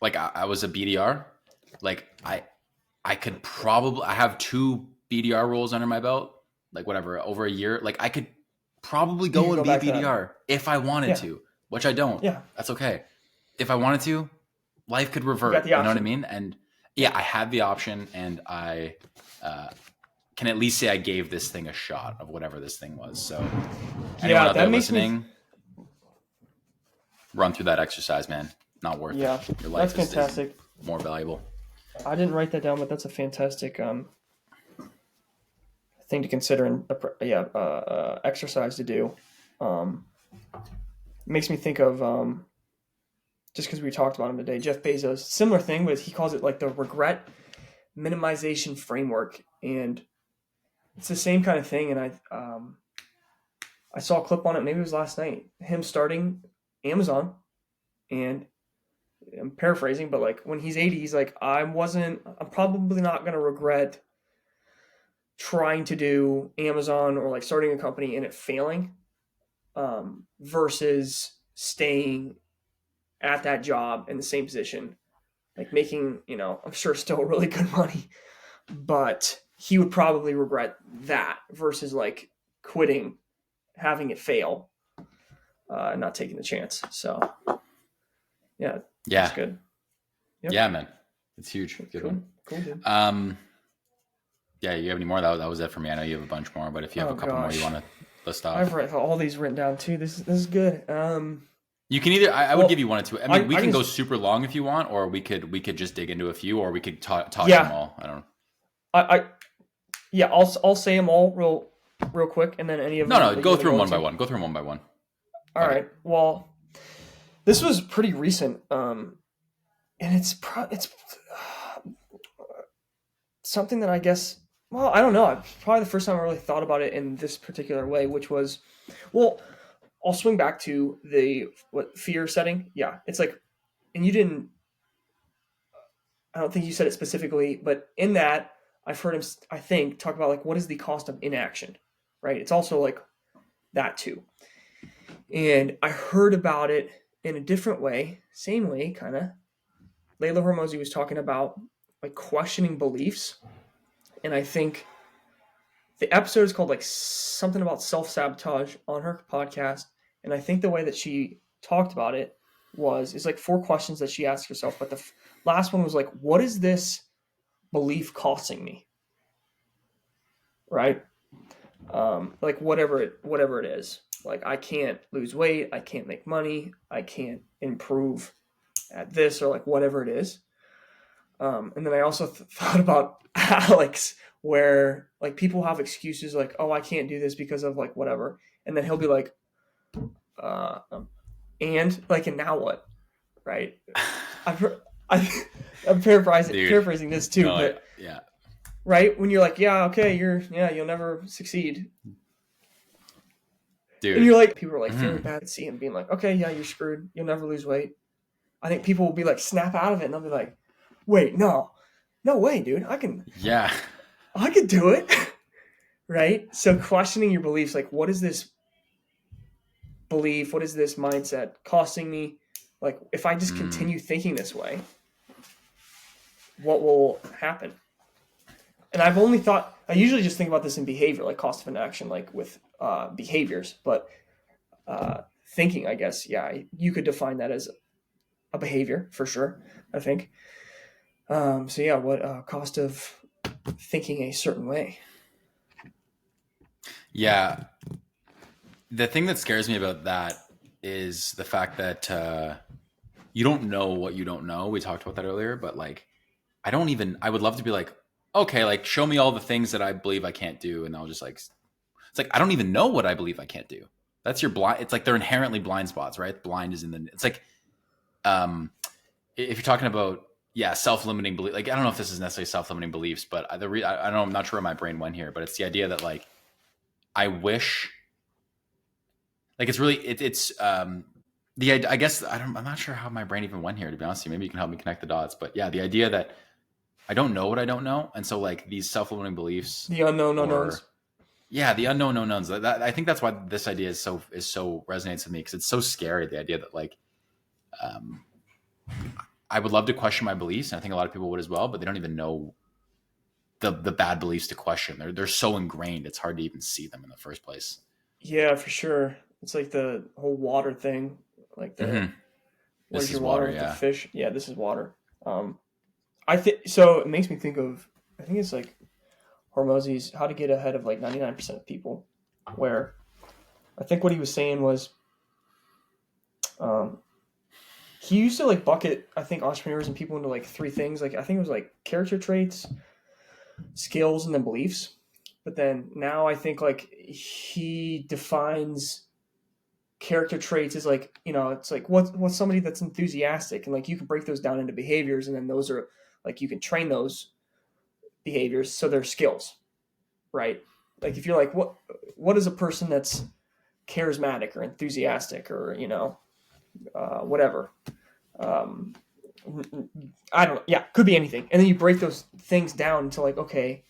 like I was a BDR, like I I have 2 BDR roles under my belt, like whatever, over a year. Like I could probably You go could and go be a back to that. BDR if I wanted Yeah. to, which I don't. Yeah. That's okay. If I wanted to, life could revert. got the You know what I option. mean? And yeah, I had the option, and I can at least say I gave this thing a shot of whatever this thing was. So anyone out that there makes listening, run through that exercise, man. Not worth Yeah, it. Your life that's fantastic. is more valuable. I didn't write that down, but that's a fantastic thing to consider and exercise to do. Makes me think of just because we talked about him today, Jeff Bezos. Similar thing, but he calls it like the regret minimization framework, and it's the same kind of thing. And I saw a clip on it. Maybe it was last night. Him starting Amazon, and I'm paraphrasing, but like when he's 80, he's like, I'm probably not going to regret trying to do Amazon or like starting a company and it failing, versus staying at that job in the same position, like making, I'm sure still really good money, but he would probably regret that versus like quitting, having it fail, not taking the chance. So yeah. That's good. Yep. Yeah, man. It's huge. Good one. Cool, dude. Yeah, you have any more? That was it for me. I know you have a bunch more, but if you have a couple more you want to list off. I've read all these written down too. This is good. You can either I would give you 1 or 2. I mean, we can go super long if you want, or we could just dig into a few, or we could talk them all. I don't know. I'll say them all real quick, and then any of them. No, go through them one by one. Go through them one by one. All right. Well, this was pretty recent, and it's something that I guess. Well, I don't know. It's probably the first time I really thought about it in this particular way, which was, well, I'll swing back to the fear setting. Yeah, it's like, and you didn't. I don't think you said it specifically, but in that, I've heard him, I think, talk about like what is the cost of inaction, right? It's also like that too. And I heard about it in a different way, same way, kind of. Layla Hormozi was talking about like questioning beliefs. And I think the episode is called like something about self-sabotage on her podcast. And I think the way that she talked about it is like 4 questions that she asked herself. But the last one was like, what is this belief costing me? Right? Like whatever it is. Like I can't lose weight. I can't make money. I can't improve at this, or like whatever it is. And then I also thought about Alex, where like people have excuses like, oh, I can't do this because of like whatever. And then he'll be like, and now what? Right. I'm paraphrasing this too, but yeah. Right. When you're like, yeah, okay, you'll never succeed. Dude. And you're like, people are like feeling bad to see him being like, okay, yeah, you're screwed. You'll never lose weight. I think people will be like, snap out of it. And they'll be like, wait, no way, dude. I can do it. Right. So questioning your beliefs, like, what is this belief? What is this mindset costing me? Like, if I just continue thinking this way, what will happen? And I usually just think about this in behavior, like cost of inaction, like with behaviors, but thinking, I guess, yeah, you could define that as a behavior for sure, I think. So yeah, what cost of thinking a certain way? Yeah. The thing that scares me about that is the fact that you don't know what you don't know. We talked about that earlier, but like, I would love to be like, okay, like show me all the things that I believe I can't do. And I'll just like, it's like, I don't even know what I believe I can't do. That's your blind. It's like, they're inherently blind spots, right? Blind is it's like, if you're talking about, self-limiting belief, like, I don't know if this is necessarily self-limiting beliefs, but I don't know, I'm not sure where my brain went here, but it's the idea that like, I wish, like, it's really, I guess, I'm not sure how my brain even went here, to be honest with you. Maybe you can help me connect the dots, but yeah, the idea that I don't know what I don't know. And so like these self-limiting beliefs, the unknown unknowns. Yeah. The unknown unknowns. I think that's why this idea is so resonates with me. Cause it's so scary. The idea that like, I would love to question my beliefs. And I think a lot of people would as well, but they don't even know the bad beliefs to question. They're so ingrained, it's hard to even see them in the first place. Yeah, for sure. It's like the whole water thing, like the This where's is your water water, with the yeah. fish? Yeah, this is water. I think so. It makes me think of, I think it's like Hormozy's How to Get Ahead of like 99% of People, where I think what he was saying was, he used to like bucket, I think, entrepreneurs and people into like three things. Like I think it was like character traits, skills, and then beliefs. But then now I think like he defines character traits as like, it's like what's somebody that's enthusiastic, and like you can break those down into behaviors, and then those are like you can train those behaviors so they're skills, right? Like if you're like what is a person that's charismatic or enthusiastic or whatever. I don't know. Yeah, could be anything. And then you break those things down into like, okay,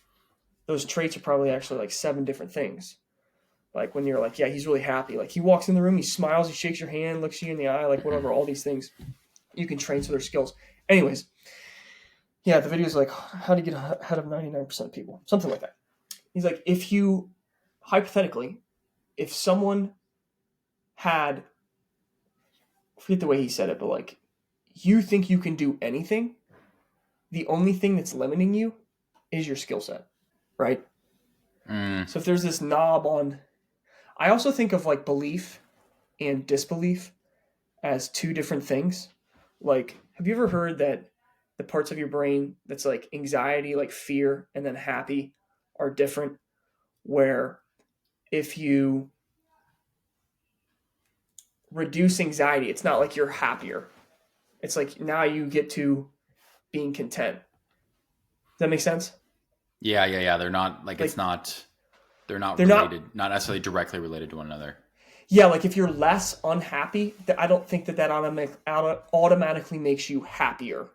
those traits are probably actually like 7 different things. Like when you're like, yeah, he's really happy. Like he walks in the room, he smiles, he shakes your hand, looks you in the eye, like whatever, all these things you can train so they're skills. Anyways, yeah, the video is like how to get ahead of 99% of people. Something like that. He's like, if you, hypothetically, if someone had, I forget the way he said it, but like, you think you can do anything, the only thing that's limiting you is your skill set, right? So if there's this knob on, I also think of like belief and disbelief as 2 different things. Like, have you ever heard that the parts of your brain that's like anxiety, like fear, and then happy are different? Where if you reduce anxiety, it's not like you're happier. It's like now you get to being content. Does that make sense? Yeah. They're not like they're not they're related, not necessarily directly related to one another. Yeah, like if you're less unhappy, I don't think that automatically makes you happier.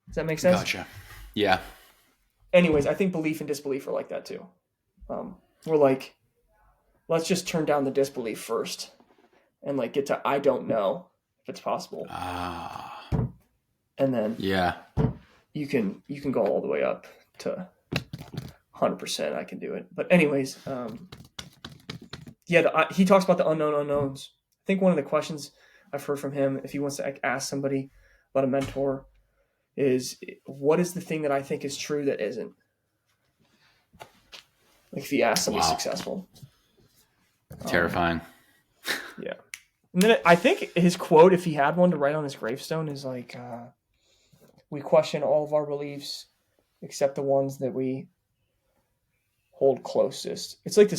Does that make sense? Gotcha. Yeah. Anyways, I think belief and disbelief are like that too. We're like, let's just turn down the disbelief first and like get to I don't know if it's possible. And then you can go all the way up to 100%. I can do it. But anyways, he talks about the unknown unknowns. I think one of the questions I've heard from him, if he wants to like, ask somebody about a mentor, is what is the thing that I think is true that isn't? Like if he asks somebody successful. Terrifying. Yeah. And then I think his quote, if he had one to write on his gravestone, is like, we question all of our beliefs except the ones that we hold closest. It's like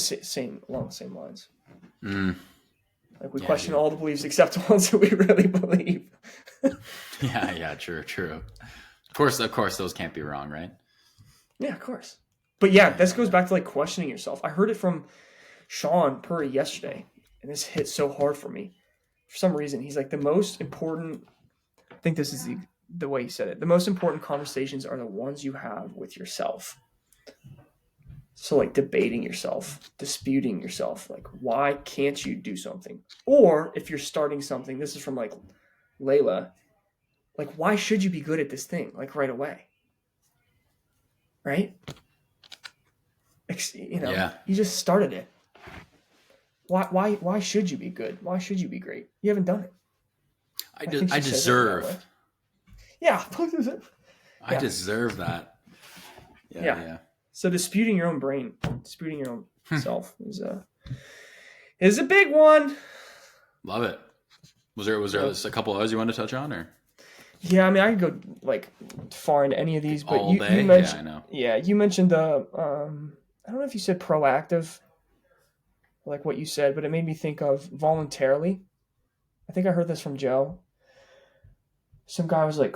along the same lines. Like we question all the beliefs except the ones that we really believe. Yeah, true. Of course, those can't be wrong, right? Yeah, of course. But yeah, this goes back to like questioning yourself. I heard it from Sean Purry yesterday, and this hit so hard for me. For some reason, he's like, the most important, I think this is the way he said it, the most important conversations are the ones you have with yourself. So like debating yourself, disputing yourself, like why can't you do something? Or if you're starting something, this is from like Layla, like why should you be good at this thing like right away? Right? You just started it. Why should you be good? Why should you be great? You haven't done it. I deserve. Yeah. I deserve that. Yeah. So disputing your own brain, disputing your own self is a big one. Love it. Was there a couple others you wanted to touch on, or? Yeah, I mean, I could go like far into any of these, but you mentioned, I know. Yeah, you mentioned the I don't know if you said proactive, like what you said, but it made me think of voluntarily. I think I heard this from Joe. Some guy was like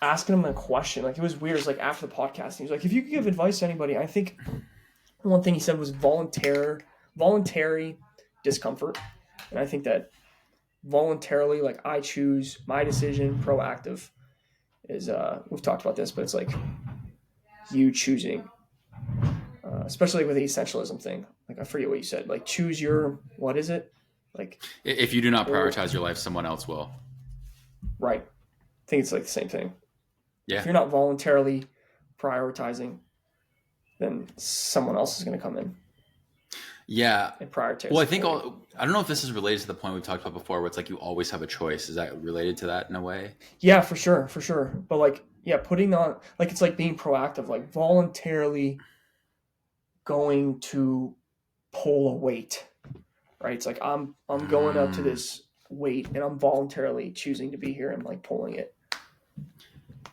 asking him a question. Like it was weird. It was like after the podcast, he was like, if you could give advice to anybody, I think one thing he said was voluntary discomfort. And I think that voluntarily, like I choose my decision, proactive is, we've talked about this, but it's like you choosing, especially with the essentialism thing. Like I forget what you said, like choose your, what is it? Like if you do not prioritize your life, someone else will. Right. I think it's like the same thing. Yeah. If you're not voluntarily prioritizing, then someone else is going to come in. Yeah. And prioritize. Well, I think I don't know if this is related to the point we talked about before, where it's like you always have a choice. Is that related to that in a way? Yeah, for sure. But like, yeah, putting on, like, it's like being proactive, like voluntarily going to pull a weight, right? It's like I'm going up to this weight and I'm voluntarily choosing to be here and like pulling it,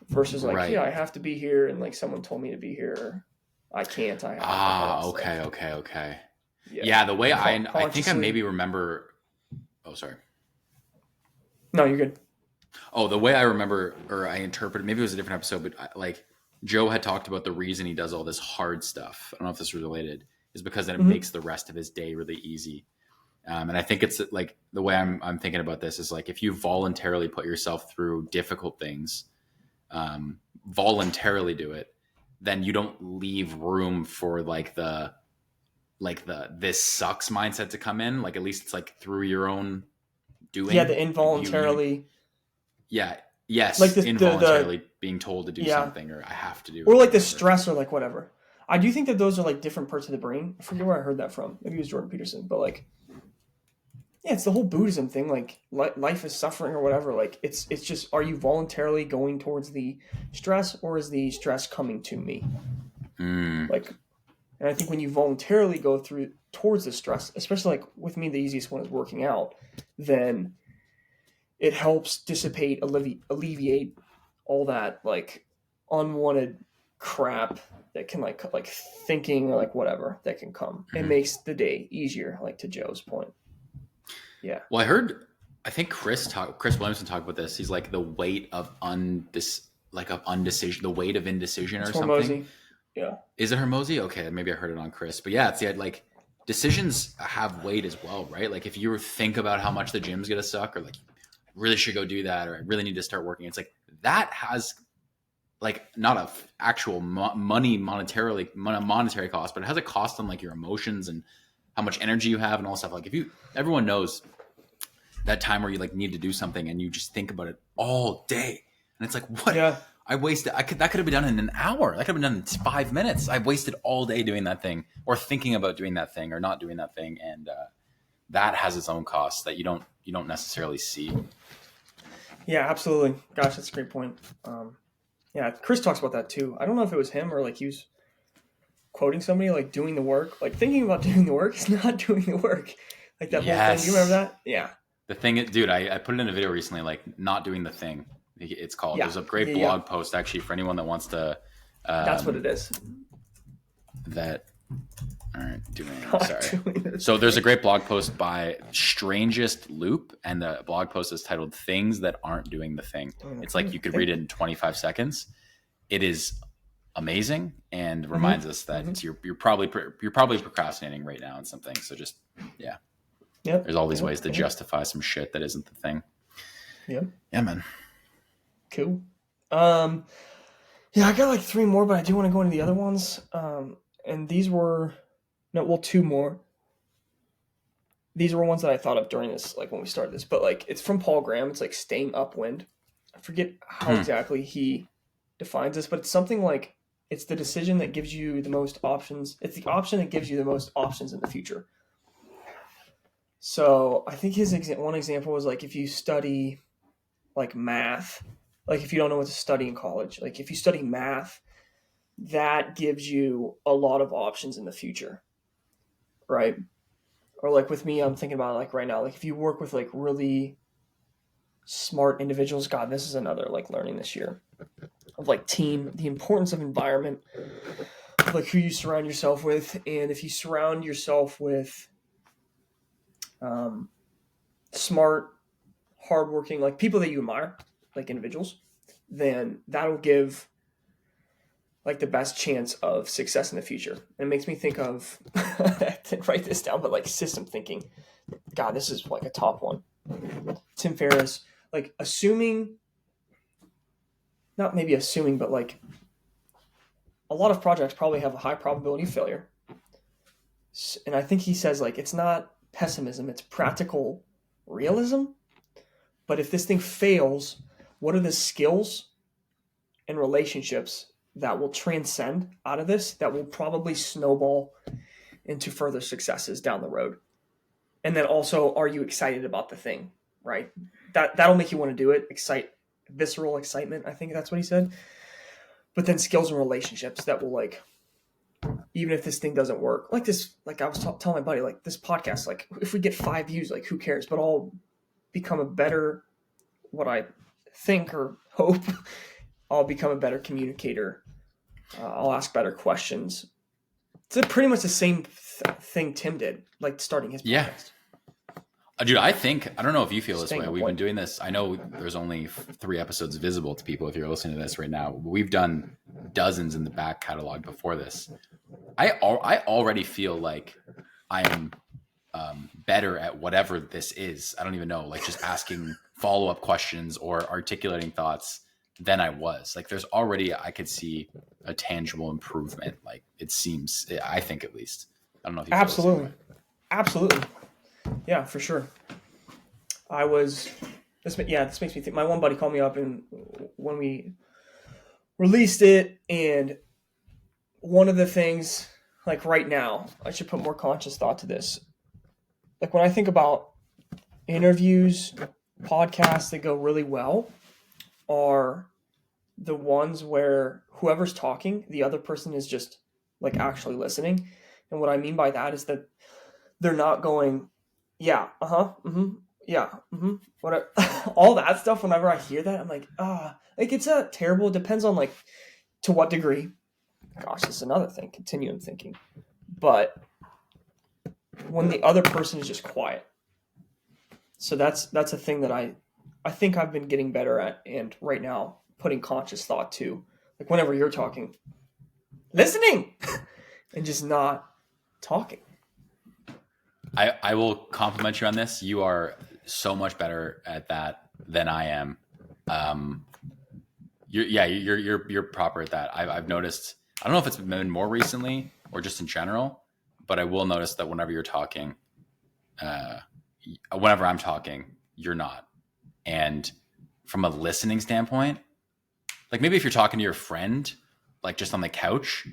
versus like, Right. yeah, I have to be here and like someone told me to be here. Or I can't. I have. Okay. Yeah, the way I think I maybe remember. Oh, sorry. No, you're good. Oh, the way I remember, or I interpreted, maybe it was a different episode, but like Joe had talked about the reason he does all this hard stuff. I don't know if this is related, is because then it makes the rest of his day really easy. And I think it's like the way I'm thinking about this is like if you voluntarily put yourself through difficult things, voluntarily do it, then you don't leave room for like the this sucks mindset to come in. Like at least it's like through your own doing. Yeah, the involuntarily. Yes. Like involuntarily being told to do something, or I have to do, or like the stress, or like whatever. I do think that those are like different parts of the brain. I forget where I heard that from. Maybe it was Jordan Peterson, but like, yeah, it's the whole Buddhism thing. Like life is suffering or whatever. Like it's just, are you voluntarily going towards the stress, or is the stress coming to me? Like, and I think when you voluntarily go towards the stress, especially like with me, the easiest one is working out, then it helps dissipate, alleviate all that like unwanted crap that can like thinking or like whatever that can come. It makes the day easier, like to Joe's point. Yeah. Well, I think Chris Williamson talked about this. He's like the weight of indecision, the weight of indecision or something. Yeah. Is it Hormozy? Okay, maybe I heard it on Chris. But yeah, it's like decisions have weight as well, right? Like if you think about how much the gym's gonna suck, or like really should go do that, or I really need to start working, it's like that has like not a actual monetary cost, but it has a cost on like your emotions and how much energy you have and all stuff. Like everyone knows that time where you like need to do something and you just think about it all day, and it's like, what? Yeah. That could have been done in an hour. That could have been done in 5 minutes. I wasted all day doing that thing, or thinking about doing that thing, or not doing that thing, and that has its own costs that you don't necessarily see. Yeah, absolutely. Gosh, that's a great point. Yeah, Chris talks about that too. I don't know if it was him or like he was quoting somebody, like doing the work, like thinking about doing the work is not doing the work. Like that whole thing. You remember that? Yeah. The thing, dude, I put it in a video recently, like not doing the thing. It's called. Yeah. There's a great blog post actually for anyone that wants to. That's what it is. That aren't doing. Sorry. So there's a great blog post by Strangest Loop, and the blog post is titled "Things That Aren't Doing the Thing." It's like you could read it in 25 seconds. It is amazing and reminds us that you're probably procrastinating right now on something. So just there's all these ways to justify some shit that isn't the thing. Yeah, man. Cool. Yeah, I got like 3 more, but I do want to go into the other ones. And these were two more. These were ones that I thought of during this, like when we started this, but like it's from Paul Graham. It's like staying upwind. I forget how exactly he defines this, but it's something like it's the decision that gives you the most options. It's the option that gives you the most options in the future. So I think his one example was like if you study like math, like if you don't know what to study in college, like if you study math, that gives you a lot of options in the future, right? Or like with me, I'm thinking about like right now, like if you work with like really smart individuals, God, this is another like learning this year of like team, the importance of environment, of like who you surround yourself with. And if you surround yourself with smart, hardworking, like people that you admire, like individuals, then that'll give like the best chance of success in the future. And it makes me think of, I didn't write this down, but like system thinking. God, this is like a top one. Tim Ferriss, like not maybe assuming, but like a lot of projects probably have a high probability of failure. And I think he says like, it's not pessimism, it's practical realism. But if this thing fails, what are the skills and relationships that will transcend out of this, that will probably snowball into further successes down the road. And then also, are you excited about the thing, right? That'll make you want to do it. Visceral excitement. I think that's what he said. But then skills and relationships that will, like, even if this thing doesn't work, like this, like I was telling my buddy, like this podcast, like if we get 5 views, like who cares? But I'll become a better, what I think or hope, I'll become a better communicator. I'll ask better questions. It's pretty much the same thing Tim did, like starting his podcast. Yeah. Dude, I don't know if you feel this way. We've been doing this. I know there's only 3 episodes visible to people if you're listening to this right now. We've done dozens in the back catalog before this. I already feel like I am better at whatever this is. I don't even know, like just asking follow-up questions or articulating thoughts than I was. Like there's already, I could see a tangible improvement. Like it seems, I think at least. I don't know if you feel the same way. Absolutely. Yeah, for sure. This makes me think. My one buddy called me up and when we released it, and one of the things, like right now, I should put more conscious thought to this. Like when I think about interviews, podcasts that go really well are the ones where whoever's talking, the other person is just like actually listening. And what I mean by that is that they're not going, yeah, yeah, whatever. All that stuff, whenever I hear that, I'm like, like it's a terrible, it depends on like to what degree. Gosh, this is another thing, continuum thinking. But when the other person is just quiet. So that's a thing that I think I've been getting better at, and right now putting conscious thought to, like whenever you're talking, listening and just not talking. I will compliment you on this. You are so much better at that than I am. You're proper at that. I've noticed. I don't know if it's been more recently or just in general, but I will notice that whenever you're talking, whenever I'm talking, you're not. And from a listening standpoint, like maybe if you're talking to your friend, like just on the couch,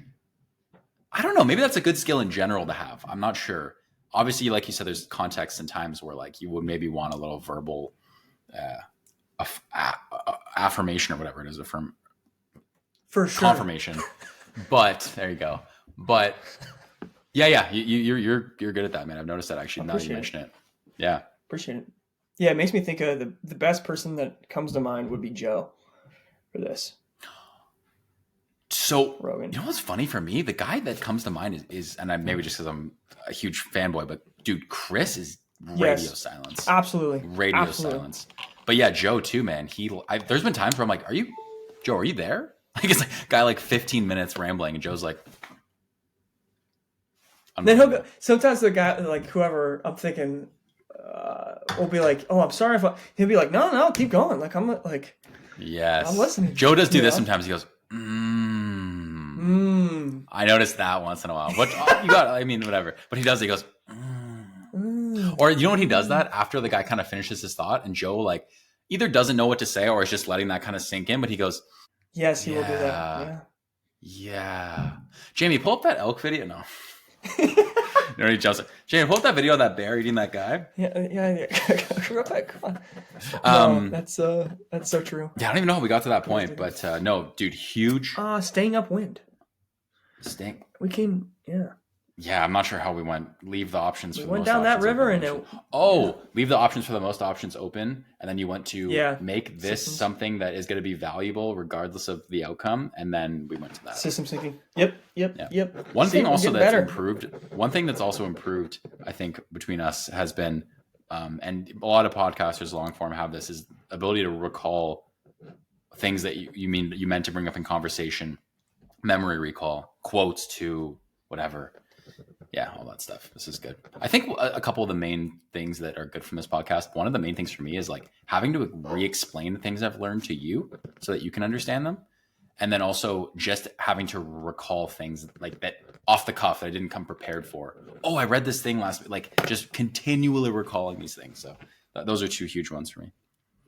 I don't know. Maybe that's a good skill in general to have. I'm not sure. Obviously, like you said, there's contexts and times where like you would maybe want a little verbal affirmation or whatever it is, for sure, confirmation. But there you go. But yeah, you're good at that, man. I've noticed that actually. Now you mention it. Yeah, appreciate it. Yeah, it makes me think of the best person that comes to mind would be Joe for this. So, Rogan. You know what's funny for me? The guy that comes to mind is and I maybe just because I'm a huge fanboy, but dude, Chris is radio silence. Absolutely. Radio silence. But yeah, Joe too, man. There's been times where I'm like, Joe, are you there? Like it's like guy like 15 minutes rambling and Joe's like, then he'll go, sometimes the guy, like whoever I'm thinking will be like, oh, I'm sorry he'll be like, no, keep going. Like I'm like, yes, I'm listening. Joe does do this sometimes. He goes, I noticed that once in a while. What you got? I mean, whatever. But he does. He goes, or you know what he does that after the guy kind of finishes his thought, and Joe like either doesn't know what to say or is just letting that kind of sink in. But he goes, yes, he will do that. Yeah. Jamie, pull up that elk video. No. You know, he jumps. Jamie, pull up that video of that bear eating that guy. Yeah. No, that's so true. Yeah, I don't even know how we got to that point, but no, dude, huge. Staying upwind. We came, Yeah, I'm not sure how we went. Leave the options. We went down that river and leave the options for the most options open, and then you went to make this systems. Something that is going to be valuable regardless of the outcome, and then we went to that. System thinking. Yep. One thing also that's improved. One thing that's also improved, I think, between us has been, and a lot of podcasters long form have this, is ability to recall things that you meant to bring up in conversation, memory recall, quotes to whatever. Yeah, all that stuff. This is good. I think a couple of the main things that are good from this podcast, one of the main things for me is like having to re-explain the things I've learned to you so that you can understand them. And then also just having to recall things like that off the cuff that I didn't come prepared for. Oh, I read this thing last week. Like just continually recalling these things. So those are 2 huge ones for me.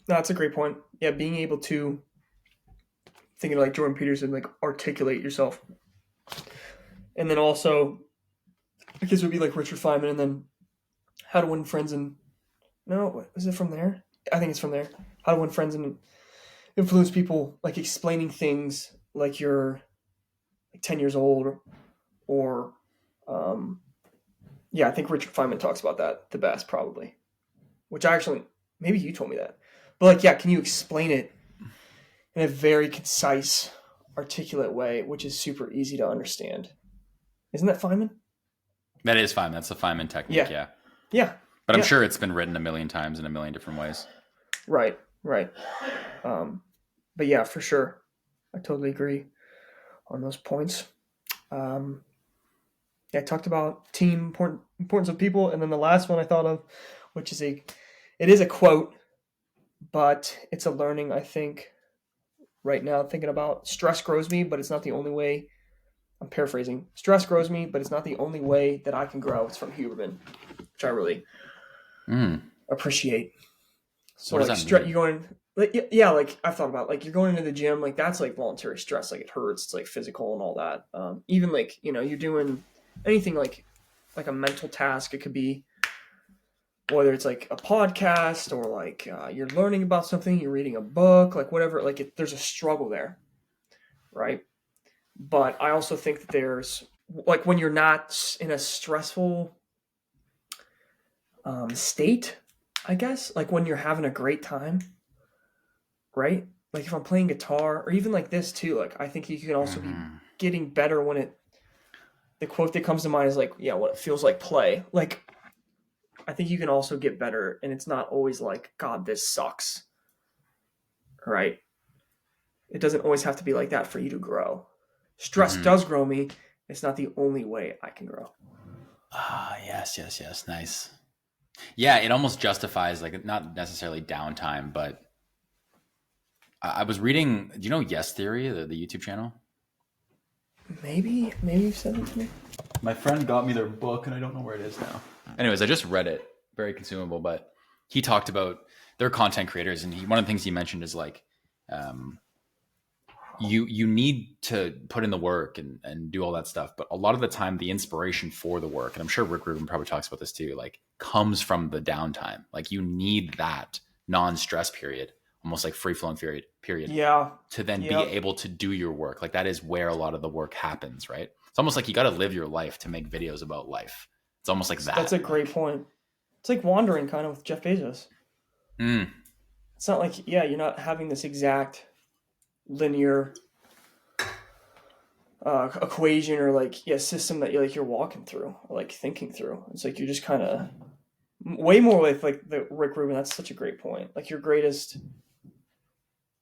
No, that's a great point. Yeah, being able to thinking like Jordan Peterson, like articulate yourself. And then also, I guess it would be like Richard Feynman, and then How to Win Friends and no, is it from there? I think it's from there. How to Win Friends and Influence People, like explaining things like you're like 10 years old, or yeah, I think Richard Feynman talks about that the best probably. Which I actually, maybe you told me that, but like, yeah, can you explain it in a very concise, articulate way, which is super easy to understand? Isn't that Feynman? That is Feynman. That's the Feynman technique. Yeah. Yeah. But I'm sure it's been written a million times in a million different ways. Right. But yeah, for sure. I totally agree on those points. Yeah, I talked about team importance of people. And then the last one I thought of, which is it is a quote, but it's a learning, I think, right now, thinking about stress grows me, but it's not the only way. I'm paraphrasing. Stress grows me, but it's not the only way that I can grow. It's from Huberman, which I really appreciate. So what does that mean? You're going, yeah, like I've thought about, like you're going into the gym, like that's like voluntary stress, like it hurts, it's like physical and all that. Even like, you know, you're doing anything like a mental task. It could be whether it's like a podcast or like you're learning about something, you're reading a book, like whatever, like there's a struggle there, right? But I also think that there's like when you're not in a stressful state, I guess, like when you're having a great time, right? Like if I'm playing guitar or even like this too, like I think you can also be getting better when the quote that comes to mind is like, yeah, what it feels like play. Like I think you can also get better, and it's not always like, God, this sucks, right? It doesn't always have to be like that for you to grow. Stress does grow me. It's not the only way I can grow. Yes. Nice. Yeah, it almost justifies, like, not necessarily downtime, but I was reading, do you know Yes Theory, the YouTube channel? Maybe you've said it to me. My friend got me their book, and I don't know where it is now. Anyways, I just read it. Very consumable, but he talked about their content creators, and one of the things he mentioned is like, you need to put in the work and do all that stuff, but a lot of the time the inspiration for the work, and I'm sure Rick Rubin probably talks about this too, like comes from the downtime. Like you need that non-stress period, almost like free-flowing period to then be able to do your work. Like that is where a lot of the work happens, right? It's almost like you got to live your life to make videos about life. It's almost like that. That's a great point. It's like wandering kind of with Jeff Bezos. It's not like, you're not having this exact linear equation or like system that you're walking through or like thinking through. It's like you're just kind of way more with like the Rick Rubin. That's such a great point. Like your greatest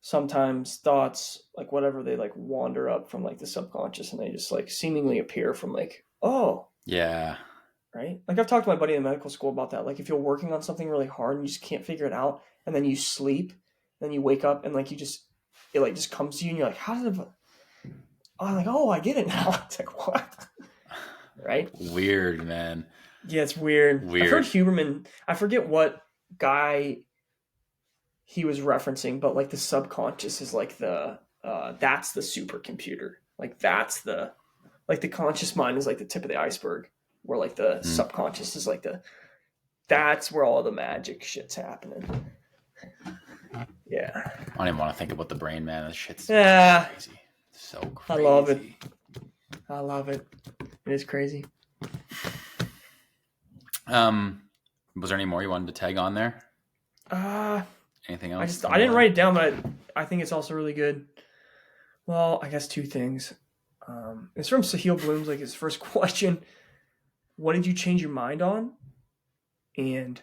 sometimes thoughts, like whatever, they like wander up from like the subconscious and they just like seemingly appear from like, oh yeah, right. Like I've talked to my buddy in medical school about that. Like if you're working on something really hard and you just can't figure it out, and then you sleep, then you wake up and like it like just comes to you and you're like, how did it? I'm like, oh, I get it now. It's like, what? Right? Weird, man. Yeah, it's weird. I've heard Huberman, I forget what guy he was referencing, but like the subconscious is like that's the supercomputer. Like that's the conscious mind is like the tip of the iceberg, where like the subconscious is like that's where all the magic shit's happening. Yeah. I don't even want to think about the brain, man. That shit's crazy. So crazy. I love it. It is crazy. Was there any more you wanted to tag on there? Anything else? I didn't write it down, but I think it's also really good. Well, I guess two things. It's from Sahil Bloom's, like his first question. What did you change your mind on? And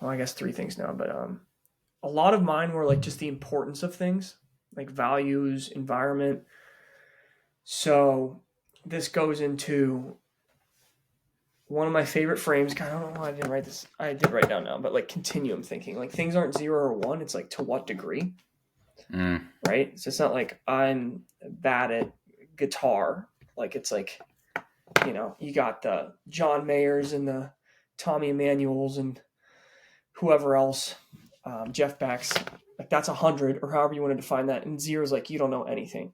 well, I guess three things now, but a lot of mine were like just the importance of things, like values, environment. So this goes into one of my favorite frames. God, I don't know why I didn't write this. I did write down now, but like continuum thinking, like things aren't 0 or 1. It's like to what degree, right? So it's not like I'm bad at guitar. Like it's like, you got the John Mayers and the Tommy Emmanuels and whoever else, Jeff Beck's, Like that's 100 or however you want to define that. And 0 is like, you don't know anything.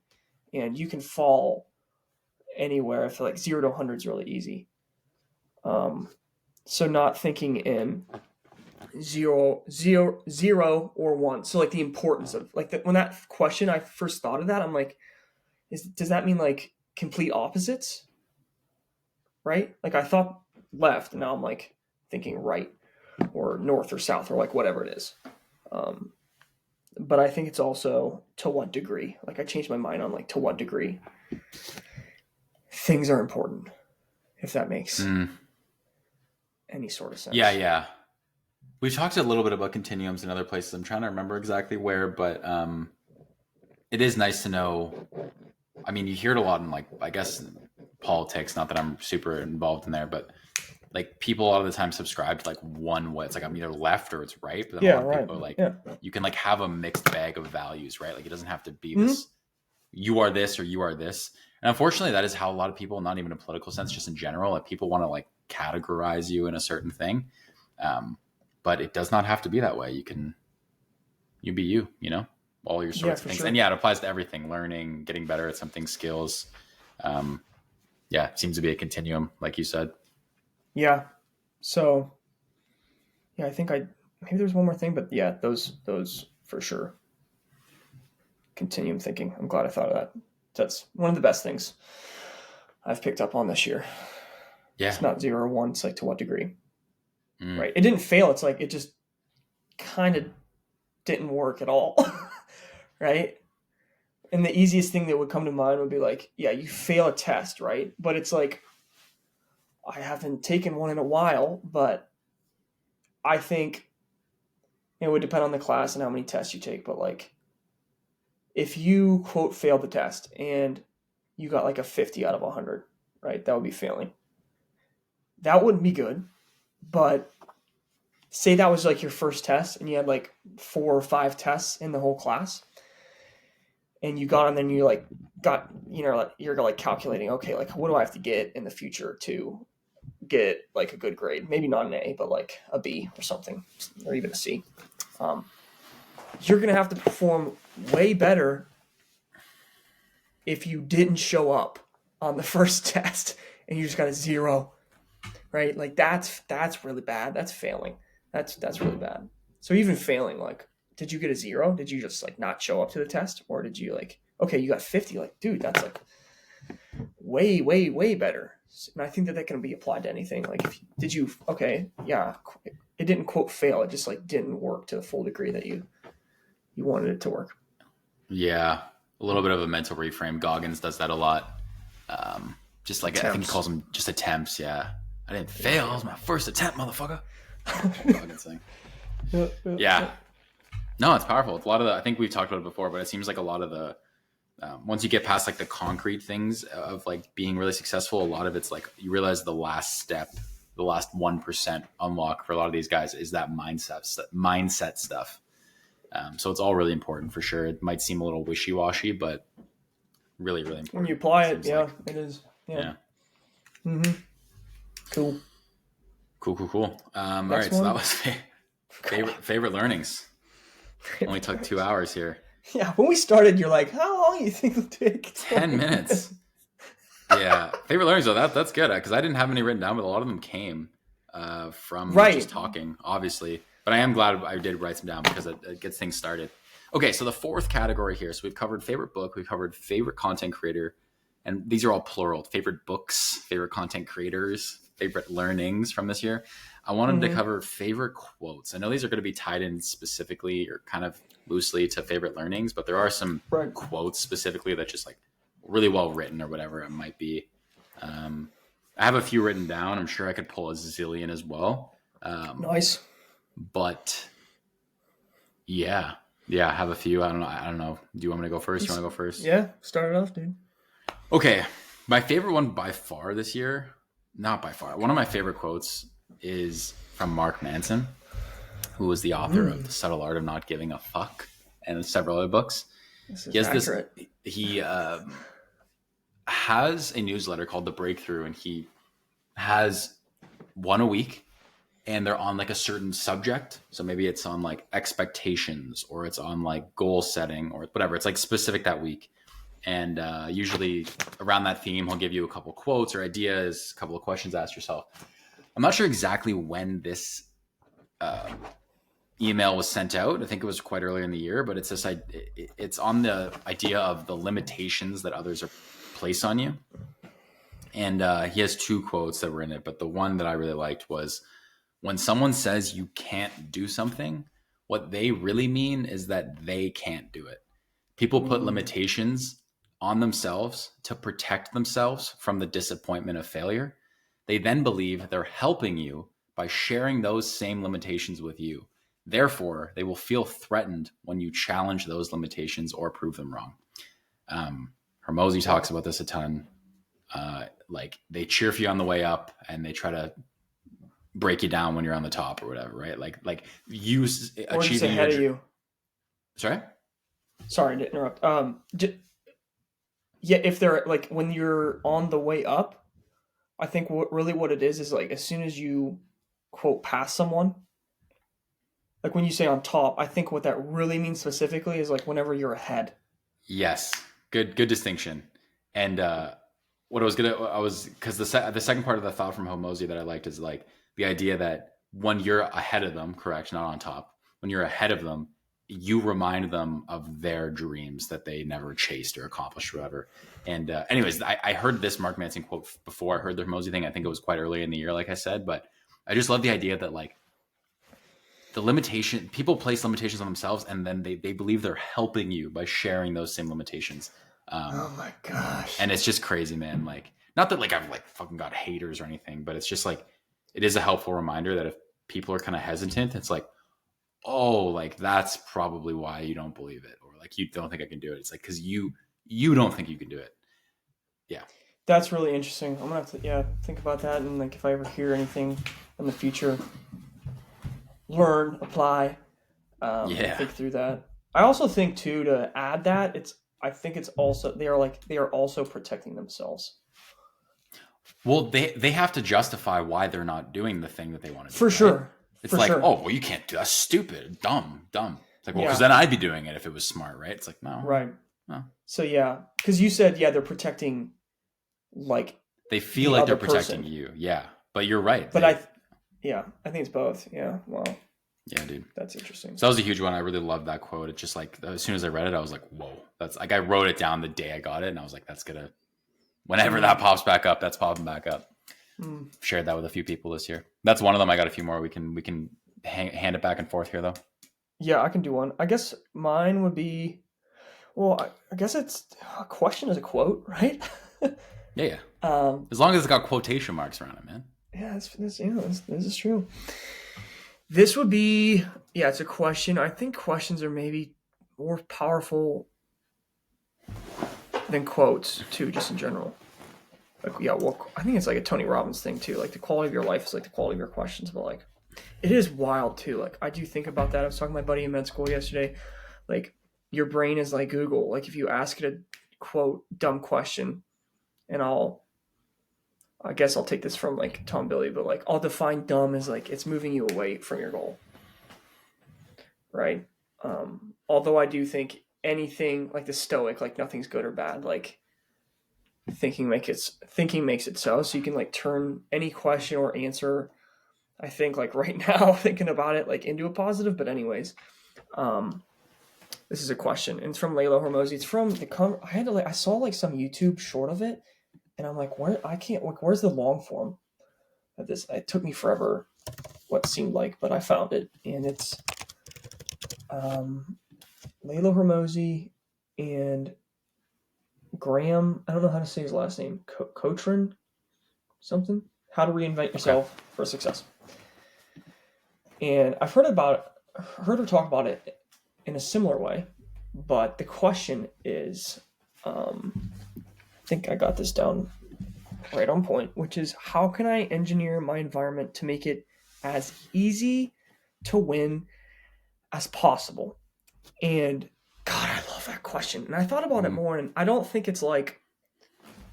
And you can fall anywhere. I feel like 0 to 100 is really easy. So not thinking in zero or 1. So like the importance of like when that question, I first thought of that, I'm like, does that mean like complete opposites? Right? Like I thought left, and now I'm like thinking right or north or south or like whatever it is. But I think it's also to what degree. Like I changed my mind on like to what degree things are important, if that makes any sort of sense. Yeah. We've talked a little bit about continuums in other places. I'm trying to remember exactly where, but it is nice to know. I mean, you hear it a lot in like, I guess, politics, not that I'm super involved in there, but like people a lot of the time subscribe to like one way. It's like I'm either left or it's right. But then a lot of people are like, you can like have a mixed bag of values, right? Like it doesn't have to be this, you are this or you are this. And unfortunately, that is how a lot of people, not even in a political sense, just in general, like people want to like categorize you in a certain thing. But it does not have to be that way. You be you, you know, all your sorts of things. Sure. And yeah, it applies to everything, learning, getting better at something, skills. It seems to be a continuum, like you said. Yeah. So, yeah, I think maybe there's one more thing, but yeah, those for sure. Continuum thinking. I'm glad I thought of that. That's one of the best things I've picked up on this year. Yeah. It's not 0 or 1. It's like to what degree. Right. It didn't fail. It's like it just kind of didn't work at all. Right. And the easiest thing that would come to mind would be like, yeah, you fail a test, right? But it's like, I haven't taken one in a while, but I think it would depend on the class and how many tests you take. But like, if you quote failed the test and you got like a 50 out of 100, right? That would be failing. That wouldn't be good. But say that was like your first test and you had like 4 or 5 tests in the whole class and you got, and then you like got, you know, like you're like calculating, okay, like what do I have to get in the future to get like a good grade? Maybe not an A, but like a B or something, or even a C. You're going to have to perform way better if you didn't show up on the first test and you just got a 0. Right? Like that's really bad. That's failing. That's really bad. So even failing, like, did you get a 0? Did you just like not show up to the test? Or did you like, okay, you got 50, like, dude, that's like way, way, way better. And I think that can be applied to anything. Like, it didn't quote fail. It just like didn't work to the full degree that you wanted it to work. Yeah. A little bit of a mental reframe. Goggins does that a lot. Just like, attempts. I think he calls them just attempts. Yeah. I didn't fail. It was my first attempt, motherfucker. Yeah. No, it's powerful. It's a lot of I think we've talked about it before, but it seems like a lot of the, once you get past like the concrete things of like being really successful, a lot of it's like you realize the last step, the last 1% unlock for a lot of these guys is that mindset stuff. So it's all really important for sure. It might seem a little wishy-washy, but really, really important. When you apply it, it is. Yeah. Mm-hmm. Cool. All right, so that was favorite learnings. Only took 2 hours here. Yeah, when we started, you're like, how long do you think it'll take? 10 minutes. Yeah, favorite learnings though. That's good because I didn't have any written down, but a lot of them came from just talking, obviously. But I am glad I did write some down because it gets things started. Okay, so the fourth category here. So we've covered favorite book, we've covered favorite content creator, and these are all plural. Favorite books, favorite content creators, favorite learnings from this year. I wanted to cover favorite quotes. I know these are going to be tied in specifically or kind of loosely to favorite learnings, but there are some quotes specifically that just like really well written or whatever it might be. I have a few written down. I'm sure I could pull a zillion as well. Nice. But yeah, I have a few. I don't know. Do you want me to go first? You want to go first? Yeah, start it off, dude. Okay. My favorite one by far this year, not by far, one of my favorite quotes is from Mark Manson, who was the author of The Subtle Art of Not Giving a Fuck and several other books. He has a newsletter called The Breakthrough, and he has one a week, and they're on like a certain subject. So maybe it's on like expectations, or it's on like goal setting, or whatever. It's like specific that week. And usually around that theme, he'll give you a couple quotes or ideas, a couple of questions to ask yourself. I'm not sure exactly when this email was sent out. I think it was quite earlier in the year, but it's on the idea of the limitations that others are placed on you. And he has 2 quotes that were in it, but the one that I really liked was, when someone says you can't do something, what they really mean is that they can't do it. People put limitations on themselves to protect themselves from the disappointment of failure. They then believe they're helping you by sharing those same limitations with you. Therefore, they will feel threatened when you challenge those limitations or prove them wrong. Hormozy talks about this a ton. Like they cheer for you on the way up, and they try to break you down when you're on the top or whatever, right? Like you achieving ahead of you. Sorry to interrupt. Yeah, if they're like, when you're on the way up, I think what it is like, as soon as you quote pass someone, like when you say on top, I think what that really means specifically is like whenever you're ahead. Yes, good distinction. And what because the second part of the thought from Hormozy that I liked is like the idea that when you're ahead of them, correct, not on top, when you're ahead of them, you remind them of their dreams that they never chased or accomplished or whatever. And anyways, I heard this Mark Manson quote before I heard the Hormozy thing. I think it was quite early in the year, like I said, but I just love the idea that like people place limitations on themselves, and then they believe they're helping you by sharing those same limitations. Oh my gosh. And it's just crazy, man. Like, not that like I've like fucking got haters or anything, but it's just like, it is a helpful reminder that if people are kind of hesitant, it's like, oh, like that's probably why you don't believe it, or like you don't think I can do it. It's like, because you don't think you can do it. Yeah, that's really interesting. I'm gonna have to think about that, and like if I ever hear anything in the future, learn, apply, think through that. I also think too, to add that, I think it's also they are also protecting themselves. Well, they have to justify why they're not doing the thing that they want to do. For sure. Right? It's like, oh, well, you can't do that. Stupid, dumb. It's like, well, because then I'd be doing it if it was smart, right? It's like, no. Right. No. So, because you said, they're protecting, like, they feel like they're protecting you. Yeah. But you're right. But I think it's both. Yeah. Wow. Yeah, dude. That's interesting. So that was a huge one. I really loved that quote. It's just like, as soon as I read it, I was like, whoa. That's like, I wrote it down the day I got it, and I was like, that's going to, whenever that pops back up, that's popping back up. Shared that with a few people this year. That's one of them. I got a few more. We can hand it back and forth here, though. Yeah, I can do one. I guess mine would be, well, I guess it's a question is a quote, right? Yeah. As long as it's got quotation marks around it, man. Yeah, this is true. This would be, it's a question. I think questions are maybe more powerful than quotes too, just in general. Like, I think it's like a Tony Robbins thing too. Like, the quality of your life is like the quality of your questions. But like, it is wild too. Like, I do think about that. I was talking to my buddy in med school yesterday. Like, your brain is like Google. Like, if you ask it a quote dumb question, and I guess I'll take this from like Tom Billy, but like, I'll define dumb as like it's moving you away from your goal, right? Although I do think anything like the Stoic, like nothing's good or bad. Like, thinking makes it so you can like turn any question or answer, I think, like right now thinking about it, like into a positive. But anyways, this is a question, and it's from Layla Hormozy. It's from I saw like some YouTube short of it, and I'm like, where's the long form of this? It took me forever, what seemed like, but I found it, and it's Layla Hormozy and Graham, I don't know how to say his last name, Cochran, something. How to reinvent yourself for success. And I've heard her talk about it in a similar way, but the question is, I think I got this down right on point, which is, how can I engineer my environment to make it as easy to win as possible? And God, I love that question. And I thought about it more, and I don't think it's like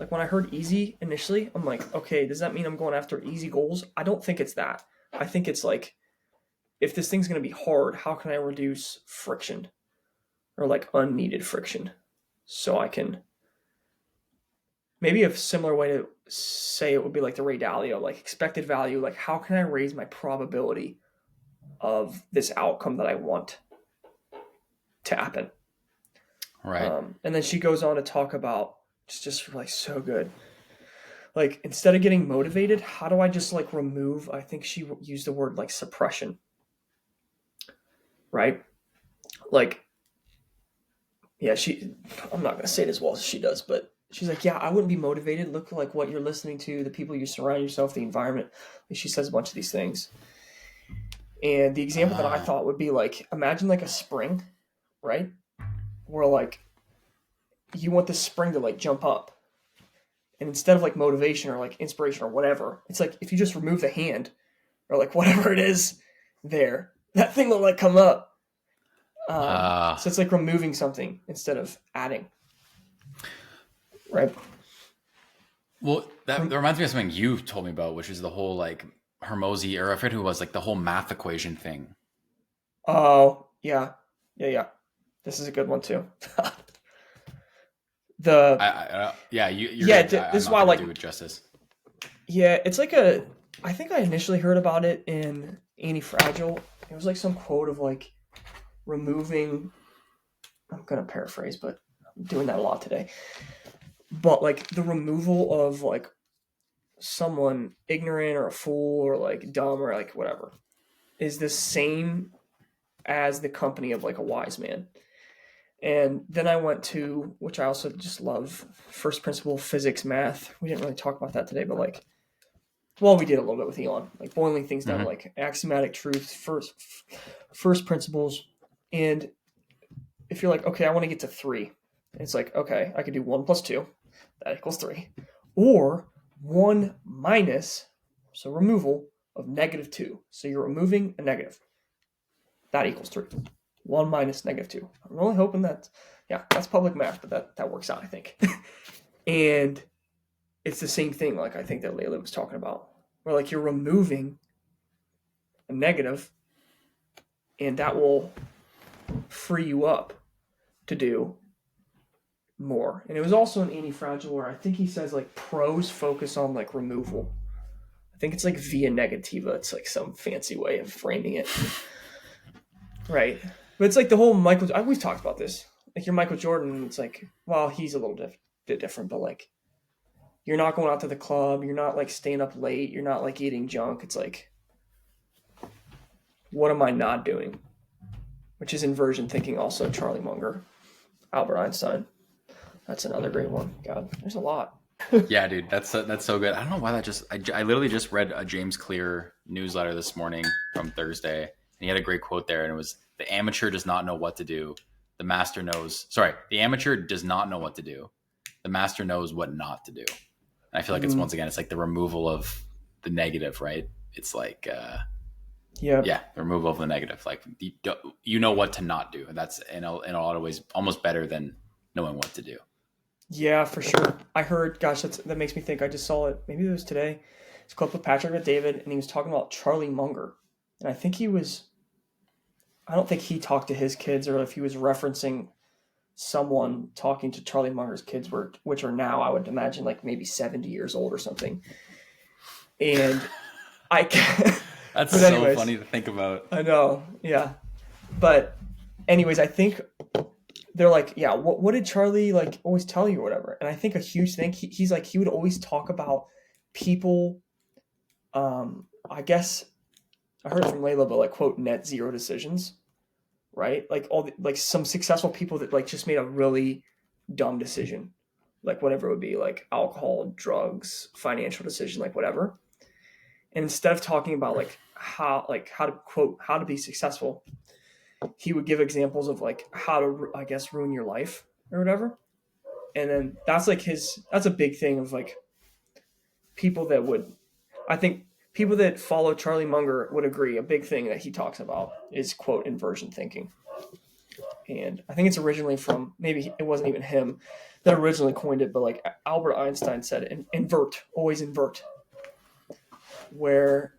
when I heard easy initially, I'm like, okay, does that mean I'm going after easy goals? I don't think it's that. I think it's like, if this thing's going to be hard, how can I reduce friction or like unneeded friction so I can, maybe a similar way to say it would be like the Ray Dalio, like expected value, like how can I raise my probability of this outcome that I want to happen? Right. And then she goes on to talk about, it's just like so good. Like, instead of getting motivated, how do I just like remove, I think she used the word like suppression, right? Like, yeah, I'm not going to say it as well as she does, but she's like, yeah, I wouldn't be motivated. Look like what you're listening to, the people you surround yourself, the environment. Like, she says a bunch of these things. And the example that I thought would be like, imagine like a spring, right? Where like you want the spring to like jump up. And instead of like motivation or like inspiration or whatever, it's like if you just remove the hand or like whatever it is there, that thing will like come up. So it's like removing something instead of adding. Right. Well, that reminds me of something you told me about, which is the whole like Hermosi, or I forget who it was, like the whole math equation thing. Oh, yeah. Yeah. This is a good one too. You're yeah, right. this is I'm why not I like do it justice. Yeah, it's like I think I initially heard about it in Anti-Fragile. It was like some quote of like removing, I'm going to paraphrase, but I'm doing that a lot today. But like the removal of like someone ignorant or a fool or like dumb or like whatever is the same as the company of like a wise man. And then I went to, which I also just love, first principle physics, math. We didn't really talk about that today, but like, well, we did a little bit with Elon, like boiling things down, like axiomatic truths, first principles. And if you're like, okay, I want to get to 3, it's like, okay, I could do 1 + 2, that equals 3, or 1 minus, so removal of -2. So you're removing a negative, that equals 3. 1 minus -2. I'm really hoping that, that's public math, but that works out, I think. And it's the same thing, like I think that Layla was talking about, where like you're removing a negative, and that will free you up to do more. And it was also an Anti-Fragile where I think he says like pros focus on like removal. I think it's like via negativa. It's like some fancy way of framing it. Right. But it's like the whole Michael, we've talked about this. Like your Michael Jordan, it's like, well, he's a little bit different, but like you're not going out to the club. You're not like staying up late. You're not like eating junk. It's like, what am I not doing? Which is inversion thinking also. Charlie Munger, Albert Einstein. That's another great one. God, there's a lot. Yeah, dude, that's so good. I don't know why I literally just read a James Clear newsletter this morning from Thursday, and he had a great quote there, and it was, the amateur does not know what to do. The master knows. Sorry, the amateur does not know what to do. The master knows what not to do. And I feel like it's, once again, it's like the removal of the negative, right? It's like, the removal of the negative. Like you know what to not do, and that's in a lot of ways almost better than knowing what to do. Yeah, for sure. I heard, gosh, that makes me think. I just saw it. Maybe it was today. It's a clip with Patrick and David, and he was talking about Charlie Munger. And I think I don't think he talked to his kids, or if he was referencing someone talking to Charlie Munger's kids, which are now, I would imagine, like maybe 70 years old or something. And That's so funny to think about. I know, yeah. But anyways, I think they're like, yeah, what did Charlie like always tell you or whatever? And I think a huge thing, he's like, he would always talk about people, I guess I heard it from Layla, but like, quote, net zero decisions, right? Like like some successful people that like just made a really dumb decision, like whatever it would be, like alcohol, drugs, financial decision, like whatever. And instead of talking about like how to, quote, how to be successful, he would give examples of like how to, I guess, ruin your life or whatever. And then that's like that's a big thing of like people that would, I think people that follow Charlie Munger would agree. A big thing that he talks about is, quote, inversion thinking. And I think it's originally from, maybe it wasn't even him that originally coined it, but like Albert Einstein said, invert, always invert. Where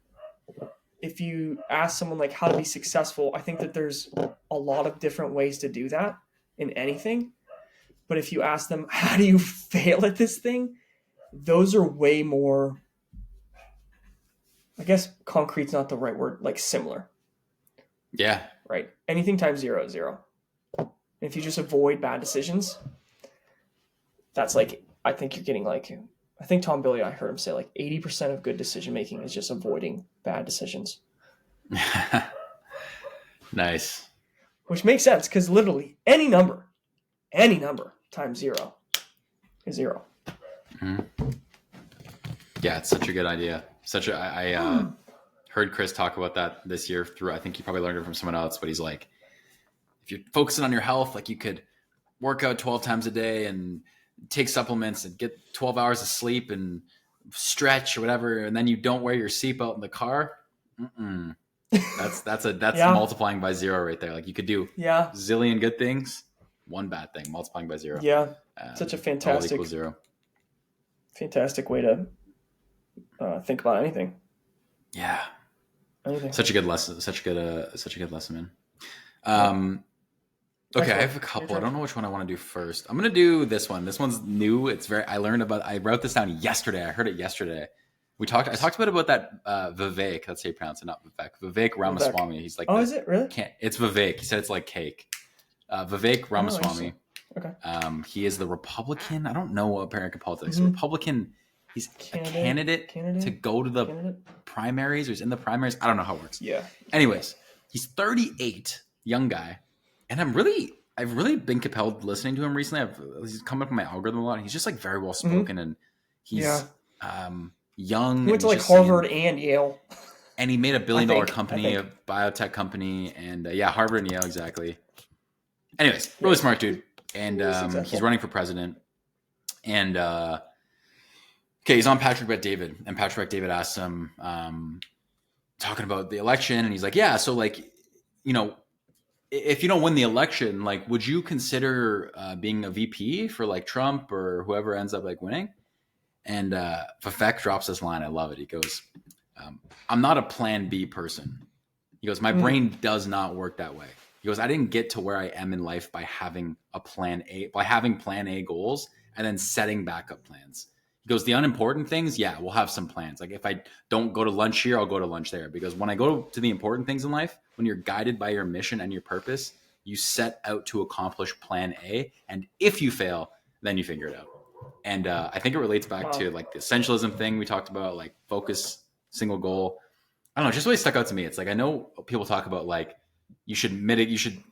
if you ask someone like how to be successful, I think that there's a lot of different ways to do that in anything. But if you ask them, how do you fail at this thing? Those are way more, I guess concrete's not the right word, like similar. Yeah. Right? Anything times 0 is 0. And if you just avoid bad decisions, that's like, I think you're getting like, I think Tom Billy, I heard him say like 80% of good decision making is just avoiding bad decisions. Nice. Which makes sense because literally any number times 0 is 0. Mm-hmm. Yeah, it's such a good idea. I heard Chris talk about that this year through, I think he probably learned it from someone else, but he's like, if you're focusing on your health, like you could work out 12 times a day and take supplements and get 12 hours of sleep and stretch or whatever, and then you don't wear your seatbelt in the car. That's Yeah. multiplying by 0 right there. Like you could do zillion good things, one bad thing, multiplying by 0. Yeah, such a fantastic 0. Fantastic way to think about anything. Yeah, anything. Such a good lesson. Such a good lesson, man. Okay, I have a couple. I don't know which one I want to do first. I'm gonna do this one. This one's new. I wrote this down yesterday. I heard it yesterday. I talked a bit about that Vivek. That's how you pronounce it, not Vivek. Vivek Ramaswamy. He's like, is it really? It's Vivek. He said it's like cake. Vivek Ramaswamy. Okay. He is the Republican. I don't know American politics. Republican. He's a candidate to go to the primaries, or he's in the primaries. I don't know how it works. Yeah. Anyways, he's 38, young guy, and I've really been compelled listening to him recently. He's come up in my algorithm a lot. He's just like very well spoken, and he's young. He went to like Harvard and Yale, and he made $1 billion company, a biotech company, and Harvard and Yale exactly. Anyways, really smart dude, and he's running for president, and he's on Patrick Bet David, and Patrick Bet David asked him, talking about the election, and he's like, yeah, so like, you know, if you don't win the election, like, would you consider being a VP for like Trump or whoever ends up like winning? And Vivek drops this line. I love it. He goes, I'm not a plan B person. He goes, my brain does not work that way. He goes, I didn't get to where I am in life by having plan A goals and then setting backup plans. He goes, the unimportant things, we'll have some plans. Like if I don't go to lunch here, I'll go to lunch there. Because when I go to the important things in life, when you're guided by your mission and your purpose, you set out to accomplish plan A. And if you fail, then you figure it out. And I think it relates back to like the essentialism thing we talked about, like focus, single goal. I don't know, just really stuck out to me. It's like, I know people talk about like, you should mitigate, you should,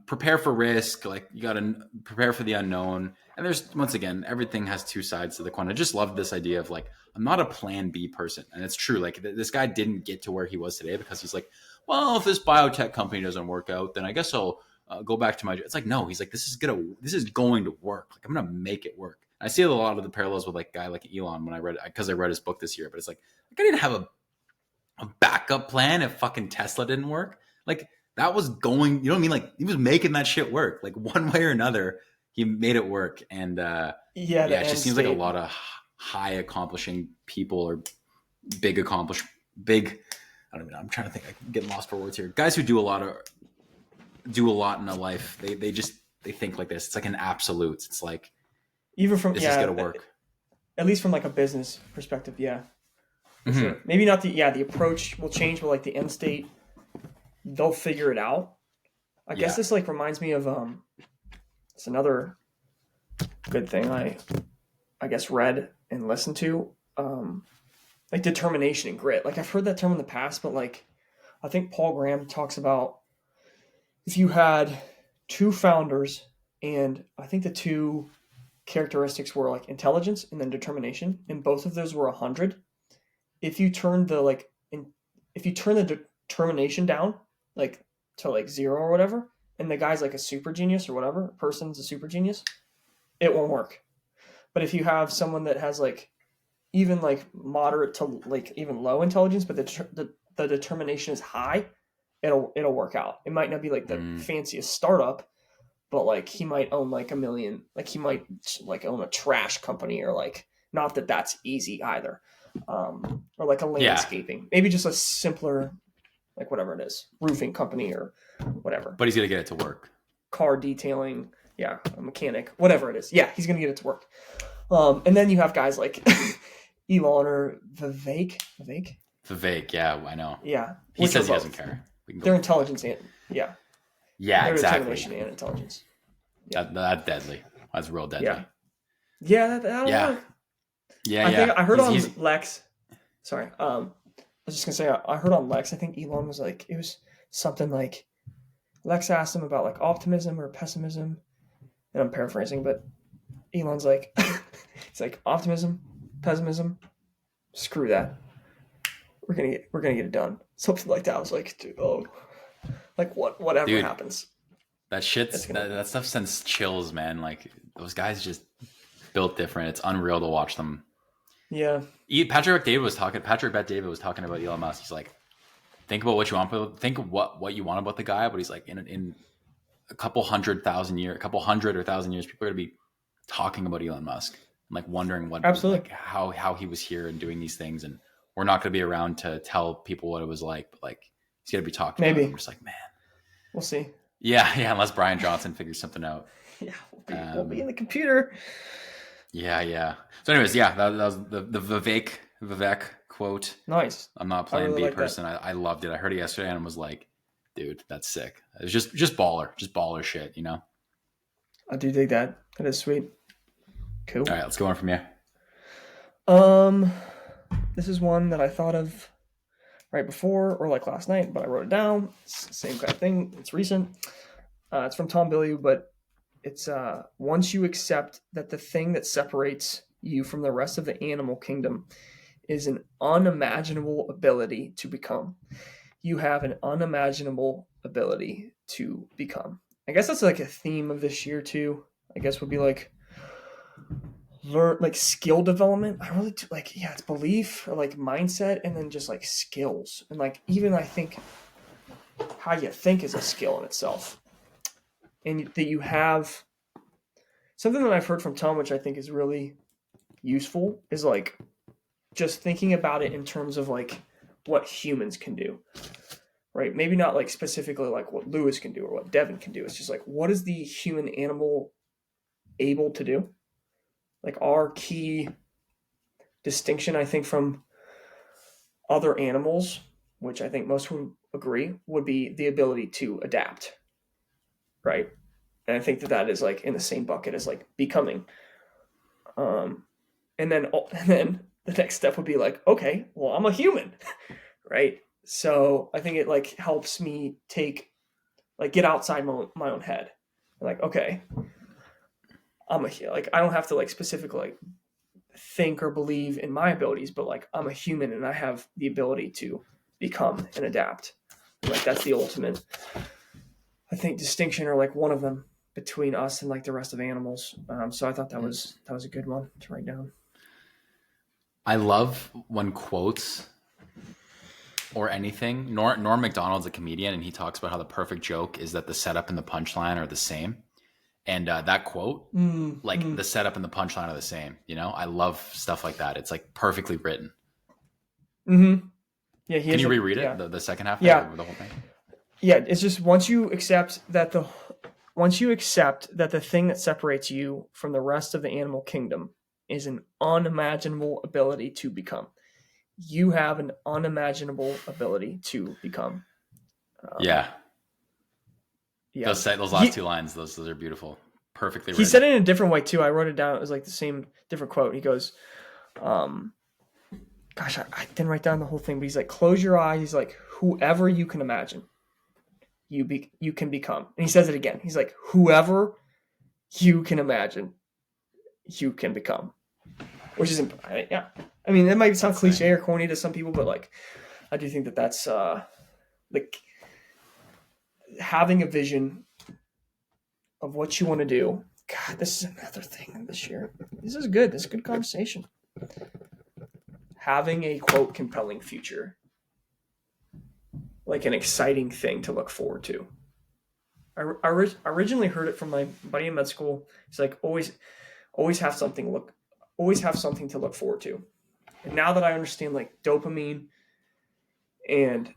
prepare for risk. Like you got to prepare for the unknown. And there's, once again, everything has two sides to the coin. I just love this idea of like, I'm not a plan B person. And it's true. Like this guy didn't get to where he was today because he's like, well, if this biotech company doesn't work out, then I guess I'll go back to my job. It's like, no, he's like, this is going to work. Like I'm going to make it work. And I see a lot of the parallels with like a guy like Elon because I read his book this year, but it's like, I didn't have a backup plan if fucking Tesla didn't work. Like that was going, you know what I mean? Like he was making that shit work. Like one way or another, he made it work. And it just seems like a lot of high accomplishing people or big, I don't know. I'm trying to think. I'm getting lost for words here. Guys who do a lot in their life. They think like this. It's like an absolute. It's like, even from, this is going to work. At least from like a business perspective. Yeah. Mm-hmm. Sure. Maybe not the approach will change, but like the end state, they'll figure it out. I guess this like reminds me of it's another good thing I guess read and listened to, like determination and grit. Like I've heard that term in the past, but like I think Paul Graham talks about if you had two founders and I think the two characteristics were like intelligence and then determination, and both of those were 100. If you turn the determination down like to like 0 or whatever, and the guy's like a super genius or whatever, a person's a super genius, it won't work. But if you have someone that has like even like moderate to like even low intelligence, but the determination is high, it'll work out. It might not be like the fanciest startup, but like he might own like $1 million, like he might like own a trash company, or like, not that that's easy either. or like a landscaping, maybe just a simpler, like whatever it is, roofing company or whatever. But he's gonna get it to work. Car detailing, yeah, a mechanic, whatever it is. Yeah, he's gonna get it to work. And then you have guys like Elon or Vivek. Vivek, yeah, I know. Yeah, he says he doesn't care. Their intelligence and yeah, their exactly. Determination and intelligence. Yeah. That's deadly. That's real deadly. Yeah, that'll work. I think I heard on Lex. Sorry, I was just gonna say I heard on Lex. I think Elon was like, it was something like Lex asked him about like optimism or pessimism, and I'm paraphrasing, but Elon's like, it's like optimism, pessimism, screw that. We're gonna get it done. Something like that. I was like, dude, like whatever happens. That that stuff sends chills, man. Like those guys just built different. It's unreal to watch them. Yeah. Patrick Bet David was talking about Elon Musk. He's like, think about what you want. Think of what you want about the guy. But he's like, in a couple hundred or 1,000 years, people are gonna be talking about Elon Musk and like wondering what, absolutely, like, how he was here and doing these things, and we're not gonna be around to tell people what it was like. But like, he's gonna be talking. Maybe. About it. I'm just like, man, we'll see. Yeah, unless Brian Johnson figures something out. Yeah, we'll be in the computer. Yeah. So, anyways, that was the Vivek quote. Nice. I'm not playing B person. I loved it. I heard it yesterday and was like, dude, that's sick. It was just baller shit, you know? I do dig that. That is sweet. Cool. All right, let's go on from here. This is one that I thought of right before or like last night, but I wrote it down. It's the same kind of thing. It's recent. It's from Tom Bilyeu, but it's once you accept that the thing that separates you from the rest of the animal kingdom is an unimaginable ability to become. You have an unimaginable ability to become. I guess that's like a theme of this year too. I guess would be like learn, like skill development. I really do, like, yeah, it's belief or like mindset, and then just like skills, and like even I think how you think is a skill in itself, and that you have something that I've heard from Tom, which I think is really useful, is like just thinking about it in terms of like what humans can do, right? Maybe not like specifically like what Lewis can do or what Devin can do. It's just like, what is the human animal able to do? Like our key distinction, I think, from other animals, which I think most would agree, would be the ability to adapt, right? And I think that is like in the same bucket as like becoming. And then the next step would be like, okay, well, I'm a human, right? So I think it like helps me get outside my own head. Like, okay, I don't have to like specifically like think or believe in my abilities, but like I'm a human and I have the ability to become and adapt. Like that's the ultimate, I think, distinction, or like one of them between us and like the rest of animals. So I thought that was a good one to write down. I love when quotes or anything. Norm Macdonald's a comedian, and he talks about how the perfect joke is that the setup and the punchline are the same. And that quote, the setup and the punchline are the same. You know, I love stuff like that. It's like perfectly written. Mm-hmm. Yeah. Can you reread it? The second half? Yeah. The whole thing. Yeah. It's just once you accept that the thing that separates you from the rest of the animal kingdom is an unimaginable ability to become. You have an unimaginable ability to become. Yeah. Those last two lines, those are beautiful. Perfectly written. He said it in a different way too. I wrote it down. It was like the same different quote. He goes, I didn't write down the whole thing, but he's like, close your eyes. He's like, whoever you can imagine, you can become. And he says it again. He's like, whoever you can imagine, you can become. Which is, yeah. I mean, that might sound cliche or corny to some people, but like, I do think that that's like having a vision of what you want to do. God, this is another thing this year. This is good. This is good conversation. Having a quote compelling future, like an exciting thing to look forward to. I originally heard it from my buddy in med school. He's like, always have something to look forward to. And now that I understand like dopamine and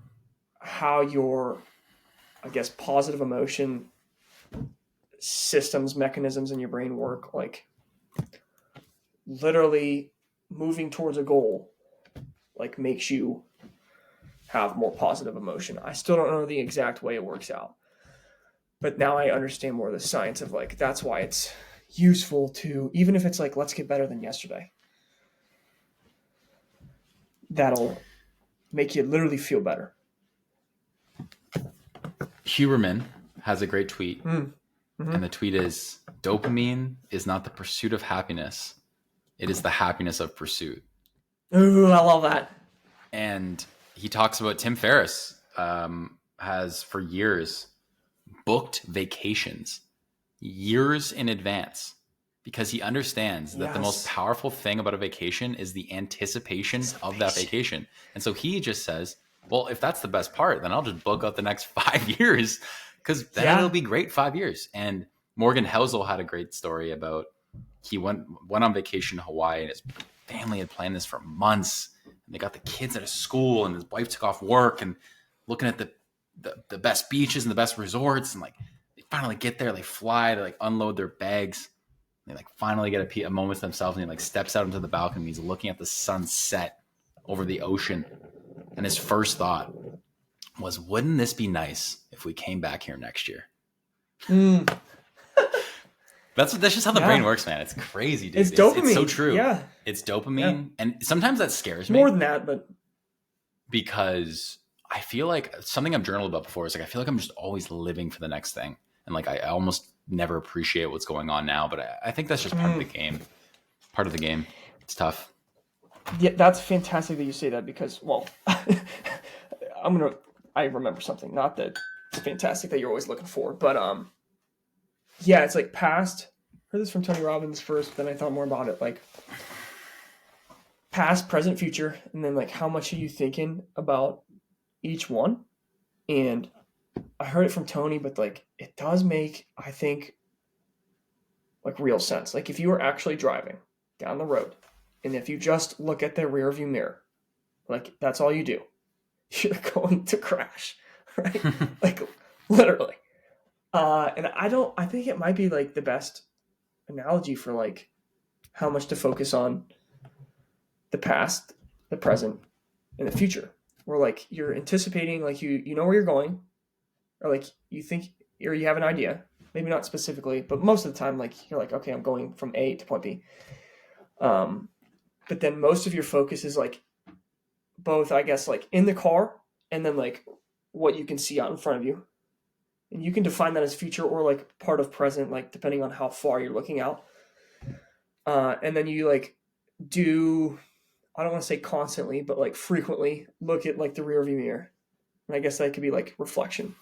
how your, I guess, positive emotion systems, mechanisms in your brain work, like literally moving towards a goal, like makes you have more positive emotion. I still don't know the exact way it works out, but now I understand more of the science of like, that's why it's useful to, even if it's like, let's get better than yesterday, that'll make you literally feel better. Huberman has a great tweet, and the tweet is, dopamine is not the pursuit of happiness. It is the happiness of pursuit. Ooh, I love that. And he talks about Tim Ferriss has for years booked vacations years in advance because he understands that the most powerful thing about a vacation is the anticipation of that vacation. And so he just says, well, if that's the best part, then I'll just book out the next 5 years because then it'll be great 5 years. And Morgan Housel had a great story about he went on vacation to Hawaii and his family had planned this for months. And they got the kids out of school and his wife took off work and looking at the best beaches and the best resorts. And like they finally get there, they fly, they like unload their bags. They like finally get a moment to themselves and he like steps out into the balcony. He's looking at the sunset over the ocean. And his first thought was, wouldn't this be nice if we came back here next year? That's just how the brain works, man. It's crazy, dude. It's dopamine. It's so true. Yeah. It's dopamine. And sometimes that scares me. More than that, but because I feel like something I've journaled about before is like, I feel like I'm just always living for the next thing. And like, I almost never appreciate what's going on now, but I think that's just part of the game. Part of the game. It's tough. Yeah, that's fantastic that you say that because, well, I remember something. Not that it's fantastic that you're always looking for, but yeah, it's like past. Heard this from Tony Robbins first, then I thought more about it. Like past, present, future, and then like how much are you thinking about each one? And I heard it from Tony, but like it does make, I think, like real sense. Like if you were actually driving down the road, and if you just look at the rear view mirror, like that's all you do, you're going to crash, right? Like literally. And I think it might be like the best analogy for like how much to focus on the past, the present, and the future. Where like you're anticipating, like you know where you're going, or like you think, or you have an idea, maybe not specifically, but most of the time, like you're like, okay, I'm going from A to point B. But then most of your focus is like both, I guess, like in the car and then like what you can see out in front of you. And you can define that as future or like part of present, like depending on how far you're looking out. And then you like do, I don't want to say constantly, but like frequently look at like the rear view mirror. And I guess that could be like reflection.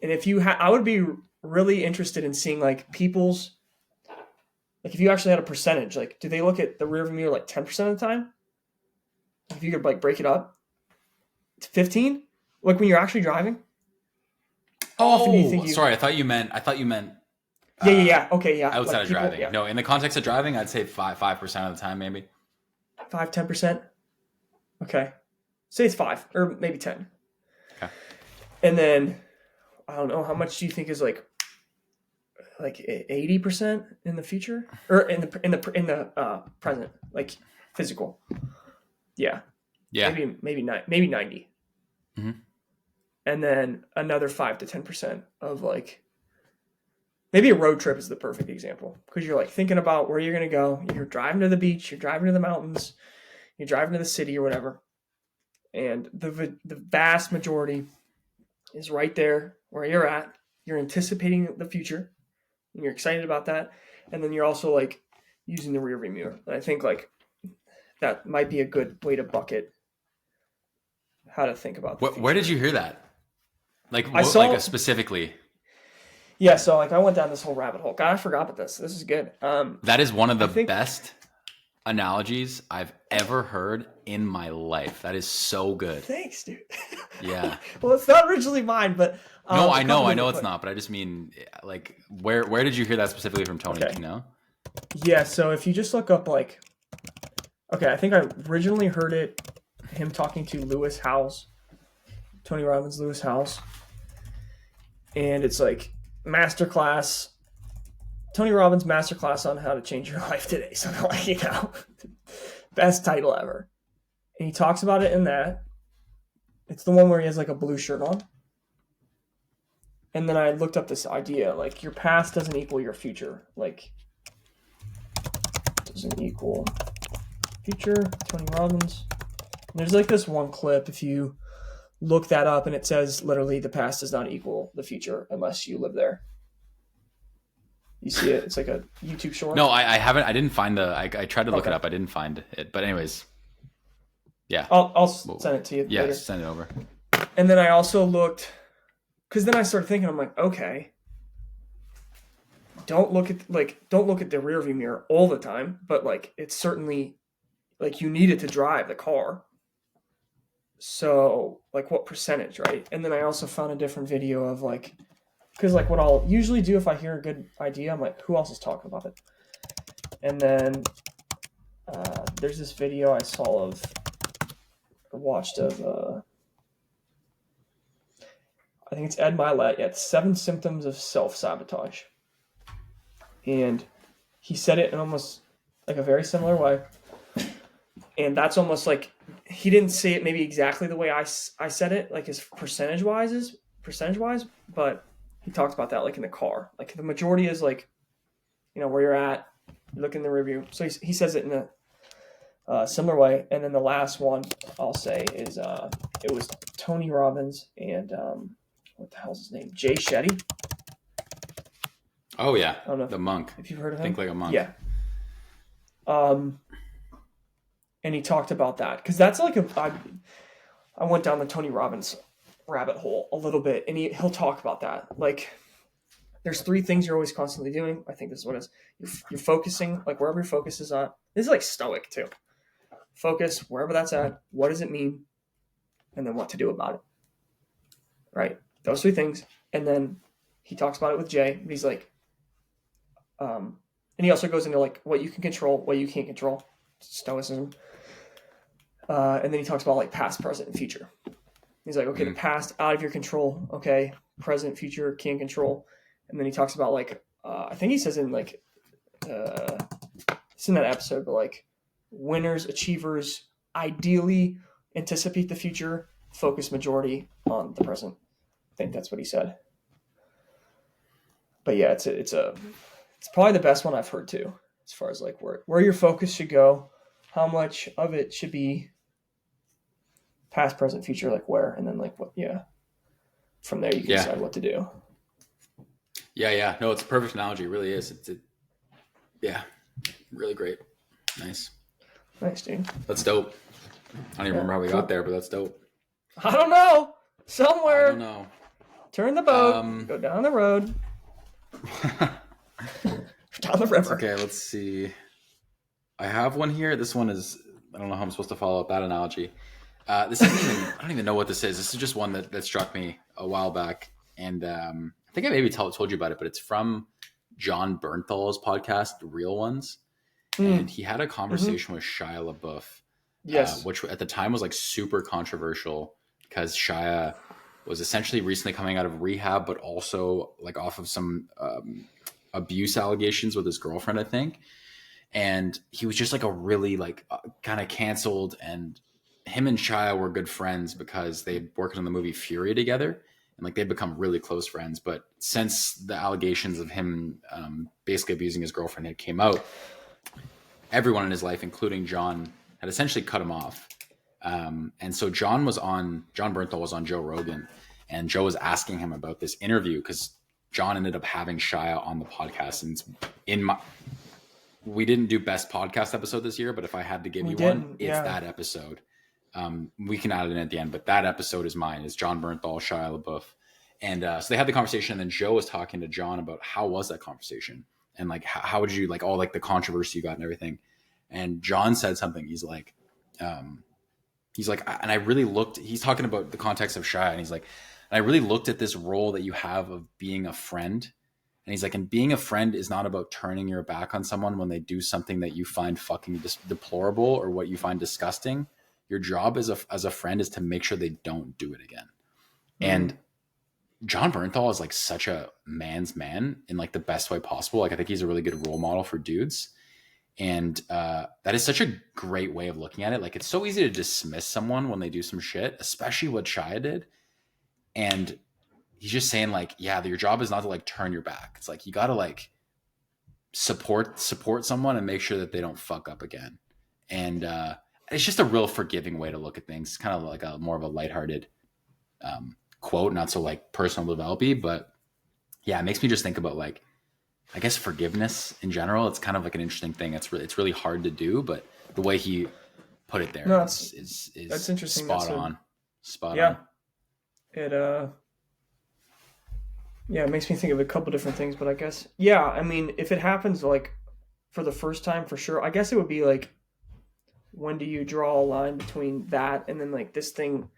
And if you I would be really interested in seeing like people's, like if you actually had a percentage, like do they look at the rear view mirror like 10% of the time? If you could like break it up to 15, like when you're actually driving. How often do you think sorry, I thought you meant yeah. Okay, yeah. Outside like of people, driving. Yeah. No, in the context of driving, I'd say 5% of the time, maybe. 5-10%. Okay. Say it's 5 or maybe 10. Okay. And then I don't know, how much do you think is like 80% in the future or in the present, like physical? Yeah. Yeah. Maybe 90. Mm-hmm. And then another 5 to 10% of like, maybe a road trip is the perfect example because you're like thinking about where you're going to go. You're driving to the beach, you're driving to the mountains, you're driving to the city or whatever. And the vast majority is right there where you're at. You're anticipating the future and you're excited about that. And then you're also like using the rear view mirror. And I think like that might be a good way to bucket how to think about that. Where did you hear that? Like, specifically? Yeah, so like I went down this whole rabbit hole. God, I forgot about this. This is good. That is one of the best analogies I've ever heard in my life. That is so good. Thanks, dude. Yeah. Well, it's not originally mine, but no, I know it's not. But I just mean, like, where did you hear that specifically from Tony? Okay. Do you know? Yeah, so if you just look up like Okay, I think I originally heard him talking to Lewis Howes, Tony Robbins, Lewis Howes, and it's like masterclass, Tony Robbins masterclass on how to change your life today. Something like, best title ever. And he talks about it in that. It's the one where he has like a blue shirt on. And then I looked up this idea, like your past doesn't equal your future. Like, doesn't equal future, Tony Robbins. And there's like this one clip, if you look that up, and it says literally the past does not equal the future unless you live there. You see it? It's like a YouTube short. No, I haven't. I didn't find I tried to look it up. I didn't find it. But anyways, yeah. I'll send it to you. Yeah, later. send it over. And then I also looked, because then I started thinking, I'm like, okay, don't look at the rearview mirror all the time, but like it's certainly like you need it to drive the car. So like what percentage, right? And then I also found a different video of like, because like what I'll usually do if I hear a good idea, I'm like, who else is talking about it? And then there's this video I watched of I think it's Ed Milet. Yeah, it's 7 Symptoms of Self-Sabotage. And he said it in almost like a very similar way. And that's almost like, he didn't say it maybe exactly the way I said it, like his percentage-wise, but he talked about that like in the car. Like the majority is like, where you're at, you look in the review. So he says it in a similar way. And then the last one I'll say is it was Tony Robbins and what the hell's his name? Jay Shetty. Oh yeah, I don't know the monk. If you've heard of him, Think Like a Monk. Yeah. And he talked about that because that's like I went down the Tony Robbins rabbit hole a little bit, and he'll talk about that. Like, there's 3 things you're always constantly doing. I think this is what it is. You're focusing, like wherever your focus is on. This is like Stoic too. Focus wherever that's at. What does it mean? And then what to do about it. Right. Those 3 things. And then he talks about it with Jay. He's like, and he also goes into like what you can control, what you can't control. Stoicism. And then he talks about like past, present, and future. He's like, okay, the past out of your control. Okay, present, future can't control. And then he talks about like, I think he says in like, it's in that episode, but like winners, achievers, ideally anticipate the future, focus majority on the present. I think that's what he said. But yeah, it's probably the best one I've heard too, as far as like where your focus should go, how much of it should be past, present, future, like where, and then like what, from there you can decide what to do. Yeah. No, it's a perfect analogy. It really is. Really great. Nice, dude. That's dope. I don't even remember how we got there, but that's dope. I don't know. Somewhere. I don't know. Turn the boat. Go down the road. Down the river. Okay, let's see. I have one here. This one is, I don't know how I'm supposed to follow up that analogy. This isn't even, I don't even know what this is. This is just one that struck me a while back. And I think I maybe told you about it, but it's from John Bernthal's podcast, Real Ones. And he had a conversation with Shia LaBeouf. Yes. Which at the time was like super controversial because Shia was essentially recently coming out of rehab, but also like off of some abuse allegations with his girlfriend, I think. And he was just like a really like kind of canceled, and him and Shia were good friends because they worked on the movie Fury together, and like they'd become really close friends. But since the allegations of him basically abusing his girlfriend had came out, everyone in his life, including John, had essentially cut him off. And so John Bernthal was on Joe Rogan, and Joe was asking him about this interview because John ended up having Shia on the podcast. And we didn't do best podcast episode this year, but if I had to give you one, it's that episode. We can add it in at the end, but that episode is mine. It's John Bernthal, Shia LaBeouf. And so they had the conversation, and then Joe was talking to John about how was that conversation, and like how would you like all like the controversy you got and everything. And John said something. He's like, and I really looked. He's talking about the context of Shia, and he's like, and I really looked at this role that you have of being a friend, And he's like, and being a friend is not about turning your back on someone when they do something that you find fucking deplorable or what you find disgusting. Your job as a friend is to make sure they don't do it again. And John Bernthal is like such a man's man in like the best way possible. Like I think he's a really good role model for dudes. And that is such a great way of looking at it. Like it's so easy to dismiss someone when they do some shit, especially what Shia did. And he's just saying like, yeah, your job is not to like turn your back. It's like, you got to like support someone and make sure that they don't fuck up again. And it's just a real forgiving way to look at things. It's kind of like a more of a lighthearted quote, not so like personal developy, but yeah, it makes me just think about like, I guess forgiveness in general. It's kind of like an interesting thing. It's really hard to do, but the way he put it there is that's interesting. Spot on. It yeah, it makes me think of a couple different things, but I guess, yeah, I mean, if it happens like for the first time, for sure, I guess it would be like, when do you draw a line between that and then like this thing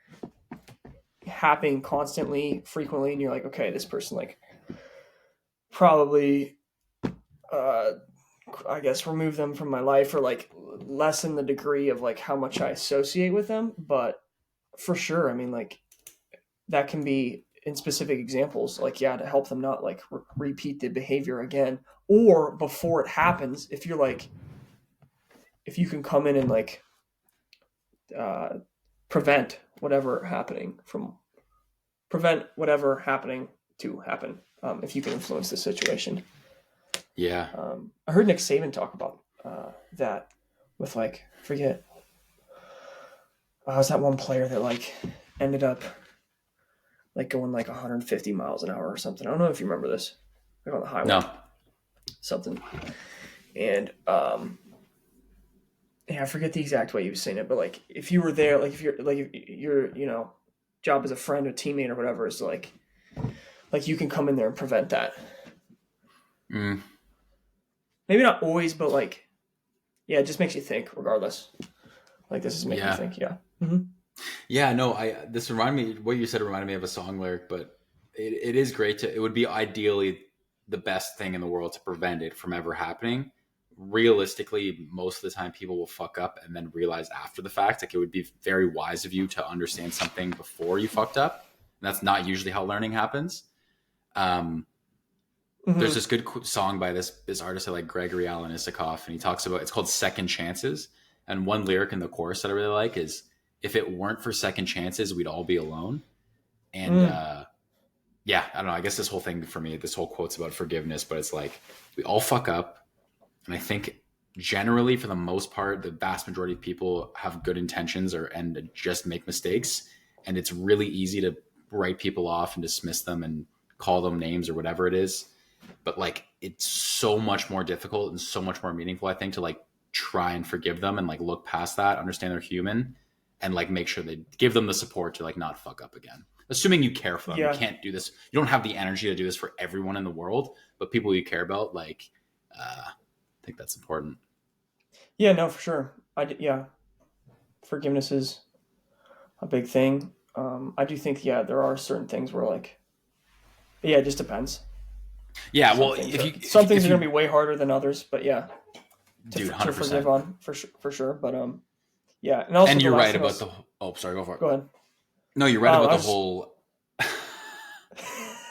happening constantly, frequently, and you're like, okay, this person like probably, I guess, remove them from my life or like lessen the degree of like how much I associate with them. But for sure, I mean, like that can be in specific examples, like, yeah, to help them not like repeat the behavior again, or before it happens, if you're like, if you can come in and like prevent whatever happening to happen, if you can influence the situation. Yeah. I heard Nick Saban talk about that with like, forget, was that one player that like ended up like going like 150 miles an hour or something. I don't know if you remember this, like on the highway. No. Something. And yeah, I forget the exact way he was saying it, but like if you were there, like if you're you know, job as a friend or teammate or whatever is like you can come in there and prevent that. Maybe not always, but like, yeah, it just makes you think regardless. Like this is making me think. Yeah. Mm-hmm. Yeah, no, what you said reminded me of a song lyric, but it is great it would be ideally the best thing in the world to prevent it from ever happening. Realistically, most of the time people will fuck up and then realize after the fact. Like it would be very wise of you to understand something before you fucked up. And that's not usually how learning happens. There's this good song by this artist I like, Gregory Alan Issakoff, and he talks about, it's called Second Chances. And one lyric in the chorus that I really like is, if it weren't for second chances, we'd all be alone. And yeah, I don't know. I guess this whole thing for me, this whole quote's about forgiveness, but it's like, we all fuck up. And I think generally, for the most part, the vast majority of people have good intentions and just make mistakes. And it's really easy to write people off and dismiss them and call them names or whatever it is. But like, it's so much more difficult and so much more meaningful, I think, to like try and forgive them and like look past that, understand they're human, and like make sure they give them the support to like not fuck up again. Assuming you care for them. You can't do this. You don't have the energy to do this for everyone in the world, but people you care about, like, I think that's important. Yeah, no, for sure. Forgiveness is a big thing. I do think, there are certain things where like, it just depends. Yeah, some things are going to be way harder than others, but yeah, to forgive on for sure. But yeah, and also, and you're right about sorry, go for it. Go ahead. No, you're right about the whole.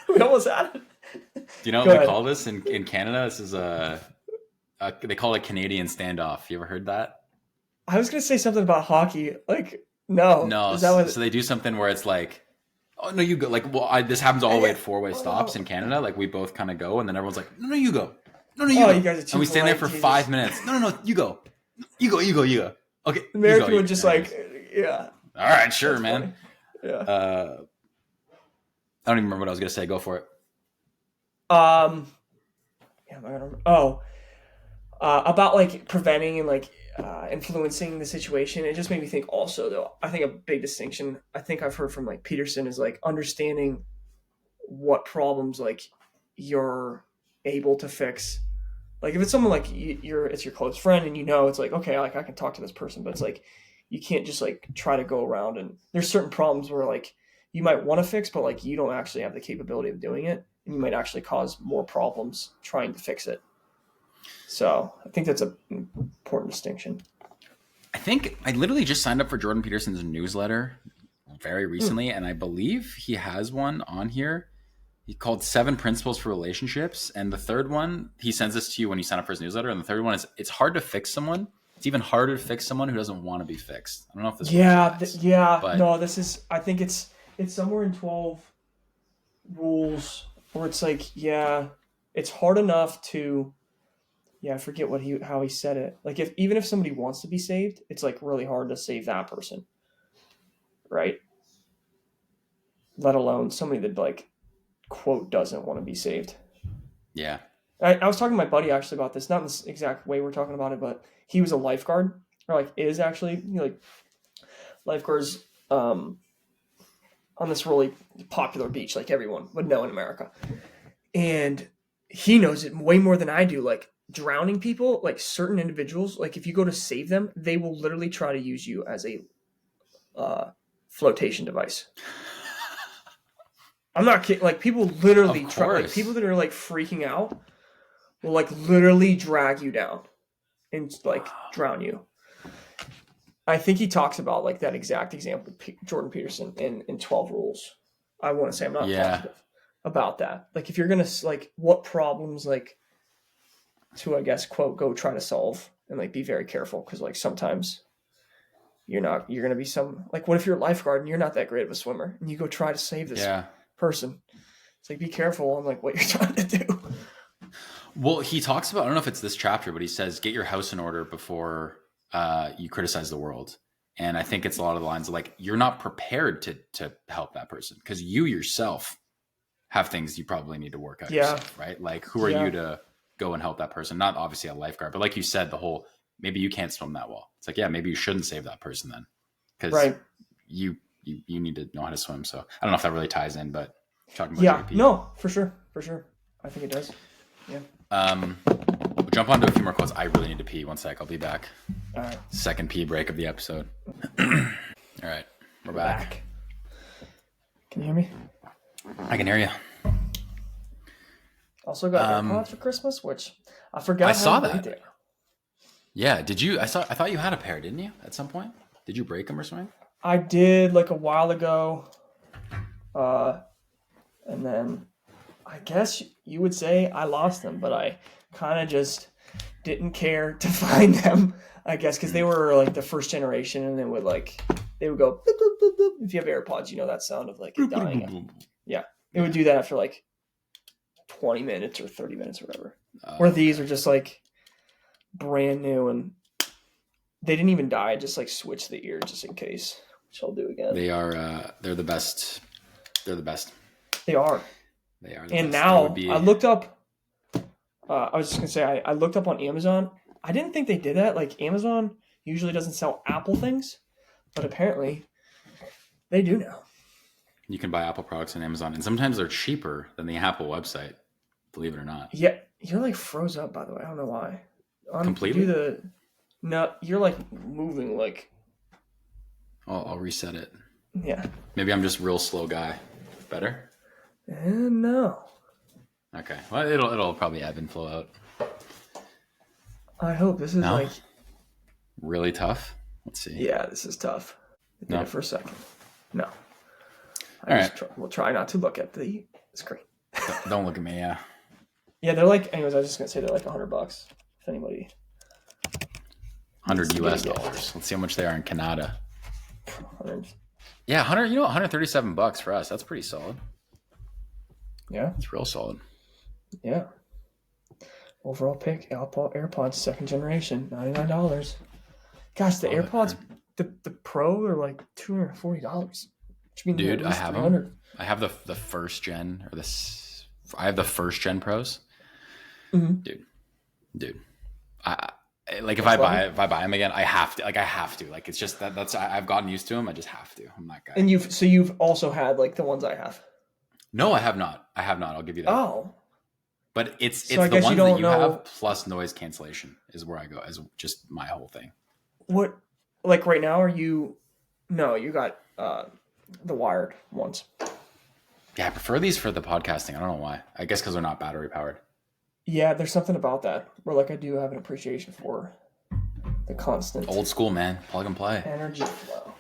We almost had it. Do you know what we call this in Canada? This is they call it Canadian standoff. You ever heard that? I was going to say something about hockey. Like, no. So they do something where it's like, oh no, you go. Like, well, this happens all the way at four-way stops in Canada. Like, we both kind of go, and then everyone's like, no, you go. No, you go. You guys are too and we stand there for 5 minutes. No, you go. You go. Okay. American would just like, yeah. All right, sure, that's man. Funny. Yeah. I don't even remember what I was going to say. Go for it. About like preventing and like influencing the situation. It just made me think also, though, I think a big distinction I think I've heard from like Peterson is like understanding what problems like you're able to fix. Like if it's someone like it's your close friend and it's like, okay, like I can talk to this person, but it's like you can't just like try to go around, and there's certain problems where like you might want to fix, but like you don't actually have the capability of doing it, and you might actually cause more problems trying to fix it. So I think that's an important distinction. I think I literally just signed up for Jordan Peterson's newsletter very recently, and I believe he has one on here. He called 7 Principles for Relationships, and the third one, he sends this to you when you sign up for his newsletter, and the third one is, it's hard to fix someone. It's even harder to fix someone who doesn't want to be fixed. I don't know if this no, this is, I think it's somewhere in 12 rules, where it's like, it's hard enough to, I forget how he said it. Like even if somebody wants to be saved, it's like really hard to save that person. Right? Let alone somebody that like, quote, doesn't want to be saved. Yeah. I was talking to my buddy actually about this, not in this exact way we're talking about it, but he was a lifeguard, or like is actually, like lifeguards on this really popular beach, like everyone would know in America. And he knows it way more than I do. Like drowning people, like certain individuals, like if you go to save them, they will literally try to use you as a flotation device. I'm not kidding. Like people literally try, like people that are like freaking out will like literally drag you down and like drown you. I think he talks about like that exact example, Jordan Peterson in 12 Rules. I want to say I'm not positive about that. Like if you're going to like what problems like to, I guess, quote, go try to solve and like be very careful. Cause like sometimes you're going to be like, what if you're a lifeguard and you're not that great of a swimmer and you go try to save this person? It's like, be careful on like what you're trying to do. Well, he talks about, I don't know if it's this chapter, but he says, get your house in order before you criticize the world. And I think it's a lot of the lines of like, you're not prepared to help that person because you yourself have things you probably need to work out yourself, right? Like who are you to go and help that person? Not obviously a lifeguard, but like you said, the whole, maybe you can't swim that well. It's like, maybe you shouldn't save that person then because you need to know how to swim. So I don't know if that really ties in, but talking about JP. No, for sure. I think it does. Yeah. We'll jump onto a few more quotes. I really need to pee. One sec. I'll be back. All right. Second pee break of the episode. All right. We're back. Can you hear me? I can hear you. Also got AirPods for Christmas, which I forgot. I saw that. There. Yeah. Did you? I thought you had a pair, didn't you? At some point, did you break them or something? I did like a while ago, and then I guess you would say I lost them, but I kind of just didn't care to find them. I guess because they were like the first generation, and they would go boop, boop, boop, boop. If you have AirPods, you know that sound of like it dying. Yeah, it would do that after like 20 minutes or 30 minutes or whatever. Where these are just like brand new and they didn't even die. I just like switched the ear just in case, which I'll do again. They are they're the best. They're the best. They are. They are. And now I looked up. I was just gonna say I looked up on Amazon. I didn't think they did that. Like Amazon usually doesn't sell Apple things, but apparently they do now. You can buy Apple products on Amazon, and sometimes they're cheaper than the Apple website. Believe it or not. Yeah, you're like froze up. By the way, I don't know why. Completely. No, you're like moving like. I'll reset it. Yeah. Maybe I'm just real slow guy. Better? No. Okay. Well, it'll probably ebb and flow out. I hope this is like really tough. Let's see. Yeah, this is tough. I did it for a second. No. We'll try not to look at the screen. Don't look at me. Yeah. Yeah, they're like. Anyways, I was just gonna say they're like $100. If anybody. $100 US. Let's see how much they are in Canada. 100. Yeah, 100. You know, $137 for us. That's pretty solid. Yeah, it's real solid. Yeah. Overall pick Apple AirPods 2nd generation, $99. Gosh, the AirPods, the Pro are like $240. Dude, I have them. I have the first gen or this. I have the first gen Pros. Mm-hmm. Dude, I like if I buy them again, I have to. Like it's just that's I've gotten used to them. I just have to. I'm that guy. And you've also had like the ones I have. No, I have not. I'll give you that. Oh. But it's the ones that you have plus noise cancellation is where I go as just my whole thing. What, like right now, are you? No, you got the wired ones. Yeah, I prefer these for the podcasting. I don't know why. I guess because they're not battery powered. Yeah, there's something about that where like I do have an appreciation for the constant Old school, man. Plug and play. energy flow.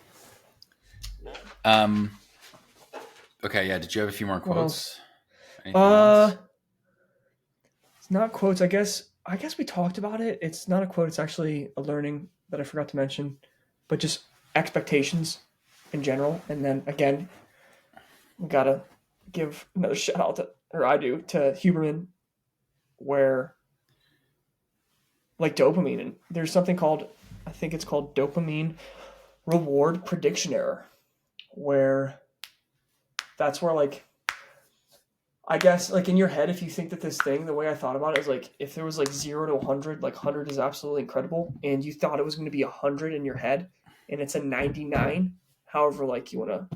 Okay, yeah. Did you have a few more quotes? Anything It's else? not quotes. I guess we talked about it. It's not a quote. It's actually a learning that I forgot to mention, but just expectations in general. And then again, we gotta give another shout out to, or I do, to Huberman, where like dopamine, and there's something called, I think it's called dopamine reward prediction error, where that's where like, I guess like in your head, if you think that this thing, the way I thought about it is like, if there was like 0 to 100, like 100 is absolutely incredible, and you thought it was going to be 100 in your head, and it's a 99, however like you want to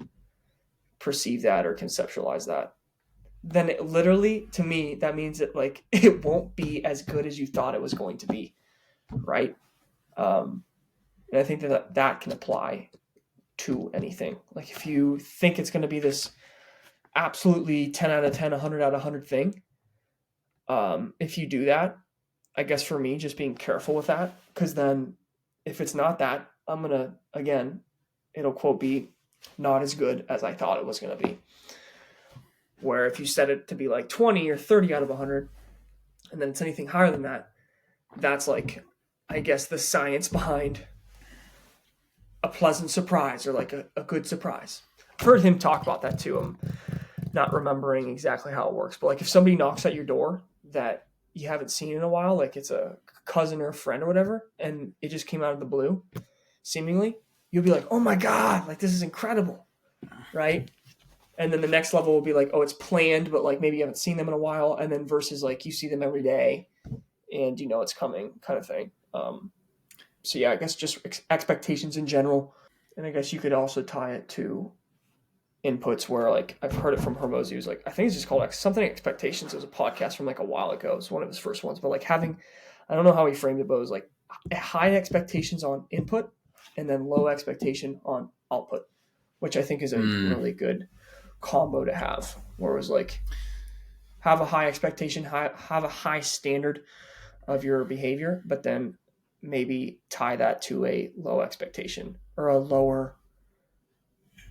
perceive that or conceptualize that, then it literally, to me, that means that like it won't be as good as you thought it was going to be, right? And I think that can apply to anything. Like if you think it's going to be this absolutely 10 out of 10, 100 out of 100 thing, if you do that, I guess for me, just being careful with that, because then if it's not that, I'm going to, again, it'll quote be not as good as I thought it was going to be. Where if you set it to be like 20 or 30 out of 100, and then it's anything higher than that, that's like, I guess, the science behind a pleasant surprise or like a good surprise. I've heard him talk about that too. I'm not remembering exactly how it works, but like if somebody knocks at your door that you haven't seen in a while, like it's a cousin or a friend or whatever, and it just came out of the blue, seemingly, you'll be like, oh my God, like this is incredible, right? And then the next level will be like, oh, it's planned, but like maybe you haven't seen them in a while. And then versus like you see them every day and you know it's coming kind of thing. So yeah, I guess just expectations in general. And I guess you could also tie it to inputs where like I've heard it from Hormozy, who's like, I think it's just called like something expectations. It was a podcast from like a while ago. It was one of his first ones, but like having, I don't know how he framed it, but it was like high expectations on input and then low expectation on output, which I think is a really good combo to have, where it was like have a high expectation, have a high standard of your behavior, but then maybe tie that to a low expectation or a lower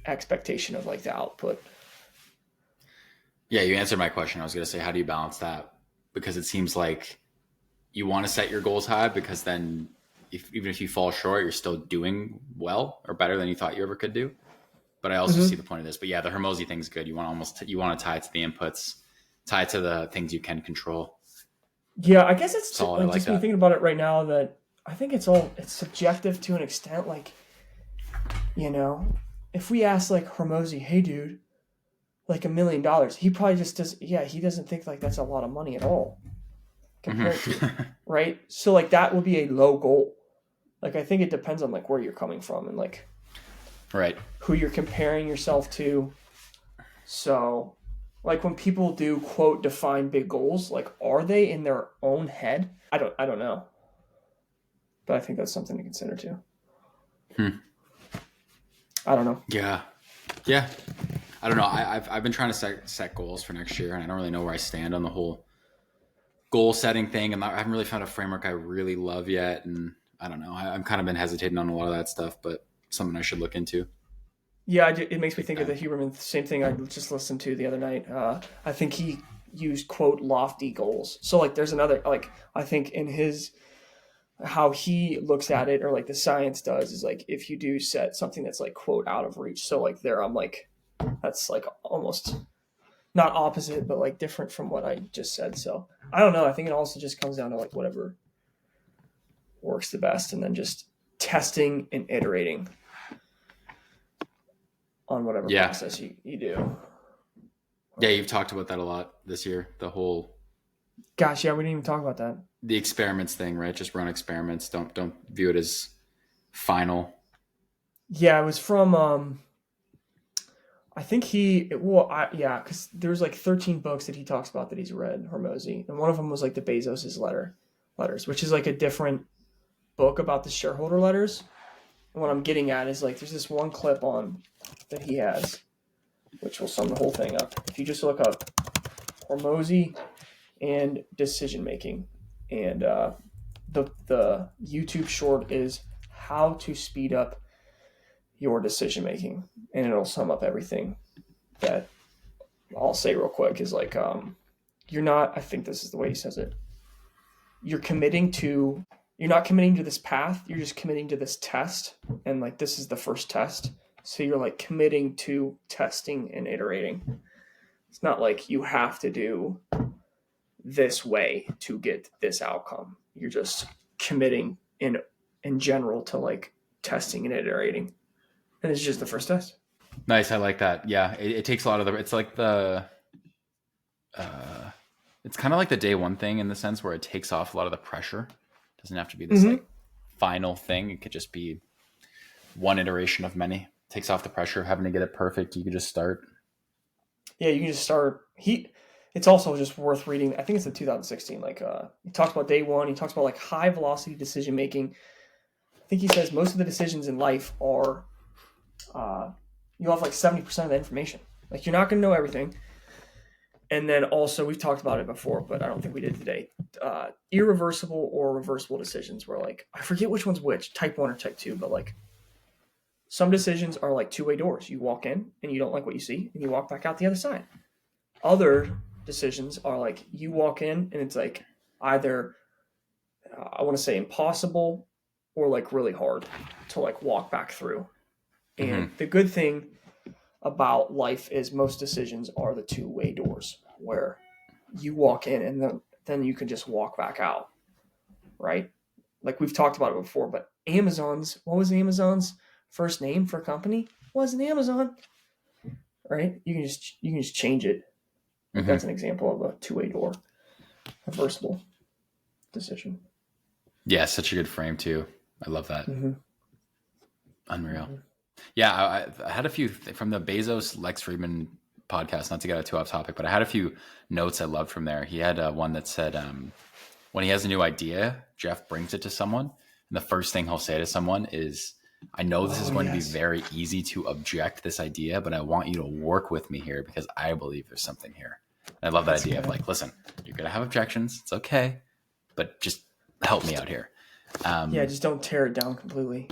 expectation of like the output. Yeah, you answered my question. I was going to say, how do you balance that? Because it seems like you want to set your goals high, because then even if you fall short, you're still doing well or better than you thought you ever could do. But I also see the point of this. But yeah, the Hormozy thing's good. You want to tie it to the inputs, tie it to the things you can control. Yeah, I guess it's solid. Like just me thinking about it right now, that I think it's subjective to an extent. Like, you know, if we ask like Hormozy, hey dude, like $1 million, he probably just does. Yeah, he doesn't think like that's a lot of money at all compared to, right? So like that would be a low goal. Like I think it depends on like where you're coming from and like right, who you're comparing yourself to. So like when people do quote define big goals, like are they in their own head? I don't know. But I think that's something to consider too. I don't know. Yeah. I don't know. I've been trying to set goals for next year, and I don't really know where I stand on the whole goal setting thing, and I haven't really found a framework I really love yet. And I don't know. I've kind of been hesitating on a lot of that stuff, but something I should look into. Yeah, it makes me think of the Huberman, same thing I just listened to the other night. I think he used quote lofty goals. So like there's another, like I think in his, how he looks at it, or like the science does, is like if you do set something that's like quote out of reach. So like there I'm like, that's like almost not opposite, but like different from what I just said. So I don't know. I think it also just comes down to like whatever works the best, and then just testing and iterating on whatever process you do. Yeah, you've talked about that a lot this year. The whole, gosh, yeah, we didn't even talk about that. The experiments thing, right? Just run experiments. Don't view it as final. Yeah, it was from I think because there's like 13 books that he talks about that he's read, Hormozy, and one of them was like the Bezos's letters, which is like a different book about the shareholder letters. And what I'm getting at is like, there's this one clip on that he has, which will sum the whole thing up. If you just look up Hormozy and decision making, and the YouTube short is how to speed up your decision making, and it'll sum up everything that I'll say real quick. Is like, you're not, I think this is the way he says it, you're not committing to this path, you're just committing to this test, and like this is the first test, so you're like committing to testing and iterating. It's not like you have to do this way to get this outcome. You're just committing in general to like testing and iterating, and it's just the first test. Nice. I like that. Yeah. It takes a lot of it's like it's kind of like the day one thing in the sense where it takes off a lot of the pressure. It doesn't have to be this like final thing. It could just be one iteration of many. It takes off the pressure of having to get it perfect. You could just start. Yeah, you can just start. It's also just worth reading. I think it's in 2016. Like, he talks about day one. He talks about like high velocity decision making. I think he says most of the decisions in life are, you have like 70% of the information. Like, you're not going to know everything. And then also, we've talked about it before, but I don't think we did today. Irreversible or reversible decisions, where like, I forget which one's which, type 1 or type 2, but like, some decisions are like two-way doors. You walk in and you don't like what you see, and you walk back out the other side. Other decisions are like, you walk in and it's like either, I want to say impossible, or like really hard to like walk back through. And the good thing about life is most decisions are the two-way doors, where you walk in and then you can just walk back out, right? Like we've talked about it before, but what was Amazon's first name for a company? Wasn't Amazon, right? You can just change it. That's an example of a two-way door, reversible decision. Yeah, such a good frame too. I love that. Unreal. Yeah, I had a few from the Bezos Lex Friedman podcast, not to get too off topic, but I had a few notes I loved from there. He had one that said, when he has a new idea, Jeff brings it to someone, and the first thing he'll say to someone is, I know this is going to be very easy to object this idea, but I want you to work with me here because I believe there's something here. And I love that idea of like, listen, you're going to have objections. It's okay, but just help me out here. Just don't tear it down completely.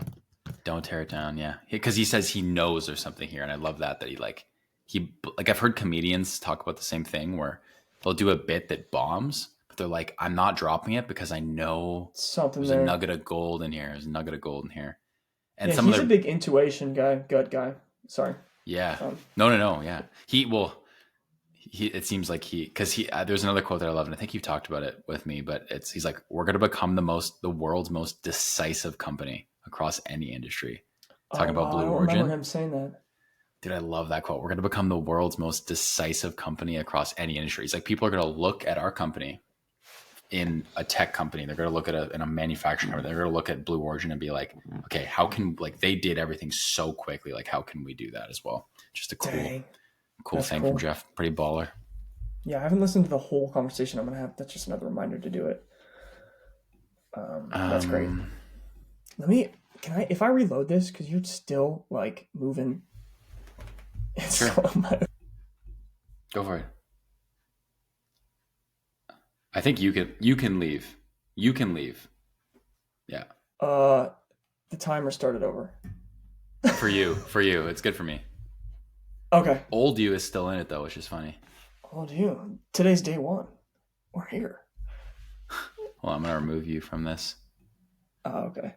Don't tear it down. Yeah. Because he says he knows there's something here. And I love that he I've heard comedians talk about the same thing where they'll do a bit that bombs, but they're like, I'm not dropping it because I know something there's there. a nugget of gold in here. There's a nugget of gold in here. And he's a big intuition guy, gut guy. Sorry. Yeah. No. Yeah. It seems like there's another quote that I love, and I think you've talked about it with me, but he's like, we're going to become the world's most decisive company across any industry. Talking about Blue Origin. I remember him saying that. Dude, I love that quote. We're going to become the world's most decisive company across any industry. He's like, people are going to look at our company in a tech company. They're going to look at in a manufacturing company. They're going to look at Blue Origin and be like, okay, how can, like, they did everything so quickly. Like, how can we do that as well? Just a cool thing from Jeff. Pretty baller. Yeah, I haven't listened to the whole conversation. That's just another reminder to do it. That's great. If I reload this, because you're still like moving. Sure. Go for it. I think you can leave. You can leave. Yeah. The timer started over. For you. It's good for me. Okay. Old you is still in it though, which is funny. Old you. Today's day one. We're here. Well, I'm gonna remove you from this. Oh, okay.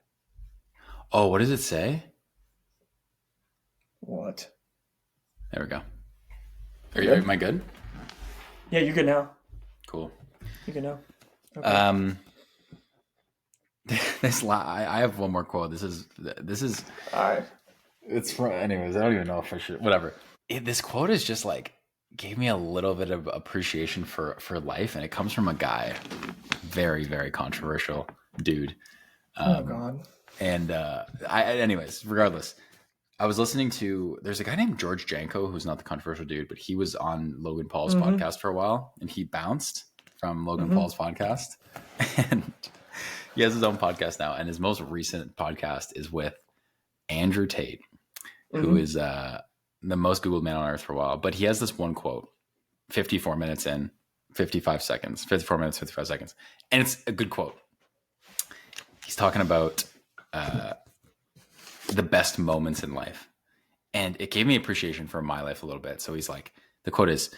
Oh, what does it say? What? There we go. Am I good? Yeah, you're good now. Cool. You're good now. Okay. I have one more quote. This is. All right. It's from. Anyways, I don't even know if I should. Whatever. This quote is just like gave me a little bit of appreciation for life, and it comes from a guy, very very controversial dude. Oh God. And anyways, regardless, I was listening to. There's a guy named George Janko who's not the controversial dude, but he was on Logan Paul's podcast for a while, and he bounced from Logan Paul's podcast, and he has his own podcast now. And his most recent podcast is with Andrew Tate, who is the most Googled man on earth for a while. But he has this one quote, 54 minutes in, 55 seconds, 54 minutes, 55 seconds. And it's a good quote. He's talking about the best moments in life. And it gave me appreciation for my life a little bit. So he's like, the quote is,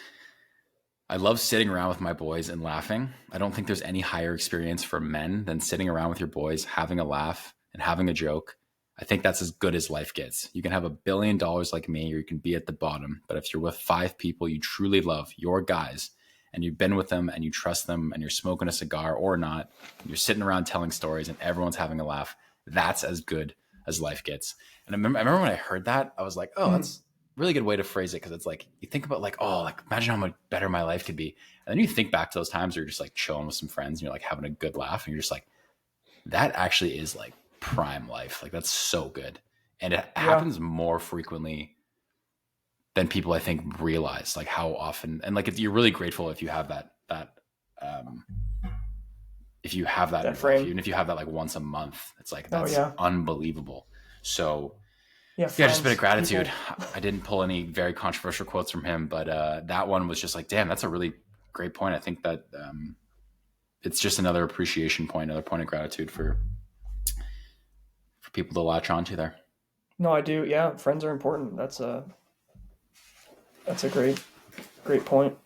I love sitting around with my boys and laughing. I don't think there's any higher experience for men than sitting around with your boys, having a laugh and having a joke. I think that's as good as life gets. You can have $1 billion like me, or you can be at the bottom. But if you're with 5 people you truly love, your guys, and you've been with them and you trust them and you're smoking a cigar or not, and you're sitting around telling stories and everyone's having a laugh, that's as good as life gets. And I remember when I heard that, I was like, oh, that's a really good way to phrase it. Cause it's like, you think about like, oh, like imagine how much better my life could be. And then you think back to those times where you're just like chilling with some friends and you're like having a good laugh. And you're just like, that actually is like prime life. Like that's so good. And it happens more frequently than people I think realize, like how often, and like if you're really grateful if you have that if you have that in your life, even if you have that like once a month, it's like, that's unbelievable. So just a bit of gratitude. People. I didn't pull any very controversial quotes from him, but that one was just like, damn, that's a really great point. I think that it's just another appreciation point, another point of gratitude for people to latch onto there. No, I do. Yeah. Friends are important. That's a great point.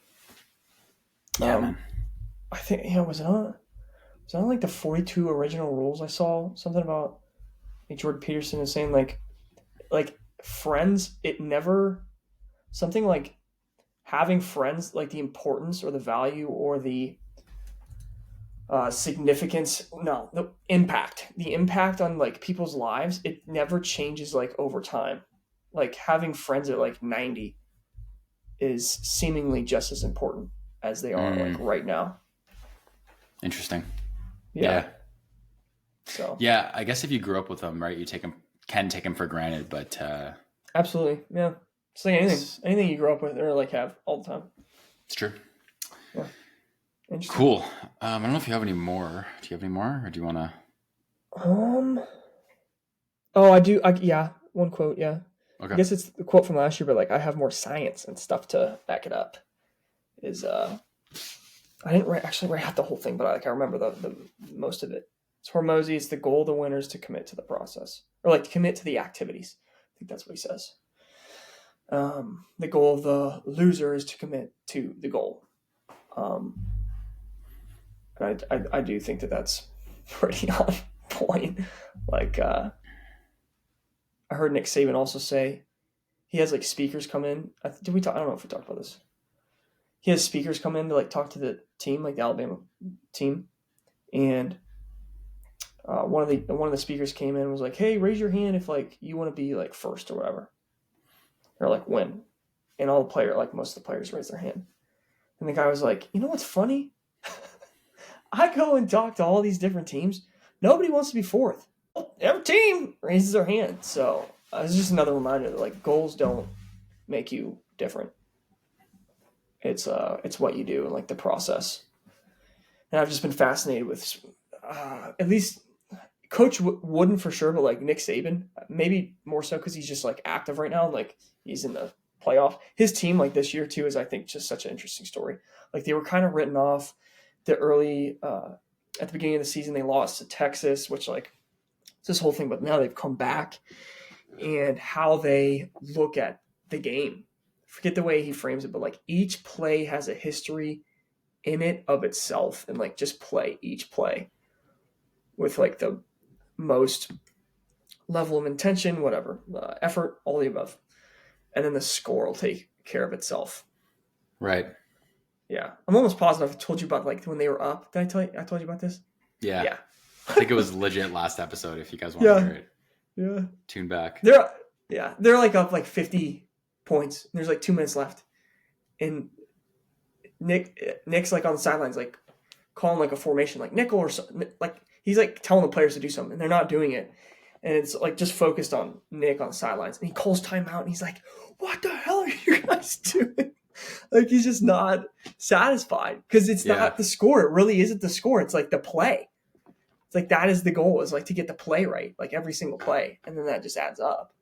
Yeah, man. I think, was it on like the 42 original rules? I saw something about like Jordan Peterson is saying like friends, it never, something like having friends, like the importance or the value or the significance, the impact on like people's lives, it never changes like over time. Like having friends at like 90 is seemingly just as important as they are like right now. Interesting. Yeah. So yeah, I guess if you grew up with them, right, you can take them for granted, but absolutely, yeah. It's like anything you grow up with or like have all the time. It's true. Yeah. Cool. I don't know if you have any more. Do you have any more, or do you want to? Oh, I do. One quote. Yeah. Okay. I guess it's the quote from last year, but like I have more science and stuff to back it up. I didn't actually write out the whole thing, but I remember the most of it. It's Hormozy. It's the goal of the winner is to commit to the process, or like to commit to the activities. I think that's what he says. The goal of the loser is to commit to the goal. And I do think that that's pretty on point. Like, I heard Nick Saban also say he has like speakers come in. I don't know if we talked about this. He has speakers come in to like talk to the team, like the Alabama team, and one of the speakers came in and was like, "Hey, raise your hand if like you want to be like first or whatever, or like win." And most of the players raised their hand. And the guy was like, "You know what's funny? I go and talk to all these different teams. Nobody wants to be fourth. Every team raises their hand." So it's just another reminder that like goals don't make you different. It's what you do and like the process. And I've just been fascinated with at least Coach Wooden for sure, but like Nick Saban, maybe more so because he's just like active right now. Like he's in the playoff. His team like this year too is I think just such an interesting story. Like they were kind of written off the early at the beginning of the season. They lost to Texas, which like it's this whole thing, but now they've come back and how they look at the game. Forget the way he frames it, but like each play has a history in it of itself, and like just play each play with like the most level of intention, whatever, effort, all the above. And then the score will take care of itself. Right. Yeah. I'm almost positive I told you about like when they were up. Did I told you about this? Yeah. Yeah. I think it was legit last episode if you guys want to hear it. Yeah. Tune back. They're like up like 50 points. There's like 2 minutes left. And Nick's like on the sidelines, like calling like a formation, like nickel or something. Like he's like telling the players to do something and they're not doing it. And it's like just focused on Nick on the sidelines. And he calls timeout and he's like, "What the hell are you guys doing?" Like he's just not satisfied because it's not the score. It really isn't the score. It's like the play. It's like that is the goal, is like to get the play right, like every single play, and then that just adds up.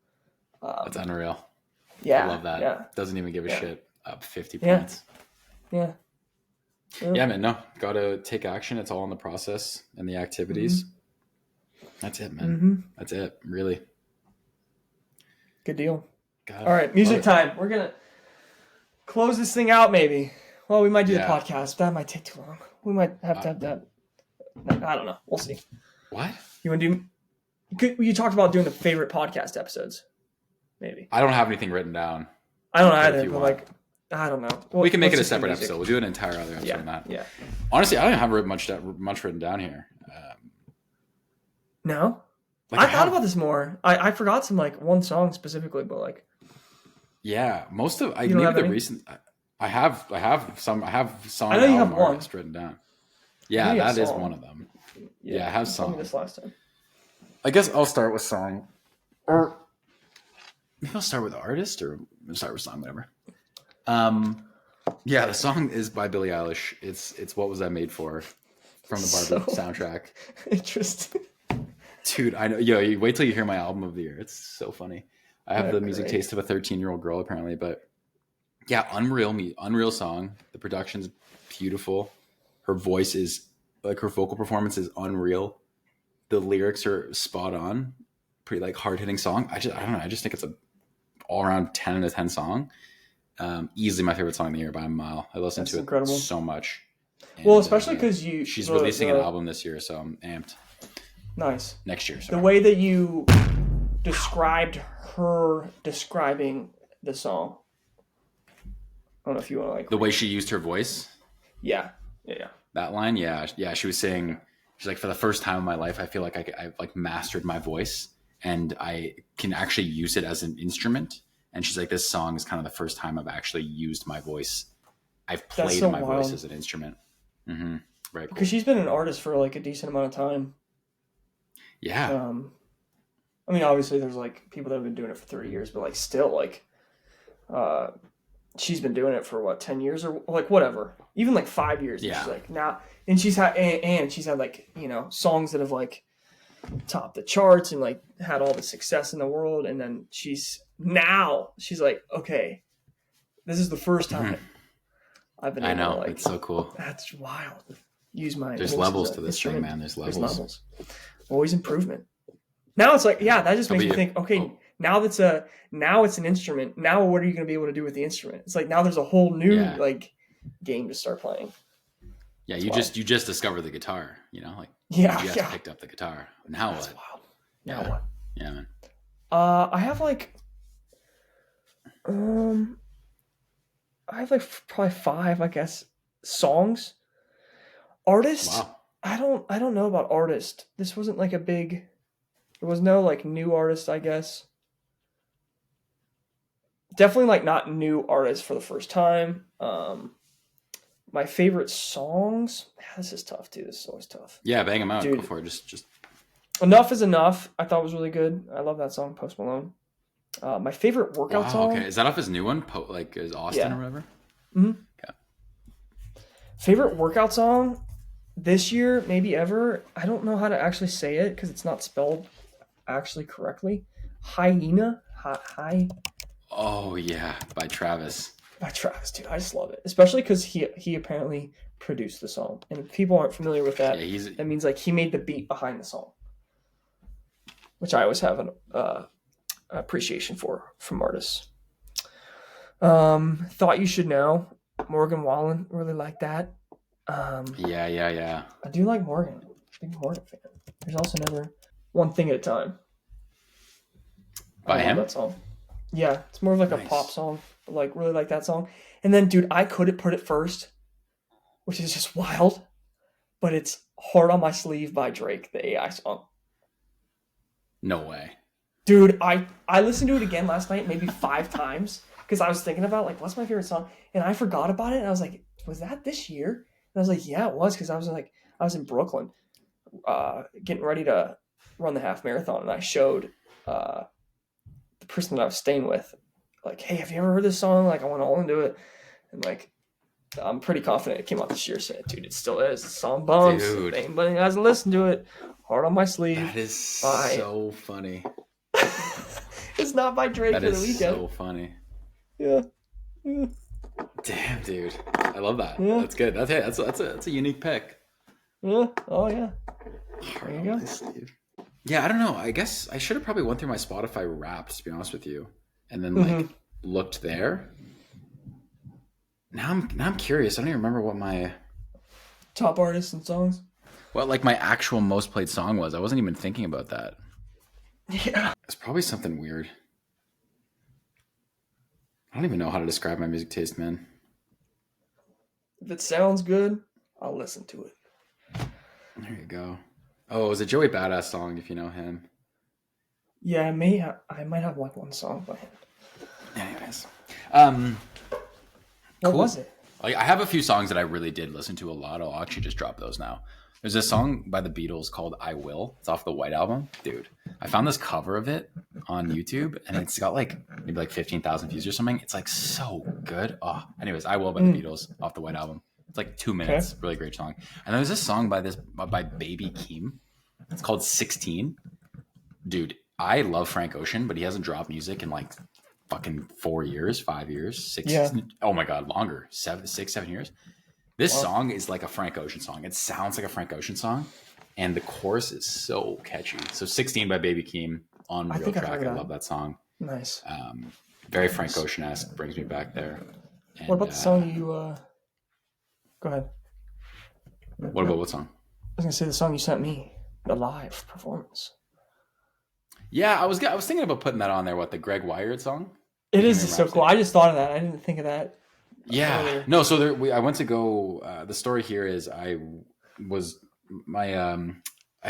That's unreal. Yeah, I love that. Yeah, Doesn't even give a shit. Up 50 Yeah. points. yeah, Yeah, man. No, got to take action. It's all in the process and the activities. That's it, man. That's it. Really. Good deal. God, All right, music time. We're gonna close this thing out, maybe. Well, we might do the podcast. That might take too long. We might have to have that. I don't know. We'll see. What? You want to do? You talked about doing the favorite podcast episodes. Maybe. I don't have anything written down. I don't either, but like, I don't know. We can make it a separate episode. We'll do an entire other episode on that. Yeah. Honestly, I don't have much written down here. No? Like I thought about this more. I forgot some like one song specifically, but like. Yeah, most of maybe the recent. I have some. I have songs. I know you have one written down. Yeah, that is one of them. Yeah, I have some. This last time. I guess I'll start with song, or maybe I'll start with artist, or start with song, whatever. Yeah, the song is by Billie Eilish. It's What Was I Made For, from the Barbie soundtrack. Interesting. Dude, I know. Yo, you wait till you hear my album of the year. It's so funny. I have the music taste of a 13-year-old girl, apparently, but yeah, unreal song. The production's beautiful. Her voice is like, her vocal performance is unreal. The lyrics are spot on. Pretty like hard hitting song. I don't know. I just think it's a all around 10 out of 10 song. Easily my favorite song of the year by a mile. I listen to it so much. And, well, especially because she's releasing an album this year, so I'm amped. Nice. Next year. Sorry. The way that you described her describing the song. I don't know if you want to like. The way she used her voice? Yeah. That line? Yeah. She was saying, she's like, for the first time in my life, I feel like I've like mastered my voice and I can actually use it as an instrument. And she's like, this song is kind of the first time I've actually used my voice. I've played my voice as an instrument. Mm-hmm. Right. Because she's been an artist for like a decent amount of time. Yeah. I mean, obviously there's like people that have been doing it for 30 years, but like still like, she's been doing it for what, 10 years or like whatever, even like 5 years. Yeah. She's like now, and she's had like, you know, songs that have like topped the charts and like had all the success in the world. And then she's like, okay, this is the first time I've been able to like, it's so cool. That's wild. Use my, there's levels to this thing, man. There's levels. Always improvement. Now it's like, yeah, that just makes me think, okay, now it's an instrument. Now what are you going to be able to do with the instrument? It's like now there's a whole new like game to start playing. Yeah, you just discovered the guitar, you know, like you just picked up the guitar. Now That's what? Wild. Now what? Yeah, man. I have like probably 5, I guess, songs. Artist. Wow. I don't know about artist. This wasn't like there was no like new artist, I guess. Definitely like not new artists for the first time. My favorite songs. This is tough too. This is always tough. Yeah, bang them out. Dude, go for it. Just Enough is Enough. I thought was really good. I love that song, Post Malone. My favorite workout song. Okay, is that off his new one? Like is Austin or whatever? Mm-hmm. Yeah. Favorite workout song this year, maybe ever. I don't know how to actually say it because it's not spelled actually correctly. Hyena. Hi. Oh yeah, by Travis. By Travis, dude. I just love it, especially because he apparently produced the song, and if people aren't familiar with that, that means like he made the beat behind the song, which I always have an appreciation for from artists. Thought You Should Know, Morgan Wallen, really like that. Yeah. I do like Morgan. Big Morgan fan. There's also another One Thing at a Time. By him? That song. Yeah, it's more of like a pop song, but like really like that song. And then, dude, I couldn't put it first, which is just wild, but it's Heart on My Sleeve by Drake, the AI song. No way. Dude, I listened to it again last night, maybe 5 times, because I was thinking about like, what's my favorite song? And I forgot about it, and I was like, was that this year? And I was like, yeah, it was, because I was in Brooklyn, getting ready to run the half marathon, and I showed the person that I was staying with, like, hey, have you ever heard this song? Like, I went all into it, and like, I'm pretty confident it came out this year. So, dude, it still is. The song bumps. Dude. If anybody hasn't listened to it, Heart on My Sleeve. That is by... so funny. It's not by Drake That for the is weekend. so funny. Yeah. Damn, dude. I love that. Yeah. That's good. That's a unique pick. Yeah. Oh, yeah. Heart There on you My go. Sleeve. Yeah, I don't know. I guess I should have probably went through my Spotify Wrapped, to be honest with you, and then like looked there. Now I'm curious. I don't even remember what my Top artists and songs. like my actual most played song was. I wasn't even thinking about that. Yeah. It's probably something weird. I don't even know how to describe my music taste, man. If it sounds good, I'll listen to it. There you go. Oh, it was a Joey Badass song, if you know him. Yeah, I might have like one song by him. Anyways. What Cool. was it? Like, I have a few songs that I really did listen to a lot. I'll actually just drop those now. There's a song by the Beatles called I Will. It's off the White Album. Dude, I found this cover of it on YouTube, and it's got like maybe like 15,000 views or something. It's like so good. Oh, anyways, I Will by the Beatles off the White Album. It's like 2 minutes. Okay. Really great song. And there's this song by Baby Keem. It's called 16. Dude, I love Frank Ocean, but he hasn't dropped music in like fucking 4 years, 5 years, 6. Yeah. Oh my God, longer. 7 years. This song is like a Frank Ocean song. It sounds like a Frank Ocean song, and the chorus is so catchy. So 16 by Baby Keem on Real Track. I love that song. Nice. Very Frank Ocean-esque. Brings me back there. And, what about the song you... Go ahead. What about what song? I was going to say the song you sent me. The live performance. Yeah, I was thinking about putting that on there. What, the Greg Wired song? It is so cool. I just thought of that. I didn't think of that. Yeah. Earlier. No, so I went to go... the story here is I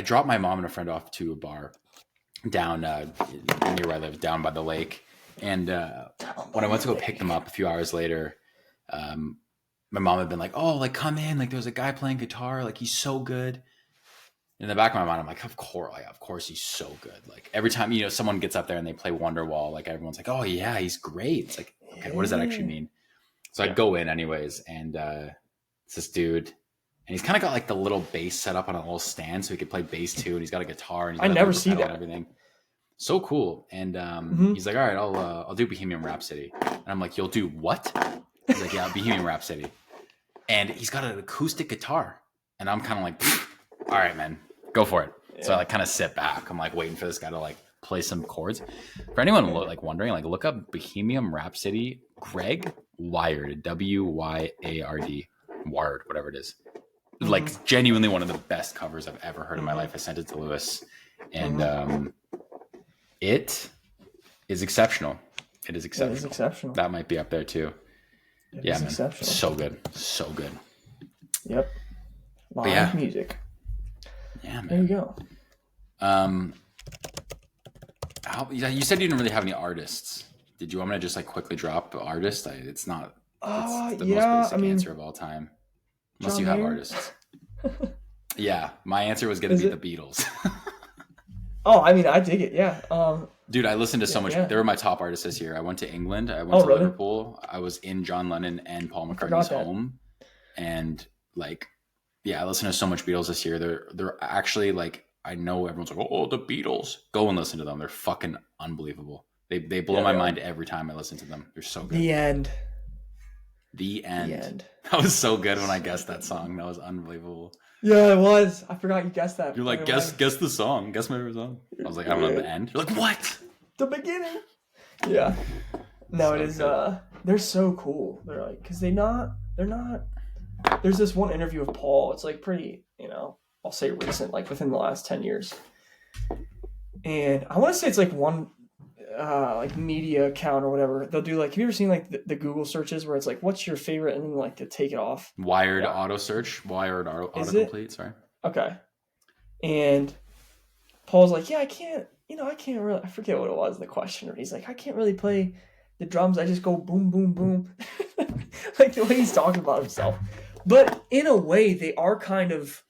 dropped my mom and a friend off to a bar down near where I live, down by the lake. And when I went to go pick them up a few hours later, my mom had been like, "Oh, like come in, like there's a guy playing guitar, like he's so good." In the back of my mind, I'm like, of course he's so good. Like every time, someone gets up there and they play Wonderwall, like everyone's like, "Oh yeah, he's great." It's like, okay, what does that actually mean? So I go in anyways, and it's this dude, and he's kind of got like the little bass set up on a little stand so he could play bass too, and he's got a guitar, and he's got I never see that. and everything. So cool. And he's like, "All right, I'll do Bohemian Rhapsody." And I'm like, "You'll do what?" He's like, "Yeah, Bohemian Rhapsody." And he's got an acoustic guitar, and I'm kind of like, "All right, man, go for it." Yeah. So I like kind of sit back. I'm like waiting for this guy to like play some chords. For anyone like wondering, like look up Bohemian Rhapsody, Greg Wired, Wyard, Wired, whatever it is. Like genuinely one of the best covers I've ever heard in my life. I sent it to Lewis, and it is exceptional. It is exceptional. That might be up there too. Yeah, man. So good. So good. Yep. Live music. Yeah, man. There you go. You said you didn't really have any artists. Did you want me to just like quickly drop artists? It's not. It's the most basic answer of all time. Unless John you have artists. Yeah, my answer was going to be the Beatles. Oh, I mean, I dig it. Yeah. Dude, I listened to so much. They were my top artists this year. I went to England. I went to Liverpool. I was in John Lennon and Paul McCartney's home, and like, I listened to so much Beatles this year. They're actually like, I know everyone's like, "Oh, the Beatles." Go and listen to them. They're fucking unbelievable. They blow my mind every time I listen to them. They're so good. The end. That was so good when I guessed that song. That was unbelievable. Yeah, it was. I forgot you guessed that. You're like, guess the song. Guess my favorite song. I was like, I don't know the end. You're like, what? The beginning. Yeah. No, it is. They're so cool. They're like, because they're not. There's this one interview with Paul. It's like pretty, I'll say recent, like within the last 10 years. And I want to say it's like one, like media account or whatever. They'll do like, have you ever seen like the Google searches where it's like, what's your favorite? And then like to take it off. Wired auto search. Wired autocomplete. Sorry. Okay. And Paul's like, I can't really, I forget what it was, the question. He's like, I can't really play the drums. I just go boom, boom, boom. Like the way he's talking about himself. But in a way, they are kind of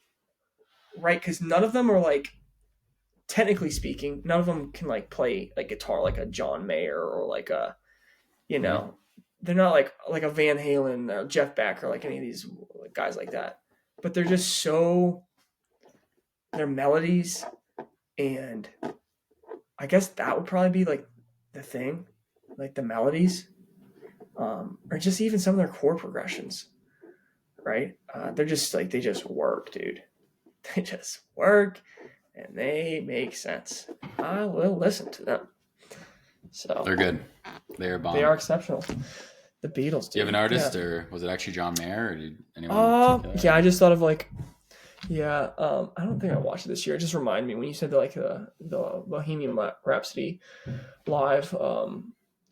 right, because none of them are like, technically speaking, none of them can like play like guitar like a John Mayer or like a, they're not like a Van Halen or Jeff Beck or like any of these guys like that. But they're just so their melodies, and I guess that would probably be like the thing, like the melodies, or just even some of their chord progressions, right? They're just like, they just work, dude. They just work and they make sense. I will listen to them. So They're good. They're bomb. they are exceptional. The Beatles, dude. Do you have an artist, Yeah. or was it actually John Mayer, or did anyone in particular? Yeah, I just thought of like, yeah, I don't think I watched it this year. It just reminded me when you said like the Bohemian Rhapsody live,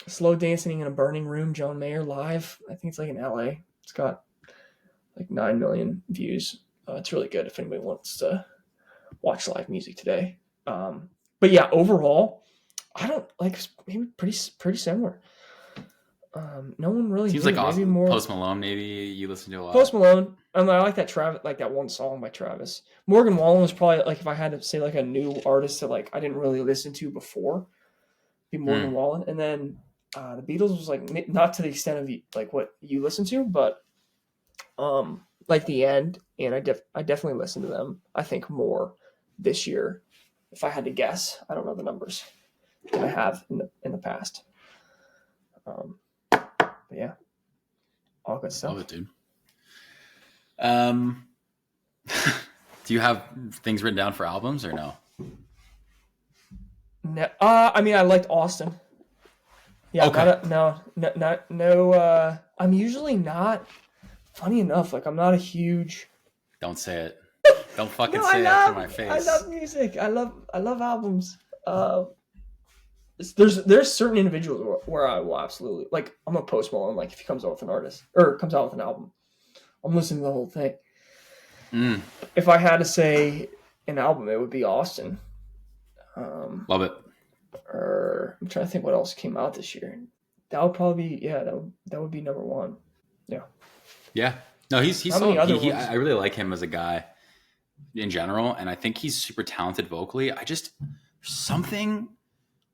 Slow Dancing in a Burning Room, John Mayer live. I think it's like in LA. It's got like 9 million views. It's really good if anybody wants to watch live music today. But yeah, overall, I don't like, maybe pretty similar. No one really Seems knew. like awesome. Maybe more Post Malone, maybe you listen to a lot. Post Malone. I like that Travis, like that one song by Travis. Morgan Wallen was probably like, if I had to say like a new artist that like I didn't really listen to before, be Morgan Wallen. And then the Beatles was like not to the extent of like what you listen to, but like the end. And I definitely listened to them. I think more this year, if I had to guess. I don't know the numbers that I have in the past. But yeah, all good stuff. Love it, dude. Do you have things written down for albums or no? No, I mean, I liked Austin. Yeah, okay. No. I'm usually not. Funny enough, like I'm not a huge. Don't say it. Don't fucking say it to my face. I love music. I love albums. There's certain individuals where I will absolutely like. I'm a Post Malone. Like if he comes out with an artist or comes out with an album, I'm listening to the whole thing. If I had to say an album, it would be Austin. Love it. Or I'm trying to think what else came out this year. That would probably be that would be number one. Yeah. Yeah. No, he's How many other ones? I really like him as a guy in general, and I think he's super talented vocally. I just something.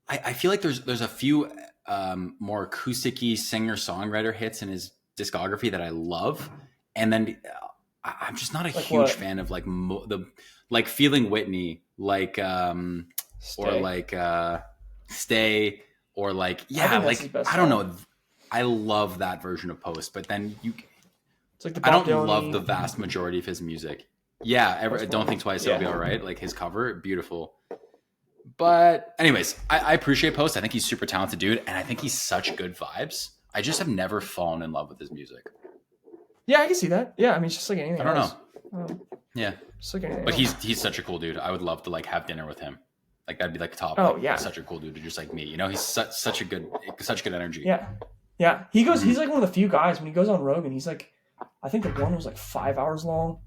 I feel like there's a few more acoustic-y singer-songwriter hits in his discography that I love, and then I'm just not a Like huge what? fan of like like Feeling Whitney, like Stay. or like Stay, or like I think that's like his best I don't song. know. I love that version of Post, but then It's like the I Bob don't Dylan-y. love the vast majority of his music. Yeah, Post Don't Malone. Think Twice, Yeah. It'll Be All Right. Like his cover, beautiful. But anyways, I appreciate Post. I think he's super talented dude, and I think he's such good vibes. I just have never fallen in love with his music. Yeah, I can see that. Yeah, I mean, it's just like anything I don't else. Yeah, Just like anything but else. he's such a cool dude. I would love to like have dinner with him. Like that'd be like top. Oh, like, yeah. such a cool dude, just like me. You know, he's such good energy. Yeah. Yeah. He goes, he's like one of the few guys when he goes on Rogan, he's like, I think the one was like 5 hours long.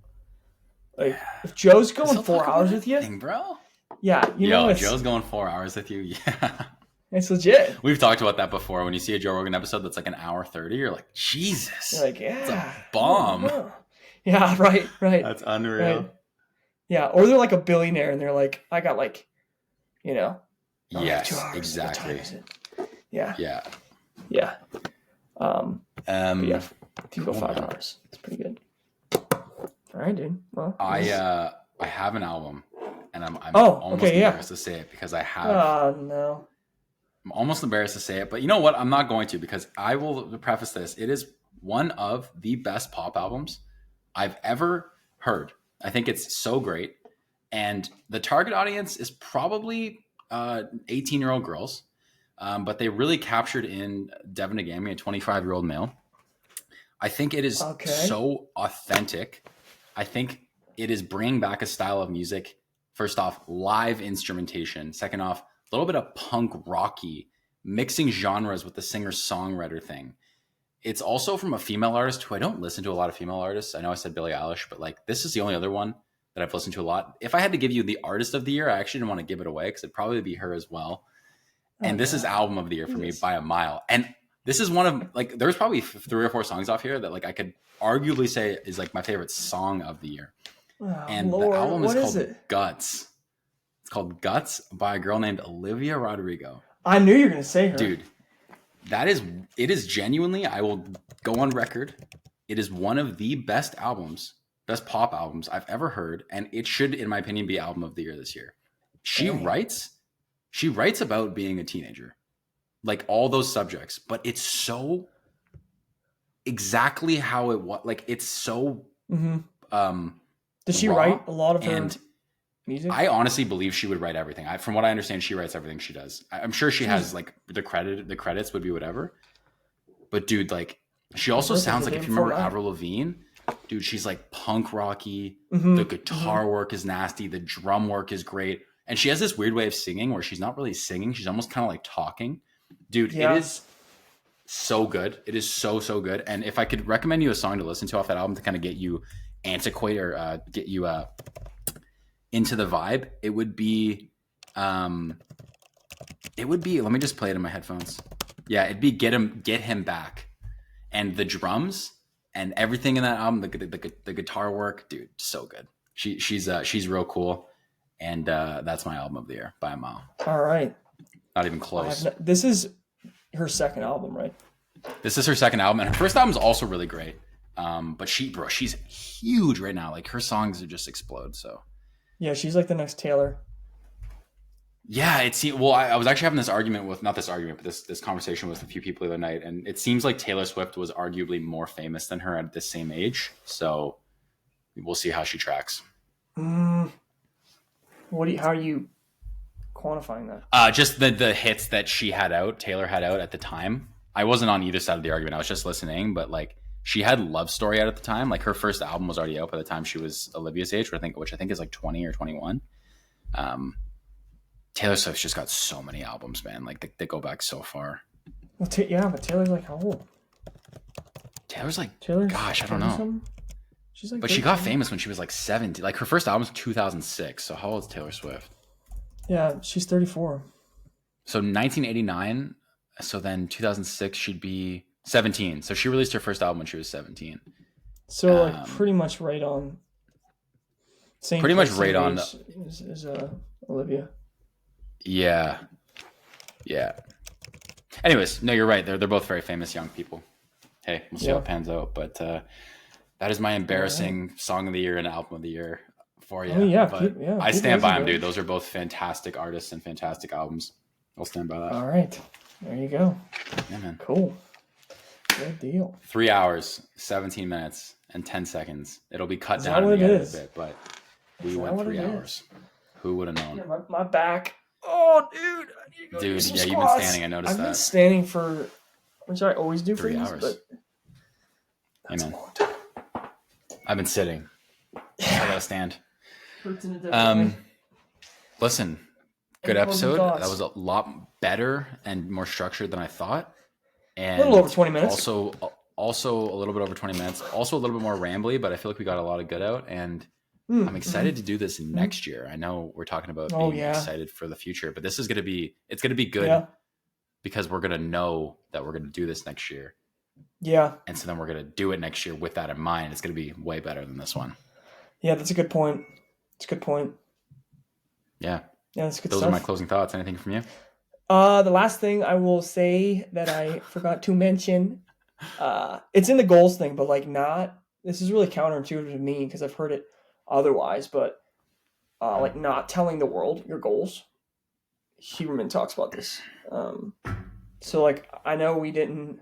Like if Joe's going Still 4 talk about hours with you, anything, bro. yeah, you know, it's, Joe's going 4 hours with you. Yeah. it's legit. We've talked about that before. When you see a Joe Rogan episode that's like an hour 30, you're like, Jesus. You're like, It's a yeah. bomb. Oh, yeah, right. That's unreal. Right. Yeah. Or they're like a billionaire and they're like, I got like, you know, I only have 2 Yes, hours. exactly. What time is it? Yeah. Yeah. Yeah. But yeah, if you go cool, 5 man. hours, it's pretty good. All right, dude. Well, I have an album, and I'm almost embarrassed to say it because I have. Oh no. I'm almost embarrassed to say it, but you know what? I'm not going to, because I will preface this. It is one of the best pop albums I've ever heard. I think it's so great, and the target audience is probably 18-year-old girls, but they really captured in Devin and Louis, a 25-year-old male. I think it is so authentic. I think it is bringing back a style of music. First off, live instrumentation. Second off, a little bit of punk rocky, mixing genres with the singer-songwriter thing. It's also from a female artist who I don't listen to a lot of female artists. I know I said Billie Eilish, but like this is the only other one that I've listened to a lot. If I had to give you the artist of the year, I actually didn't want to give it away because it'd probably be her as well. And this is album of the year for me by a mile. And this is one of like, there's probably 3 or 4 songs off here that like I could arguably say is like my favorite song of the year. And the album is called Guts. It's called Guts by a girl named Olivia Rodrigo. I knew you were gonna say her, dude. It is genuinely, I will go on record, it is one of the best albums best pop albums I've ever heard, and it should, in my opinion, be album of the year this year. She writes about being a teenager, like all those subjects, but it's so exactly how it was. Like it's so. Does she raw, write a lot of her music? I honestly believe she would write everything. From what I understand, she writes everything she does. I'm sure she has like the credits would be whatever. But dude, like she also sounds like, if you remember Avril Lavigne, dude, she's like punk rocky. The guitar work is nasty. The drum work is great. And she has this weird way of singing where she's not really singing. She's almost kind of like talking. Dude, it is so good. It is so, so good. And if I could recommend you a song to listen to off that album to kind of get you antiquate or get you into the vibe, it would be let me just play it in my headphones. Yeah, it'd be Get Him Back. And the drums and everything in that album, the guitar work, dude, so good. She's real cool. And that's my album of the year by a mile. All right. Not even close. This is her second album, right? This is her second album, and her first album is also really great. But she's huge right now. Like her songs are just explode. So yeah, she's like the next Taylor. Yeah, I was actually having this argument with, not this argument, but this conversation with a few people the other night, and it seems like Taylor Swift was arguably more famous than her at the same age. So we'll see how she tracks. How are you quantifying that? Just the hits that Taylor had out at the time. I wasn't on either side of the argument. I was just listening, but like she had Love Story out at the time. Like her first album was already out by the time she was Olivia's age, which I think is like 20 or 21. Taylor Swift's just got so many albums, man. Like they go back so far. Well, but Taylor's like how old? Taylor's gosh, I don't know. Something? She's like, but she got famous when she was like 17. Like her first album was 2006. So how old is Taylor Swift? Yeah, she's 34. So 1989. So then 2006 she'd be 17. So she released her first album when she was 17. So like pretty much right on. Same. Pretty much right on. Is Olivia. Yeah. Anyways, no, you're right. They're both very famous young people. Hey, we'll see how it pans out. But that is my embarrassing song of the year and album of the year for you. But I stand by them, dude. Those are both fantastic artists and fantastic albums. I'll stand by that. All right. There you go. Yeah, man. Cool. Good deal. 3 hours, 17 minutes, and 10 seconds. It'll be cut down in the edit a bit, but we went 3 hours. Who would have known? Yeah, my back. Oh, dude. I need to go do some squats. You've been standing. I noticed that. I've been standing for, which I always do for 3 hours. But that's a long time. I've been sitting. I gotta stand. Hurts in a different way. Listen, good episode. That was a lot better and more structured than I thought. And a little over 20 minutes. Also a little bit over 20 minutes. Also a little bit more rambly, but I feel like we got a lot of good out. And I'm excited to do this next year. I know we're talking about being excited for the future, but this is going to be good because we're going to know that we're going to do this next year. Yeah. And so then we're going to do it next year with that in mind. It's going to be way better than this one. Yeah, that's a good point. It's a good point. Yeah. Yeah, that's good Those stuff. are my closing thoughts. Anything from you? The last thing I will say that I forgot to mention, it's in the goals thing, but like this is really counterintuitive to me because I've heard it otherwise, but like not telling the world your goals. Huberman talks about this. So like I know we didn't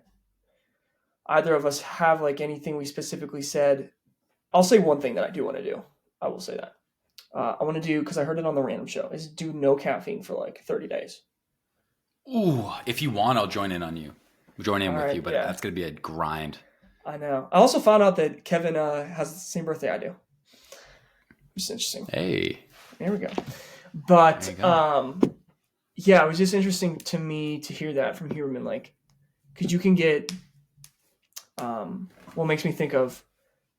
either of us have like anything we specifically said. I'll say one thing that I do want to do. I will say that. I want to do, because I heard it on the random show, is do no caffeine for like 30 days. Ooh, if you want, I'll join in with you, but that's going to be a grind. I know. I also found out that Kevin has the same birthday I do. Which is interesting. Hey. There we go. But, it was just interesting to me to hear that from Huberman, like, because you can get, what makes me think of,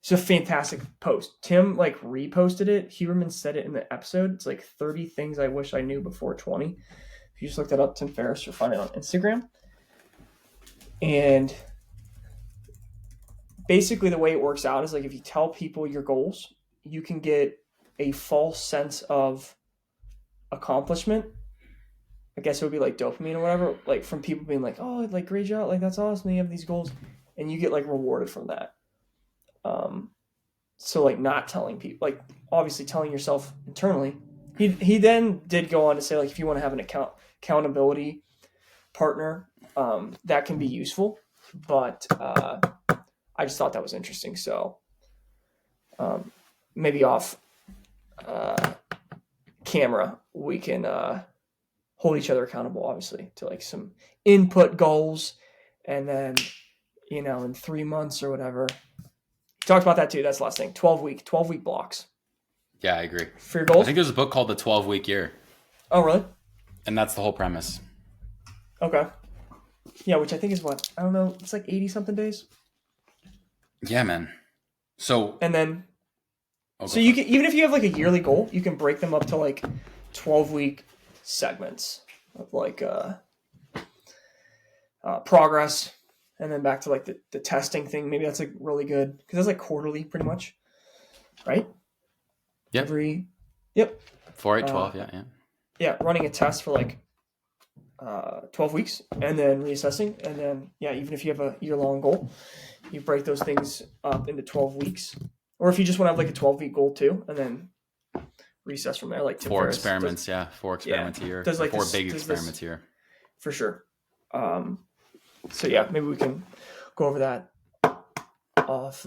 it's a fantastic post. Tim, like, reposted it. Huberman said it in the episode. It's like 30 things I wish I knew before 20. If you just look that up, Tim Ferriss, you'll find it on Instagram. And basically the way it works out is like if you tell people your goals, you can get a false sense of accomplishment. I guess it would be like dopamine or whatever, like from people being like, oh, like great job, like that's awesome, you have these goals, and you get like rewarded from that. So like not telling people, like obviously telling yourself internally. He then did go on to say like if you want to have an accountability partner, that can be useful. But I just thought that was interesting. So maybe off camera we can hold each other accountable, obviously, to like some input goals, and then in 3 months or whatever. Talked about that too. That's the last thing. 12 week blocks. Yeah, I agree. For your goals? I think there's a book called The 12-Week Year. Oh, really? And that's the whole premise. Okay. Yeah, which I think is what? I don't know. It's like 80 something days. Yeah, man. So. And then. So you can, even if you have like a yearly goal, you can break them up to like 12-week segments of like progress. And then back to like the testing thing. Maybe that's like really good. Because that's like quarterly pretty much. Right? Yep. Yep. 4, 8, 12. Yeah. Yeah. Running a test for like 12 weeks and then reassessing. And then, even if you have a year-long goal, you break those things up into 12 weeks. Or if you just want to have like a 12-week goal too, and then reassess from there. Like 4 experiments. 4 experiments a year. Does like 4 big experiments a year. For sure. So maybe we can go over that off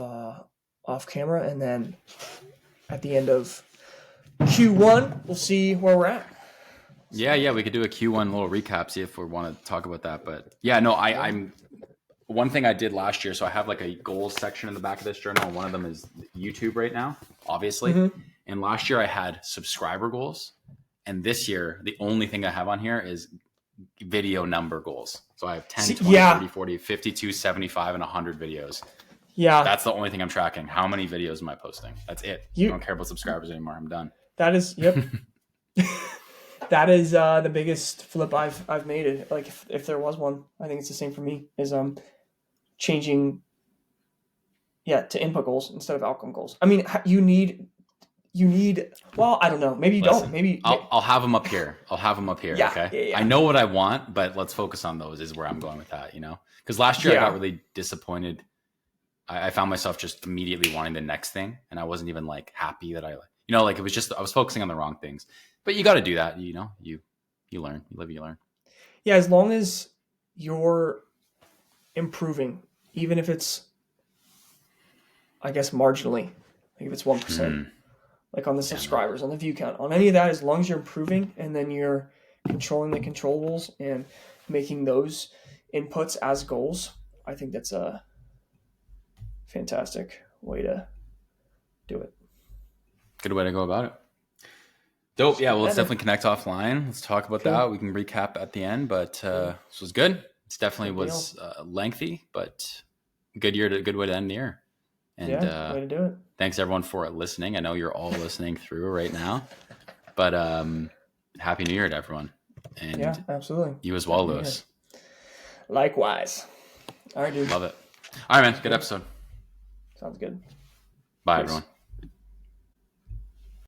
camera, and then at the end of Q1, we'll see where we're at. Yeah, we could do a Q1 little recap, see if we want to talk about that. But yeah, no, I'm one thing I did last year. So I have like a goals section in the back of this journal. One of them is YouTube right now, obviously. Mm-hmm. And last year I had subscriber goals. And this year, the only thing I have on here is video number goals. So I have 10, 20, 30, 40, 52, 75, and 100 videos. Yeah. That's the only thing I'm tracking. How many videos am I posting? That's it. I don't care about subscribers anymore. I'm done. That is, yep. That is the biggest flip I've made. It like if there was one, I think it's the same for me. Is changing, to input goals instead of outcome goals. I mean, you need. Well, I don't know. Maybe you don't. Maybe I'll have them up here. Yeah, okay. Yeah. I know what I want, but let's focus on those. Is where I'm going with that. Because last year I got really disappointed. I found myself just immediately wanting the next thing, and I wasn't even like happy that it was just I was focusing on the wrong things. But you got to do that. You learn. You live, you learn. Yeah, as long as you're improving, even if it's, I guess, marginally, like if it's 1%, like on the subscribers, on the view count, on any of that, as long as you're improving and then you're controlling the controllables and making those inputs as goals, I think that's a fantastic way to do it. Good way to go about it. Dope. Yeah, well, let's definitely connect offline. Let's talk about that. We can recap at the end, but this was good. It definitely was lengthy, but good way to end the year. And way to do it. Thanks everyone for listening. I know you're all listening through right now, but Happy New Year to everyone. And yeah, absolutely. You as well, Lewis. Likewise. All right, dude. Love it. All right, man. Good episode. Sounds good. Bye, everyone.